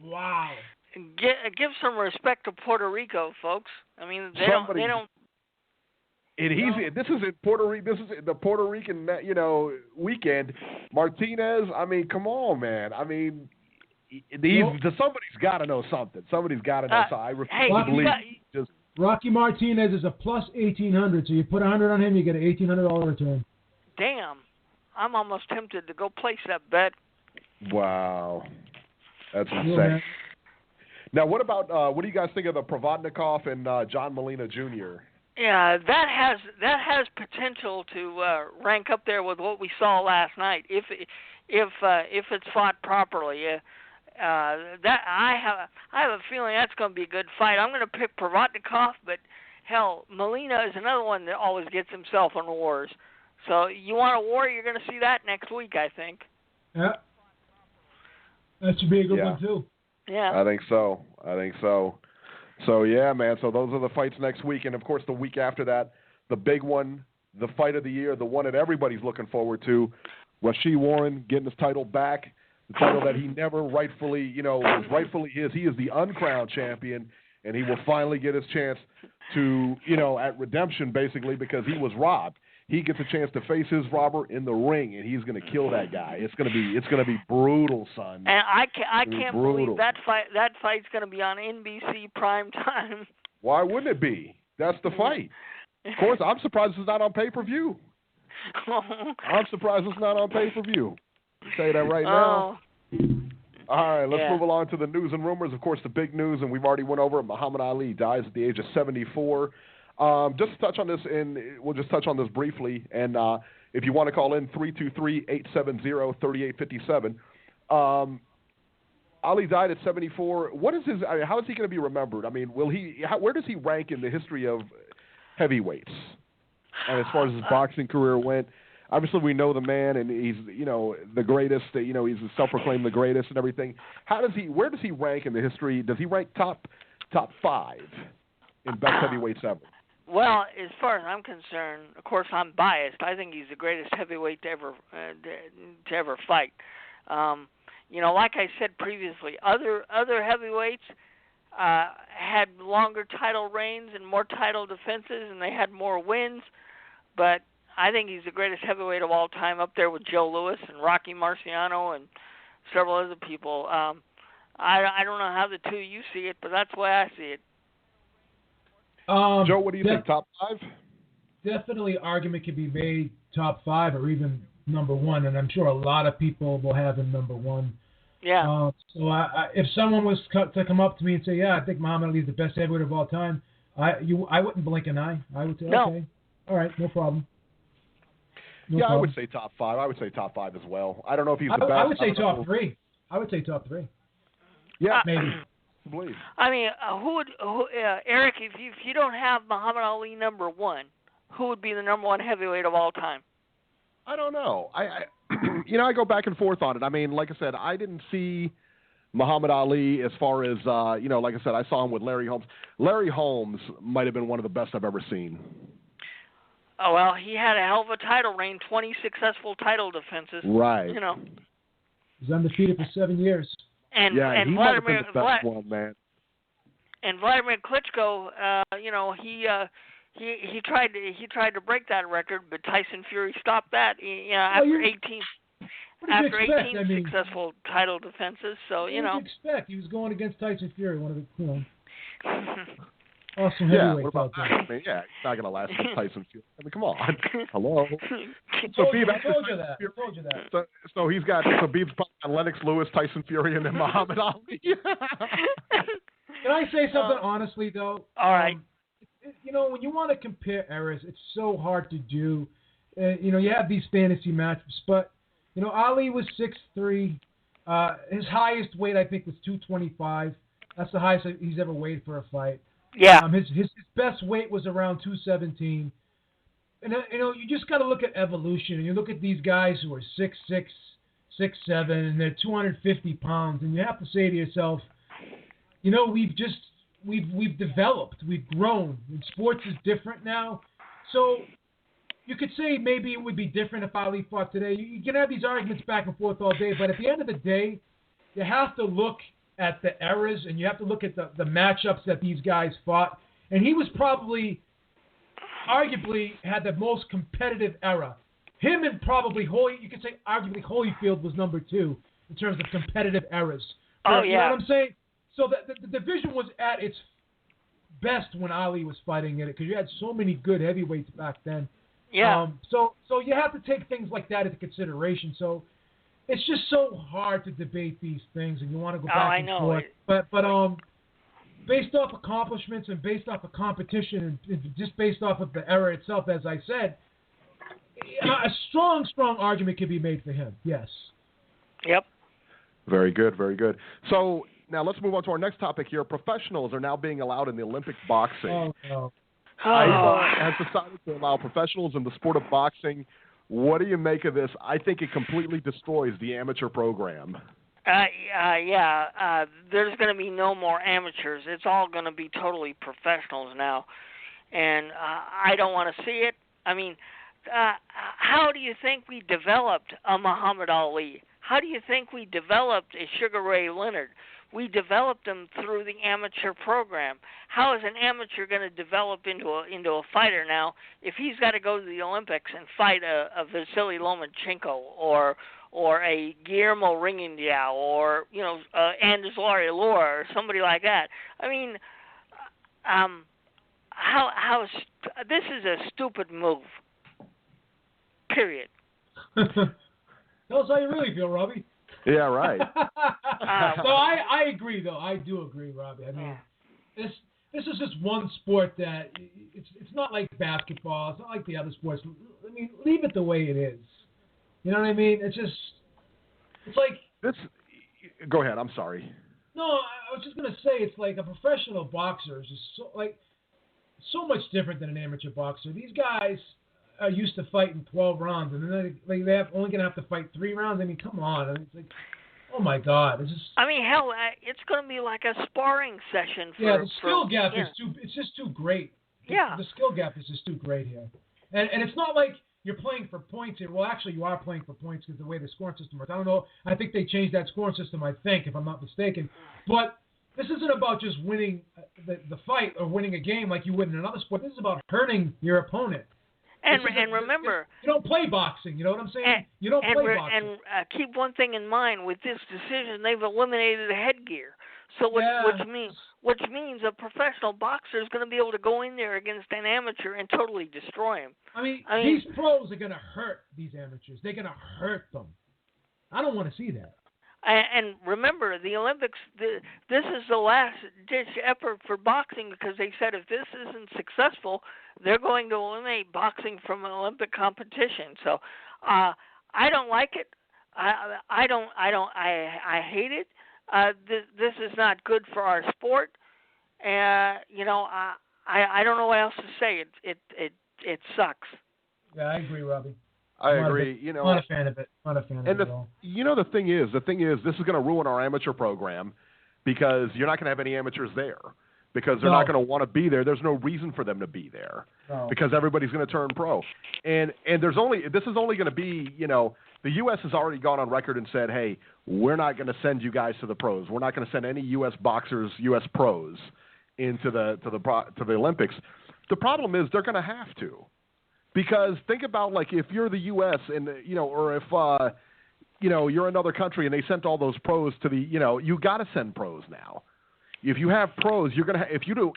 Speaker 5: Wow.
Speaker 4: Give some respect to Puerto Rico, folks. I mean, they don't.
Speaker 3: This is in Puerto Rico. This is the Puerto Rican, weekend. Martinez. I mean, come on, man. I mean, somebody's got to know something. Somebody's got to know something. I refuse to believe.
Speaker 5: Rocky Martinez is a plus 1,800. So you put 100 on him, you get an $1,800 return.
Speaker 4: Damn, I'm almost tempted to go place that bet.
Speaker 3: Wow, that's insane.
Speaker 5: Man.
Speaker 3: Now, what about what do you guys think of the Provodnikov and John Molina Jr.?
Speaker 4: Yeah, that has potential to rank up there with what we saw last night if it's fought properly. That I have a feeling that's going to be a good fight. I'm going to pick Provodnikov, but hell, Molina is another one that always gets himself in wars. So you want a war? You're going to see that next week, I think.
Speaker 5: Yeah, that should be a good one too.
Speaker 4: Yeah.
Speaker 3: I think so. So, yeah, man. So those are the fights next week. And, of course, the week after that, the big one, the fight of the year, the one that everybody's looking forward to, Rashid Warren getting his title back, the title that he never rightfully, was rightfully his. He is the uncrowned champion, and he will finally get his chance to, at redemption, basically, because he was robbed. He gets a chance to face his robber in the ring, and he's going to kill that guy. It's going to be brutal, son.
Speaker 4: And I can't believe that fight's going to be on NBC prime time.
Speaker 3: Why wouldn't it be? That's the fight. Of course, I'm surprised it's not on pay-per-view. I'm surprised it's not on pay-per-view. I'll say that right now. All right, let's move along to the news and rumors. Of course, the big news, and we've already went over it. Muhammad Ali dies at the age of 74. Just to touch on this, and we'll just touch on this briefly. And if you want to call in, 323-870-3857. Ali died at 74. What is how is he going to be remembered? I mean, where does he rank in the history of heavyweights? And as far as his boxing career went, obviously we know the man, and he's the greatest. He's self-proclaimed the greatest and everything. Where does he rank in the history? Does he rank top 5 in best heavyweights ever?
Speaker 4: Well, as far as I'm concerned, of course I'm biased. I think he's the greatest heavyweight to ever fight. Like I said previously, other heavyweights had longer title reigns and more title defenses, and they had more wins. But I think he's the greatest heavyweight of all time, up there with Joe Louis and Rocky Marciano and several other people. I don't know how the two of you see it, but that's the way I see it.
Speaker 3: Joe, what do you think? Top 5?
Speaker 5: Definitely, argument can be made top 5 or even number 1, and I'm sure a lot of people will have him number 1.
Speaker 4: Yeah.
Speaker 5: So if someone was to come up to me and say, "Yeah, I think Muhammad Ali is the best heavyweight of all time," I wouldn't blink an eye. I would say, "Okay, all right, no problem." No problem.
Speaker 3: I would say top 5. I would say top 5 as well. I don't know if he's the best.
Speaker 5: I would say top 3. I would say top 3.
Speaker 3: Yeah,
Speaker 5: maybe.
Speaker 4: I mean, Eric, if you don't have Muhammad Ali number 1, who would be the number 1 heavyweight of all time?
Speaker 3: I don't know. I go back and forth on it. I mean, like I said, I didn't see Muhammad Ali as far as, like I said, I saw him with Larry Holmes. Larry Holmes might have been one of the best I've ever seen.
Speaker 4: Oh, well, he had a hell of a title reign, 20 successful title defenses.
Speaker 3: Right.
Speaker 5: He's undefeated for 7 years.
Speaker 4: And
Speaker 3: he
Speaker 4: Vladimir,
Speaker 3: might have been the best one, man.
Speaker 4: And Vladimir Klitschko, he tried to break that record, but Tyson Fury stopped that. After 18 successful title defenses. So
Speaker 5: what did you expect? He was going against Tyson Fury, one of the awesome
Speaker 3: heavyweights.
Speaker 5: Yeah,
Speaker 3: what about that? I mean, he's not going to last with Tyson Fury. I mean, come on. Hello. So
Speaker 5: I told you that.
Speaker 3: So he's got Beeb's Lennox Lewis, Tyson Fury, and then Muhammad Ali.
Speaker 5: Can I say something honestly, though?
Speaker 4: All right.
Speaker 5: When you want to compare eras, it's so hard to do. You have these fantasy matchups, but Ali was 6'3". His highest weight, I think, was 225. That's the highest he's ever weighed for a fight.
Speaker 4: Yeah.
Speaker 5: His best weight was around 217. And you just got to look at evolution. And you look at these guys who are 6'6", 6'7", and they're 250 pounds, and you have to say to yourself, we've developed, we've grown, and sports is different now. So you could say maybe it would be different if Ali fought today. You can have these arguments back and forth all day, but at the end of the day, you have to look at the eras, and you have to look at the matchups that these guys fought. And he was probably, arguably, had the most competitive era. Him and probably you could say arguably Holyfield was number 2 in terms of competitive eras.
Speaker 4: Oh, yeah.
Speaker 5: You know what I'm saying? So the division was at its best when Ali was fighting in it, because you had so many good heavyweights back then.
Speaker 4: Yeah.
Speaker 5: So you have to take things like that into consideration. So it's just so hard to debate these things, and you want to go back and forth. But based off accomplishments and based off of competition and just based off of the era itself, as I said, a strong argument can be made for him. Yes. Yep.
Speaker 3: Very good, very good. So now let's move on to our next topic here. Professionals are now being allowed in the Olympic boxing.
Speaker 5: Oh, no.
Speaker 3: IFA has decided to allow professionals in the sport of boxing. What do you make of this? I think it completely destroys the amateur program.
Speaker 4: There's going to be no more amateurs. It's all going to be totally professionals now. And I don't want to see it. I mean, how do you think we developed a Muhammad Ali? How do you think we developed a Sugar Ray Leonard? We developed them through the amateur program. How is an amateur going to develop into a fighter now if he's got to go to the Olympics and fight a Vasily Lomachenko or a Guillermo Ringendiao or Anders Laurie-Lore or somebody like that? I mean, this is a stupid move. Period.
Speaker 5: Tell us how you really feel, Robbie.
Speaker 3: Yeah, right.
Speaker 5: So I agree, though. I do agree, Robbie. I mean, this is just one sport that it's not like basketball. It's not like the other sports. I mean, leave it the way it is. You know what I mean? It's like this.
Speaker 3: Go ahead. I'm sorry.
Speaker 5: No, I was just gonna say it's like a professional boxer is just so much different than an amateur boxer. These guys are used to fighting 12 rounds, and then they're only going to have to fight 3 rounds. I mean, come on. I mean, it's like, oh, my God. It's just... I mean,
Speaker 4: hell, it's going to be like a sparring session.
Speaker 5: The skill gap is it's just too great. The skill gap is just too great here. And it's not like you're playing for points here. Well, actually, you are playing for points because the way the scoring system works. I don't know. I think they changed that scoring system, if I'm not mistaken. But this isn't about just winning the fight or winning a game like you would in another sport. This is about hurting your opponent.
Speaker 4: And remember,
Speaker 5: you don't play boxing. You know what I'm saying? You don't play boxing.
Speaker 4: And keep one thing in mind: with this decision, they've eliminated the headgear. So which means a professional boxer is going to be able to go in there against an amateur and totally destroy him.
Speaker 5: I mean these pros are going to hurt these amateurs. They're going to hurt them. I don't want to see that.
Speaker 4: And remember, the Olympics, this is the last-ditch effort for boxing because they said if this isn't successful, they're going to eliminate boxing from Olympic competition. So I don't like it. I hate it. This is not good for our sport. I don't know what else to say. It sucks.
Speaker 5: Yeah, I agree, Robbie.
Speaker 3: I agree.
Speaker 5: Not a fan of it. Not a fan of it at all.
Speaker 3: The thing is, this is going to ruin our amateur program because you're not going to have any amateurs there because they're not going to want to be there. There's no reason for them to be there because everybody's going to turn pro. And this is only going to be, the U.S. has already gone on record and said, hey, we're not going to send you guys to the pros. We're not going to send any U.S. boxers, U.S. pros into the Olympics. The problem is they're going to have to. Because think about, like, if you're the U.S. and, or if, you're another country and they sent all those pros to the, you got to send pros now. If you have pros, you're going to, if you do,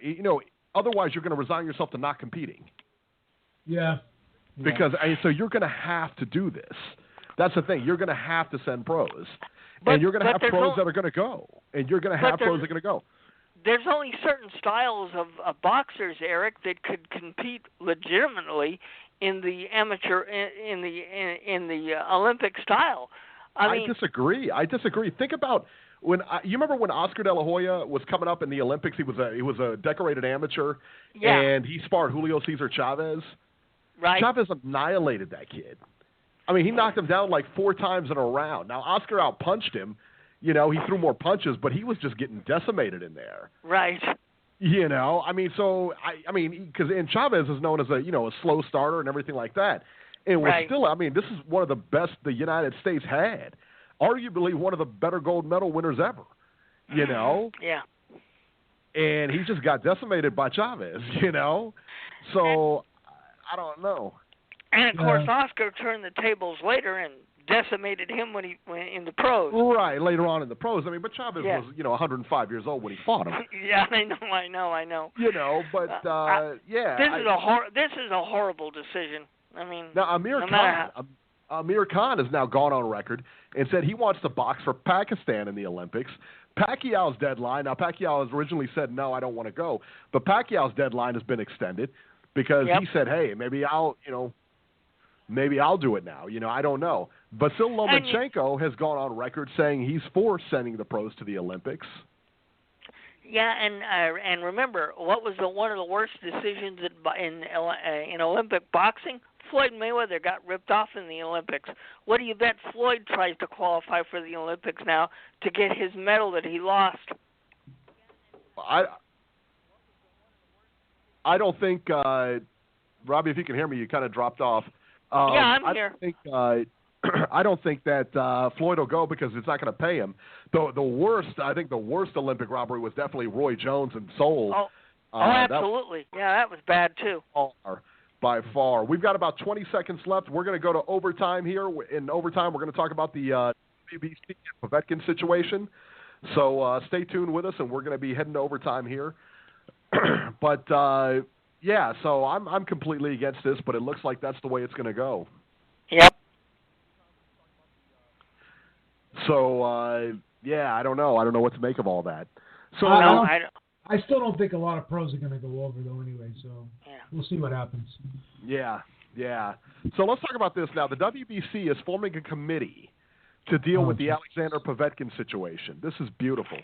Speaker 3: otherwise you're going to resign yourself to not competing.
Speaker 5: Yeah.
Speaker 3: Because, so you're going to have to do this. That's the thing. You're going to have to send pros. And you're going to have pros that are going to go. And you're going to have pros that are going to go.
Speaker 4: There's only certain styles of boxers, Eric, that could compete legitimately in the amateur in the Olympic style. I
Speaker 3: disagree. Think about you remember when Oscar De La Hoya was coming up in the Olympics. He was a decorated amateur, and he sparred Julio Cesar Chavez.
Speaker 4: Right.
Speaker 3: Chavez annihilated that kid. I mean, he knocked him down like 4 times in a round. Now Oscar outpunched him. He threw more punches, but he was just getting decimated in there.
Speaker 4: Right.
Speaker 3: Because Chavez is known as a slow starter and everything like that. And we're still, this is one of the best the United States had. Arguably one of the better gold medal winners ever.
Speaker 4: Yeah.
Speaker 3: And he just got decimated by Chavez, So, I don't know.
Speaker 4: And, of course, Oscar turned the tables later and decimated him when in the pros.
Speaker 3: Right, later on in the pros. But Chavez was, 105 years old when he fought him.
Speaker 4: Yeah, I know.
Speaker 3: But
Speaker 4: This is a horrible decision.
Speaker 3: Now Amir Khan has now gone on record and said he wants to box for Pakistan in the Olympics. Pacquiao's deadline. Now Pacquiao has originally said no, I don't want to go, but Pacquiao's deadline has been extended because he said, hey, maybe I'll do it now. I don't know. Vasyl Lomachenko has gone on record saying he's for sending the pros to the Olympics.
Speaker 4: Yeah, and remember, what was one of the worst decisions in Olympic boxing? Floyd Mayweather got ripped off in the Olympics. What do you bet Floyd tries to qualify for the Olympics now to get his medal that he lost?
Speaker 3: I don't think, Robbie, if you can hear me, you kind of dropped off.
Speaker 4: Yeah, I'm here.
Speaker 3: I don't think that Floyd will go because it's not going to pay him. The worst Olympic robbery was definitely Roy Jones in Seoul.
Speaker 4: Absolutely. That was bad too.
Speaker 3: By far. We've got about 20 seconds left. We're going to go to overtime here. In overtime, we're going to talk about the WBC and Povetkin situation. So stay tuned with us, and we're going to be heading to overtime here. But, so I'm completely against this, but it looks like that's the way it's going to go.
Speaker 4: Yep.
Speaker 3: So, I don't know. I don't know what to make of all that. So
Speaker 5: I still don't think a lot of pros are going to go over, though, anyway, so we'll see what happens.
Speaker 3: Yeah. So let's talk about this now. The WBC is forming a committee to deal with the Alexander Povetkin situation. This is beautiful.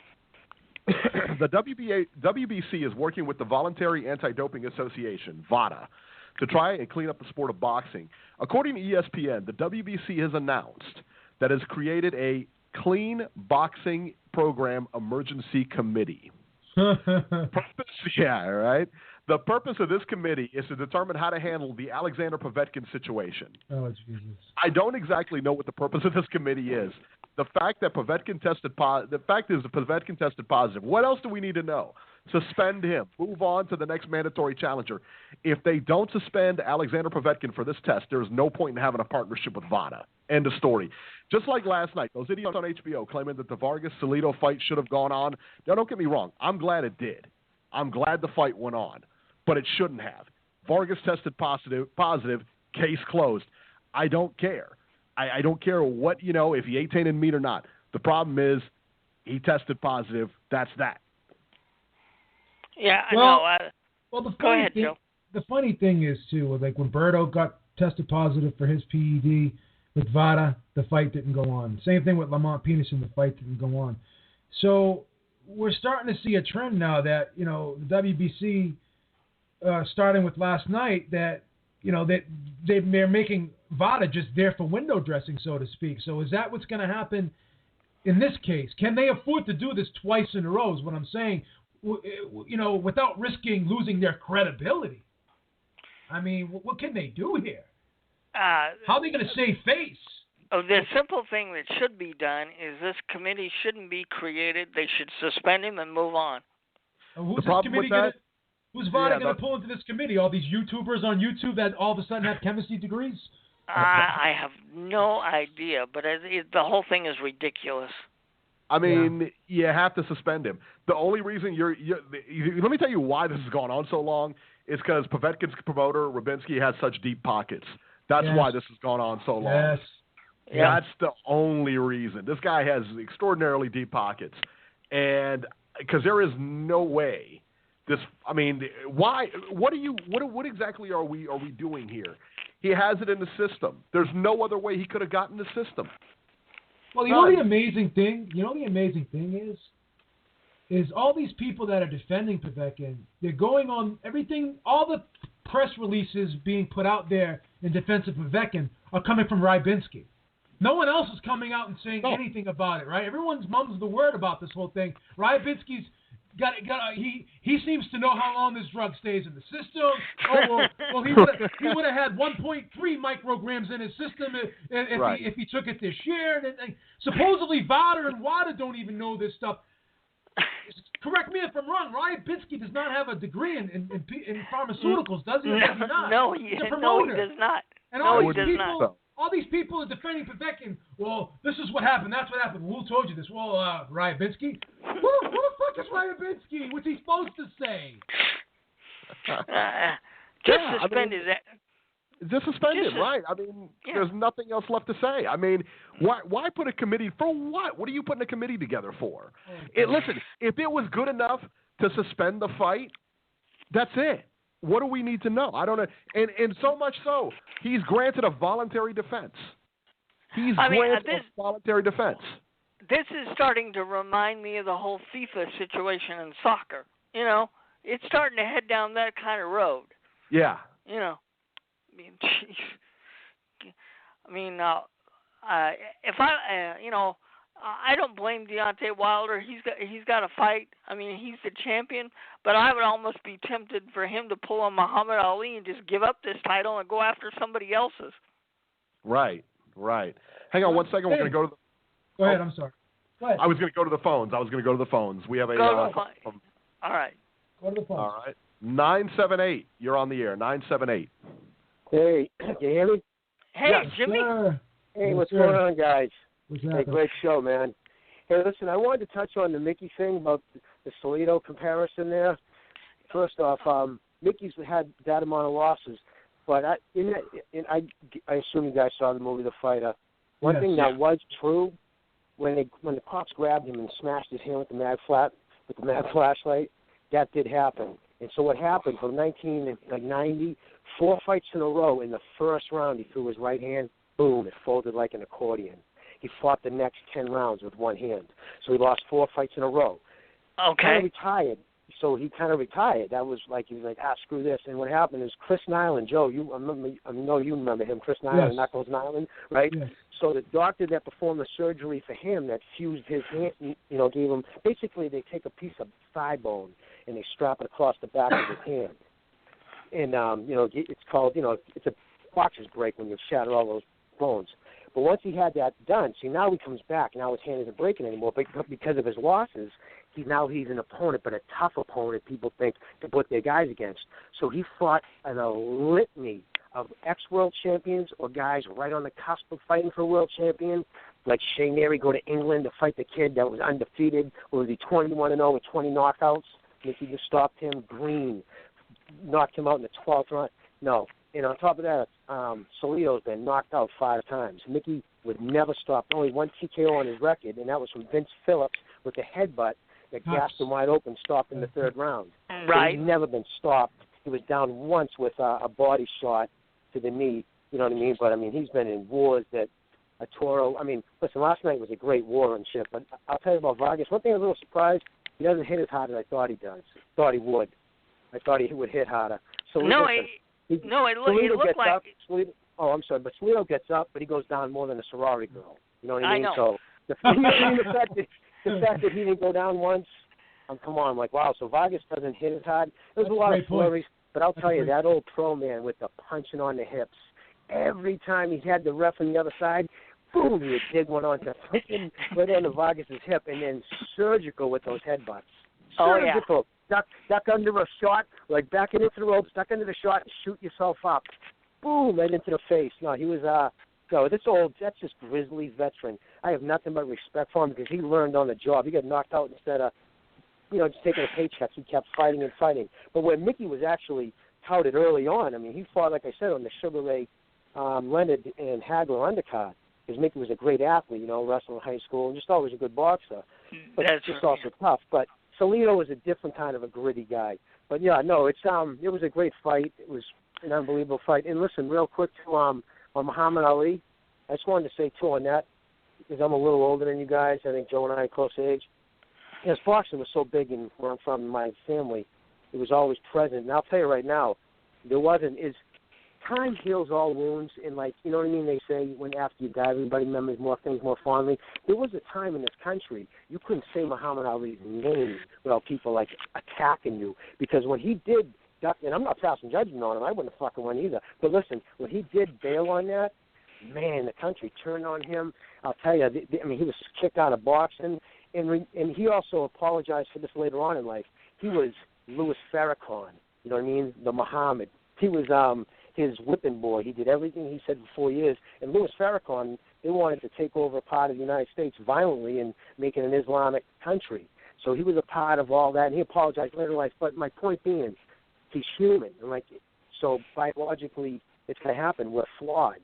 Speaker 3: The WBC is working with the Voluntary Anti-Doping Association, VADA, to try and clean up the sport of boxing. According to ESPN, the WBC has announced that has created a Clean Boxing Program Emergency Committee. The purpose of this committee is to determine how to handle the Alexander Povetkin situation.
Speaker 5: Oh, Jesus.
Speaker 3: I don't exactly know what the purpose of this committee is. The fact that Povetkin tested positive. What else do we need to know? Suspend him. Move on to the next mandatory challenger. If they don't suspend Alexander Povetkin for this test, there's no point in having a partnership with VADA. End of story. Just like last night, those idiots on HBO claiming that the Vargas-Salido fight should have gone on. Now, don't get me wrong. I'm glad it did. I'm glad the fight went on. But it shouldn't have. Vargas tested positive, case closed. I don't care. I don't care what, if he ate tainted meat or not. The problem is he tested positive. That's that.
Speaker 4: Yeah, I know.
Speaker 5: Go ahead, Joe. The funny thing is, too, like when Berto got tested positive for his PED with VADA, the fight didn't go on. Same thing with Lamont Peterson, the fight didn't go on. So we're starting to see a trend now that, the WBC, starting with last night, that, that they're making VADA just there for window dressing, so to speak. So is that what's going to happen in this case? Can they afford to do this twice in a row is what I'm saying, without risking losing their credibility? I mean, what can they do here? How are they going to save face?
Speaker 4: The simple thing that should be done is this committee shouldn't be created. They should suspend him and move on.
Speaker 5: Who's VADA going to pull into this committee? All these YouTubers on YouTube that all of a sudden have chemistry degrees?
Speaker 4: I have no idea, but the whole thing is ridiculous.
Speaker 3: I mean, you have to suspend him. The only reason let me tell you why this has gone on so long is because Povetkin's promoter, Rubinsky, has such deep pockets. That's why this has gone on so long.
Speaker 5: Yes.
Speaker 3: That's the only reason. This guy has extraordinarily deep pockets. And because there is no way why? What exactly are we doing here? He has it in the system. There's no other way he could have gotten the system.
Speaker 5: Well, the amazing thing is all these people that are defending Povetkin, they're going on everything, all the press releases being put out there in defense of Povetkin are coming from Rybinski. No one else is coming out and saying anything about it, right? Everyone's mum's the word about this whole thing. Rybinski's he seems to know how long this drug stays in the system. Well, he would have had 1.3 micrograms in his system if he took it this year. And supposedly VADA and WADA don't even know this stuff. Correct me if I'm wrong. Rybinski does not have a degree in pharmaceuticals, does he? Or does he not?
Speaker 4: No, he does not.
Speaker 5: And all these people are defending Povetkin. Well, this is what happened. That's what happened. Who told you this? Well, Rybinski. Who the fuck is Rybinski? What's he supposed to say?
Speaker 4: Suspend his.
Speaker 3: Just suspend him, right? I mean, there's nothing else left to say. I mean, why put a committee for what? What are you putting a committee together for? Listen, if it was good enough to suspend the fight, that's it. What do we need to know? I don't know. And so much so, he's granted a voluntary defense. Voluntary defense.
Speaker 4: This is starting to remind me of the whole FIFA situation in soccer. It's starting to head down that kind of road.
Speaker 3: Yeah.
Speaker 4: mean, jeez. I mean, if I don't blame Deontay Wilder. He's got to fight. I mean, he's the champion. But I would almost be tempted for him to pull a Muhammad Ali and just give up this title and go after somebody else's.
Speaker 3: Right. Hang on one second. We're going to go to the...
Speaker 5: Go ahead. I'm sorry. Go ahead.
Speaker 3: I was going to go to the phones. We have a...
Speaker 4: All right.
Speaker 5: Go to the phones.
Speaker 3: All right. 978. You're on the air. 978.
Speaker 6: Hey, can you hear me?
Speaker 4: Hey,
Speaker 3: yes,
Speaker 4: Jimmy.
Speaker 5: Sir.
Speaker 6: Hey, what's going on, guys?
Speaker 5: Hey,
Speaker 6: great show, man. Hey, listen, I wanted to touch on the Mickey thing about the Salido comparison there. First off, Mickey's had that amount of losses, but I assume you guys saw the movie The Fighter. One thing that was true, when the cops grabbed him and smashed his hand with the mag flashlight, that did happen. And so what happened from 1990, 4 fights in a row, in the first round he threw his right hand, boom, it folded like an accordion. He fought the next 10 rounds with one hand. So he lost 4 fights in a row.
Speaker 4: Okay.
Speaker 6: Retired. So he kind of retired. That was like, he was like, screw this. And what happened is Chris Nyland, Joe, I know you remember him, Chris Nyland, Knuckles Nyland, right?
Speaker 5: Yes.
Speaker 6: So the doctor that performed the surgery for him that fused his hand, gave him, basically they take a piece of thigh bone and they strap it across the back of his hand. And, it's called, it's a boxer's break when you shatter all those bones. But once he had that done, see, now he comes back. Now his hand isn't breaking anymore. But because of his losses, he's an opponent, but a tough opponent people think to put their guys against. So he fought in a litany of ex-world champions or guys right on the cusp of fighting for a world champion, like Shane Neary go to England to fight the kid that was undefeated. Was he 21-0 with 20 knockouts? Mickey just stopped him. Green knocked him out in the 12th round. No. And on top of that, Salido's been knocked out 5 times. Mickey would never stop. Only one TKO on his record, and that was from Vince Phillips with a headbutt that gassed him wide open, stopped in the 3rd round.
Speaker 4: Right.
Speaker 6: So he's never been stopped. He was down once with a body shot to the knee, you know what I mean? But, he's been in wars that Toro. Listen, last night was a great war and shit, but I'll tell you about Vargas. One thing I was a little surprised, he doesn't hit as hard as I thought he does. Thought he would. I thought he would hit harder. So it looked like... I'm sorry, but Salido gets up, but he goes down more than a sorority girl. You know what I mean?
Speaker 4: know.
Speaker 6: So the fact that he didn't go down once, come on, I'm like, wow, so Vargas doesn't hit as hard. There's a lot of flurries, but I'll tell you, that old pro man with the punching on the hips, every time he had the ref on the other side, boom, he would dig one onto freaking right on the Vargas' hip, and then surgical with those headbutts. Surgical.
Speaker 4: Oh, yeah.
Speaker 6: Duck under a shot, like backing into the ropes, duck under the shot, and shoot yourself up. Boom, right into the face. No, he was, that's just grizzly veteran. I have nothing but respect for him because he learned on the job. He got knocked out instead of, just taking a paycheck. He kept fighting and fighting. But where Mickey was actually touted early on, he fought, like I said, on the Sugar Ray Leonard and Hagler undercard because Mickey was a great athlete, wrestling in high school and just always a good boxer. But
Speaker 4: that's
Speaker 6: just also tough. But Salido was a different kind of a gritty guy. But, it was a great fight. It was an unbelievable fight. And listen, real quick to on Muhammad Ali, I just wanted to say, too, on that, because I'm a little older than you guys. I think Joe and I are close age. Yes, boxing was so big in where I'm from, my family. It was always present. And I'll tell you right now, time heals all wounds, and you know what I mean? They say when after you die, everybody remembers more things more fondly. There was a time in this country you couldn't say Muhammad Ali's name without people attacking you, because when he did, and I'm not passing judgment on him, I wouldn't have fucking won either. But listen, when he did bail on that, man, the country turned on him. I'll tell you, he was kicked out of boxing, and he also apologized for this later on in life. He was Louis Farrakhan, you know what I mean? The Muhammad. He was his whipping boy. He did everything he said for 4 years. And Louis Farrakhan, they wanted to take over a part of the United States violently and make it an Islamic country. So he was a part of all that, and he apologized later in life. But my point being, he's human. And so biologically, it's going to happen. We're flawed.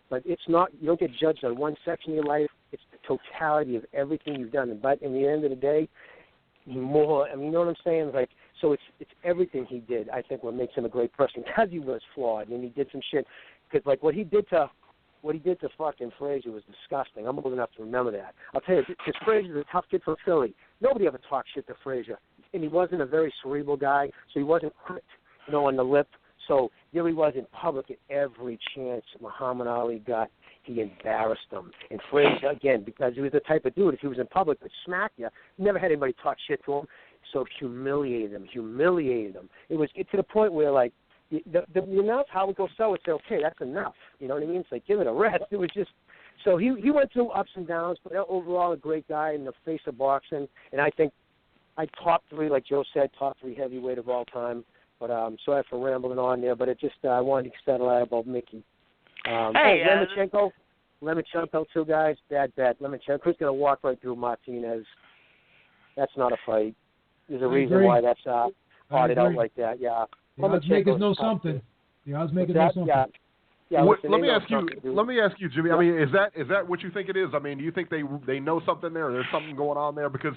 Speaker 6: But it's not, you don't get judged on one section of your life. It's the totality of everything you've done. But in the end of the day, you know what I'm saying? So it's everything he did, I think, what makes him a great person, because he was flawed and he did some shit. Because what he did to fucking Frazier was disgusting. I'm old enough to remember that. I'll tell you, because Frazier's a tough kid from Philly. Nobody ever talked shit to Frazier, and he wasn't a very cerebral guy, so he wasn't quick, on the lip.
Speaker 8: So there he was in public at every chance Muhammad Ali got. He embarrassed him. And Frazier, again, because he was the type of dude, if he was in public, would smack you. Never had anybody talk shit to him. So humiliated him. It was to the point where, like, the announce how it goes so would say, okay, that's enough. You know what I mean? It's like, give it a rest. It was just, so he went through ups and downs, but overall a great guy in the face of boxing. And I think top 3, like Joe said, top 3 heavyweight of all time. But sorry for rambling on there, but it just, I wanted to settle out about Mickey. Lemachenko, 2 guys, bad bet. Lemachenko's going to walk right through Martinez. That's not a fight. There's a reason why that's parted out like that. Yeah.
Speaker 5: The oddsmakers know something.
Speaker 8: Yeah.
Speaker 3: Let me ask you, Jimmy. I mean, is that what you think it is? I mean, do you think they know something there? Or there's something going on there? Because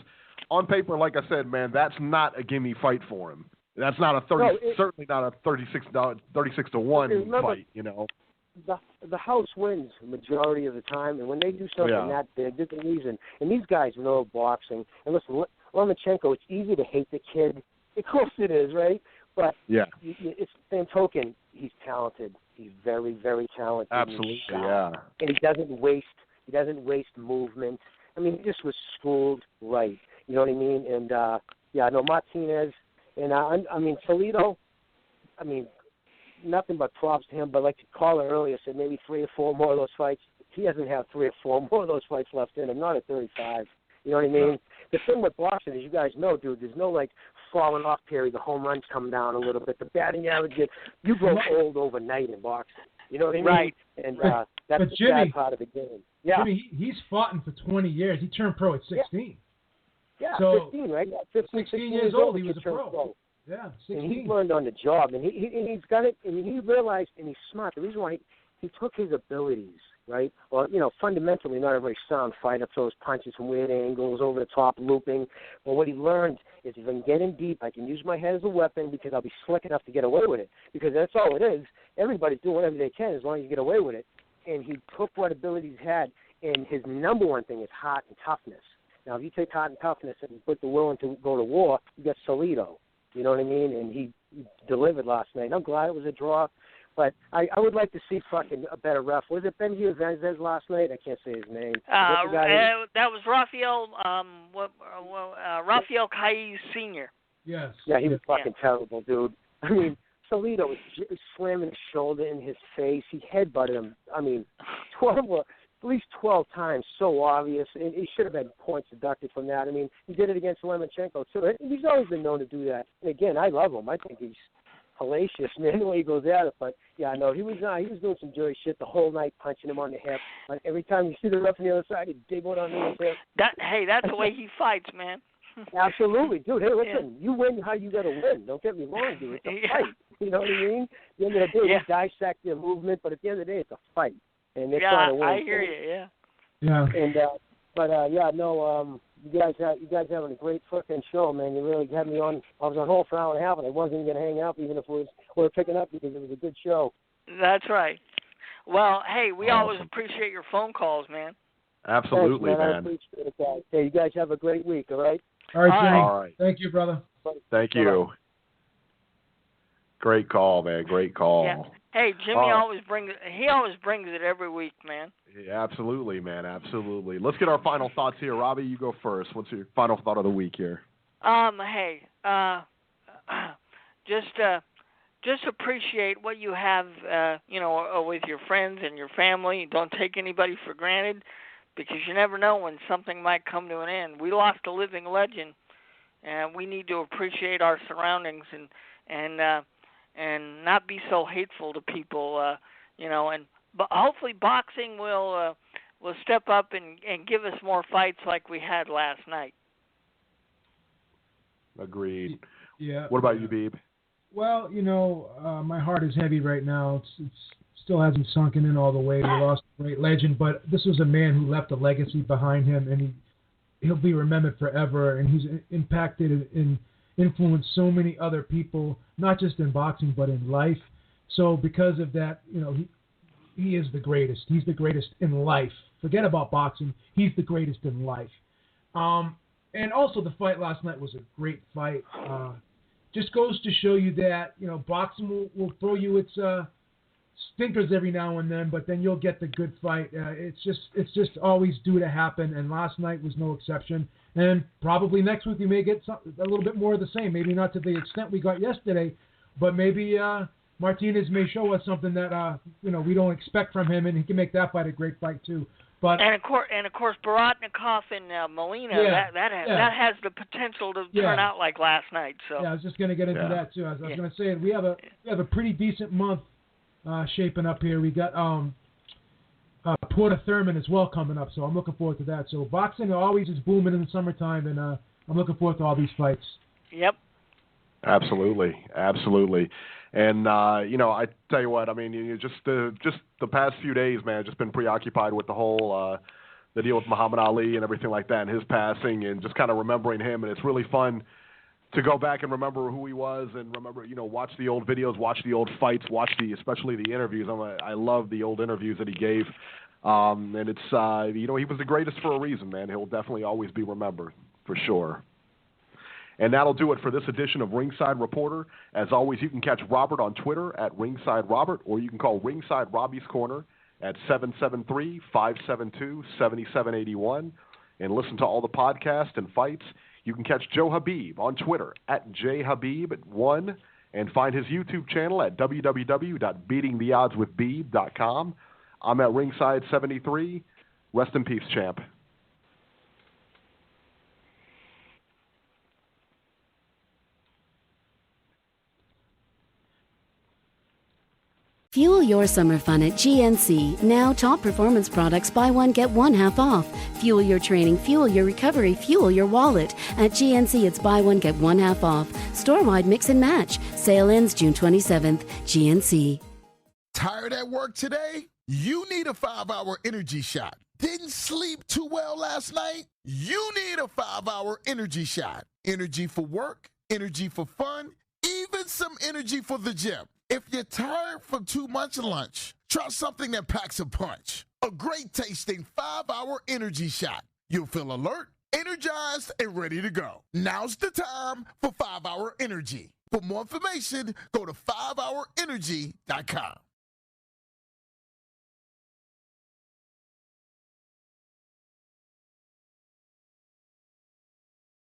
Speaker 3: on paper, like I said, man, that's not a gimme fight for him. That's not a certainly not a 36-1 fight. You know.
Speaker 8: The house wins the majority of the time, and when they do something that big, there's a reason. And these guys know boxing. And listen, Lomachenko, it's easy to hate the kid. Of course it is, right? But it's the same token. He's talented. He's very, very talented.
Speaker 3: Absolutely,
Speaker 8: And he doesn't waste movement. I mean, he just was schooled right. You know what I mean? And Martinez, and I mean Salido. I mean, nothing but props to him. But like the caller earlier said, maybe 3 or 4 more of those fights. He doesn't have 3 or 4 more of those fights left in him. Not at 35. You know what I mean? The thing with boxing, as you guys know, dude, there's no like falling off period. The home runs come down a little bit. The batting average, you grow old overnight in boxing. You know what I mean?
Speaker 4: Right.
Speaker 8: And that's the sad part of the game. Yeah.
Speaker 5: Jimmy, he's fought for 20 years. He turned pro at 16.
Speaker 8: Yeah,
Speaker 5: so
Speaker 8: 15, right? Yeah,
Speaker 5: 16 years old, he was a pro. Yeah, 16.
Speaker 8: And he learned on the job, and he's got it, and he realized, and he's smart. The reason why he took his abilities, right? Well, fundamentally, not a very sound fighter, throws punches from weird angles, over the top, looping. But what he learned is if I can get in deep, I can use my head as a weapon because I'll be slick enough to get away with it. Because that's all it is. Everybody's doing whatever they can as long as you get away with it. And he took what abilities he had, and his number one thing is heart and toughness. Now, if you take heart and toughness and put the will to go to war, you got Salido. You know what I mean? And he delivered last night. I'm glad it was a draw. But I would like to see fucking a better ref. Was it Benji Venzez last night? I can't say his name.
Speaker 4: That was Rafael Caiz Sr.
Speaker 5: Yes.
Speaker 8: Yeah, he was fucking terrible, dude. I mean, Salido was slamming his shoulder in his face. He headbutted him. I mean, at least 12 times, so obvious. And he should have had points deducted from that. I mean, he did it against Lemachenko, too. He's always been known to do that. And again, I love him. I think he's hellacious, man, the way he goes at it. But, yeah, no, he was doing some dirty shit the whole night, punching him on the hip. But every time you see the ref on the other side, he'd dig one on the hip.
Speaker 4: That's the way he fights, man.
Speaker 8: Absolutely, dude. Hey, listen, you win how you got to win. Don't get me wrong, dude. It's a fight. You know what I mean? At the end of the day, we dissect their movement, but at the end of the day, it's a fight. And they're trying to win.
Speaker 4: I hear you. Yeah.
Speaker 5: Yeah.
Speaker 8: And you guys having a great fucking show, man. You really had me on. I was on hold for an hour and a half, and I wasn't going to hang up even if we were picking up because it was a good show.
Speaker 4: That's right. Well, hey, we always appreciate your phone calls, man.
Speaker 3: Absolutely,
Speaker 8: Thanks, man. I appreciate it, guys. Hey, you guys have a great week, all right?
Speaker 5: All right, Jimmy.
Speaker 3: All right.
Speaker 5: Thank you, brother.
Speaker 3: Thank you. Great call, man. Great call.
Speaker 4: Yeah. Hey, Jimmy always brings it every week, man.
Speaker 3: Yeah, absolutely, man. Absolutely. Let's get our final thoughts here. Robbie, you go first. What's your final thought of the week here?
Speaker 4: Just appreciate what you have, with your friends and your family. Don't take anybody for granted because you never know when something might come to an end. We lost a living legend, and we need to appreciate our surroundings and not be so hateful to people, But hopefully, boxing will step up and give us more fights like we had last night.
Speaker 3: Agreed.
Speaker 5: Yeah.
Speaker 3: What about you, Beeb?
Speaker 5: Well, my heart is heavy right now. It still hasn't sunken in all the way. We lost a great legend, but this was a man who left a legacy behind him, and he'll be remembered forever. And he's impacted and influenced so many other people, not just in boxing but in life. So because of that, he is the greatest. He's the greatest in life. Forget about boxing. He's the greatest in life. And also the fight last night was a great fight. just goes to show you that, boxing will throw you its stinkers every now and then, but then you'll get the good fight. It's just always due to happen, and last night was no exception. And probably next week we may get a little bit more of the same. Maybe not to the extent we got yesterday, but maybe Martinez may show us something that we don't expect from him, and he can make that fight a great fight too. But
Speaker 4: and of course, Baratnikov and Molina, that has the potential to turn out like last night. So
Speaker 5: I was just going to get into that too. I was going to say we have a pretty decent month shaping up here. We got Porter Thurman as well coming up, so I'm looking forward to that. So boxing always is booming in the summertime, and I'm looking forward to all these fights.
Speaker 4: Yep.
Speaker 3: Absolutely. And I tell you what, I mean, just the past few days, man, just been preoccupied with the whole the deal with Muhammad Ali and everything like that, and his passing, and just kind of remembering him. And it's really fun to go back and remember who he was, and remember, watch the old videos, watch the old fights, especially the interviews. I love the old interviews that he gave, and it's he was the greatest for a reason, man. He'll definitely always be remembered for sure. And that'll do it for this edition of Ringside Reporter. As always, you can catch Robert on Twitter at Ringside Robert, or you can call Ringside Robbie's Corner at 773-572-7781 and listen to all the podcasts and fights. You can catch Joe Habib on Twitter at jhabib1 and find his YouTube channel at www.beatingtheoddswithbeeb.com. I'm at Ringside 73. Rest in peace, champ.
Speaker 9: Fuel your summer fun at GNC. Now, top performance products, buy one, get one half off. Fuel your training, fuel your recovery, fuel your wallet. At GNC, it's buy one, get one half off. Store-wide mix and match. Sale ends June 27th. GNC.
Speaker 10: Tired at work today? You need a 5-hour energy shot. Didn't sleep too well last night? You need a 5-hour energy shot. Energy for work, energy for fun, even some energy for the gym. If you're tired from too much lunch, try something that packs a punch. A great tasting 5-hour energy shot. You'll feel alert, energized, and ready to go. Now's the time for 5-hour energy. For more information, go to 5hourenergy.com.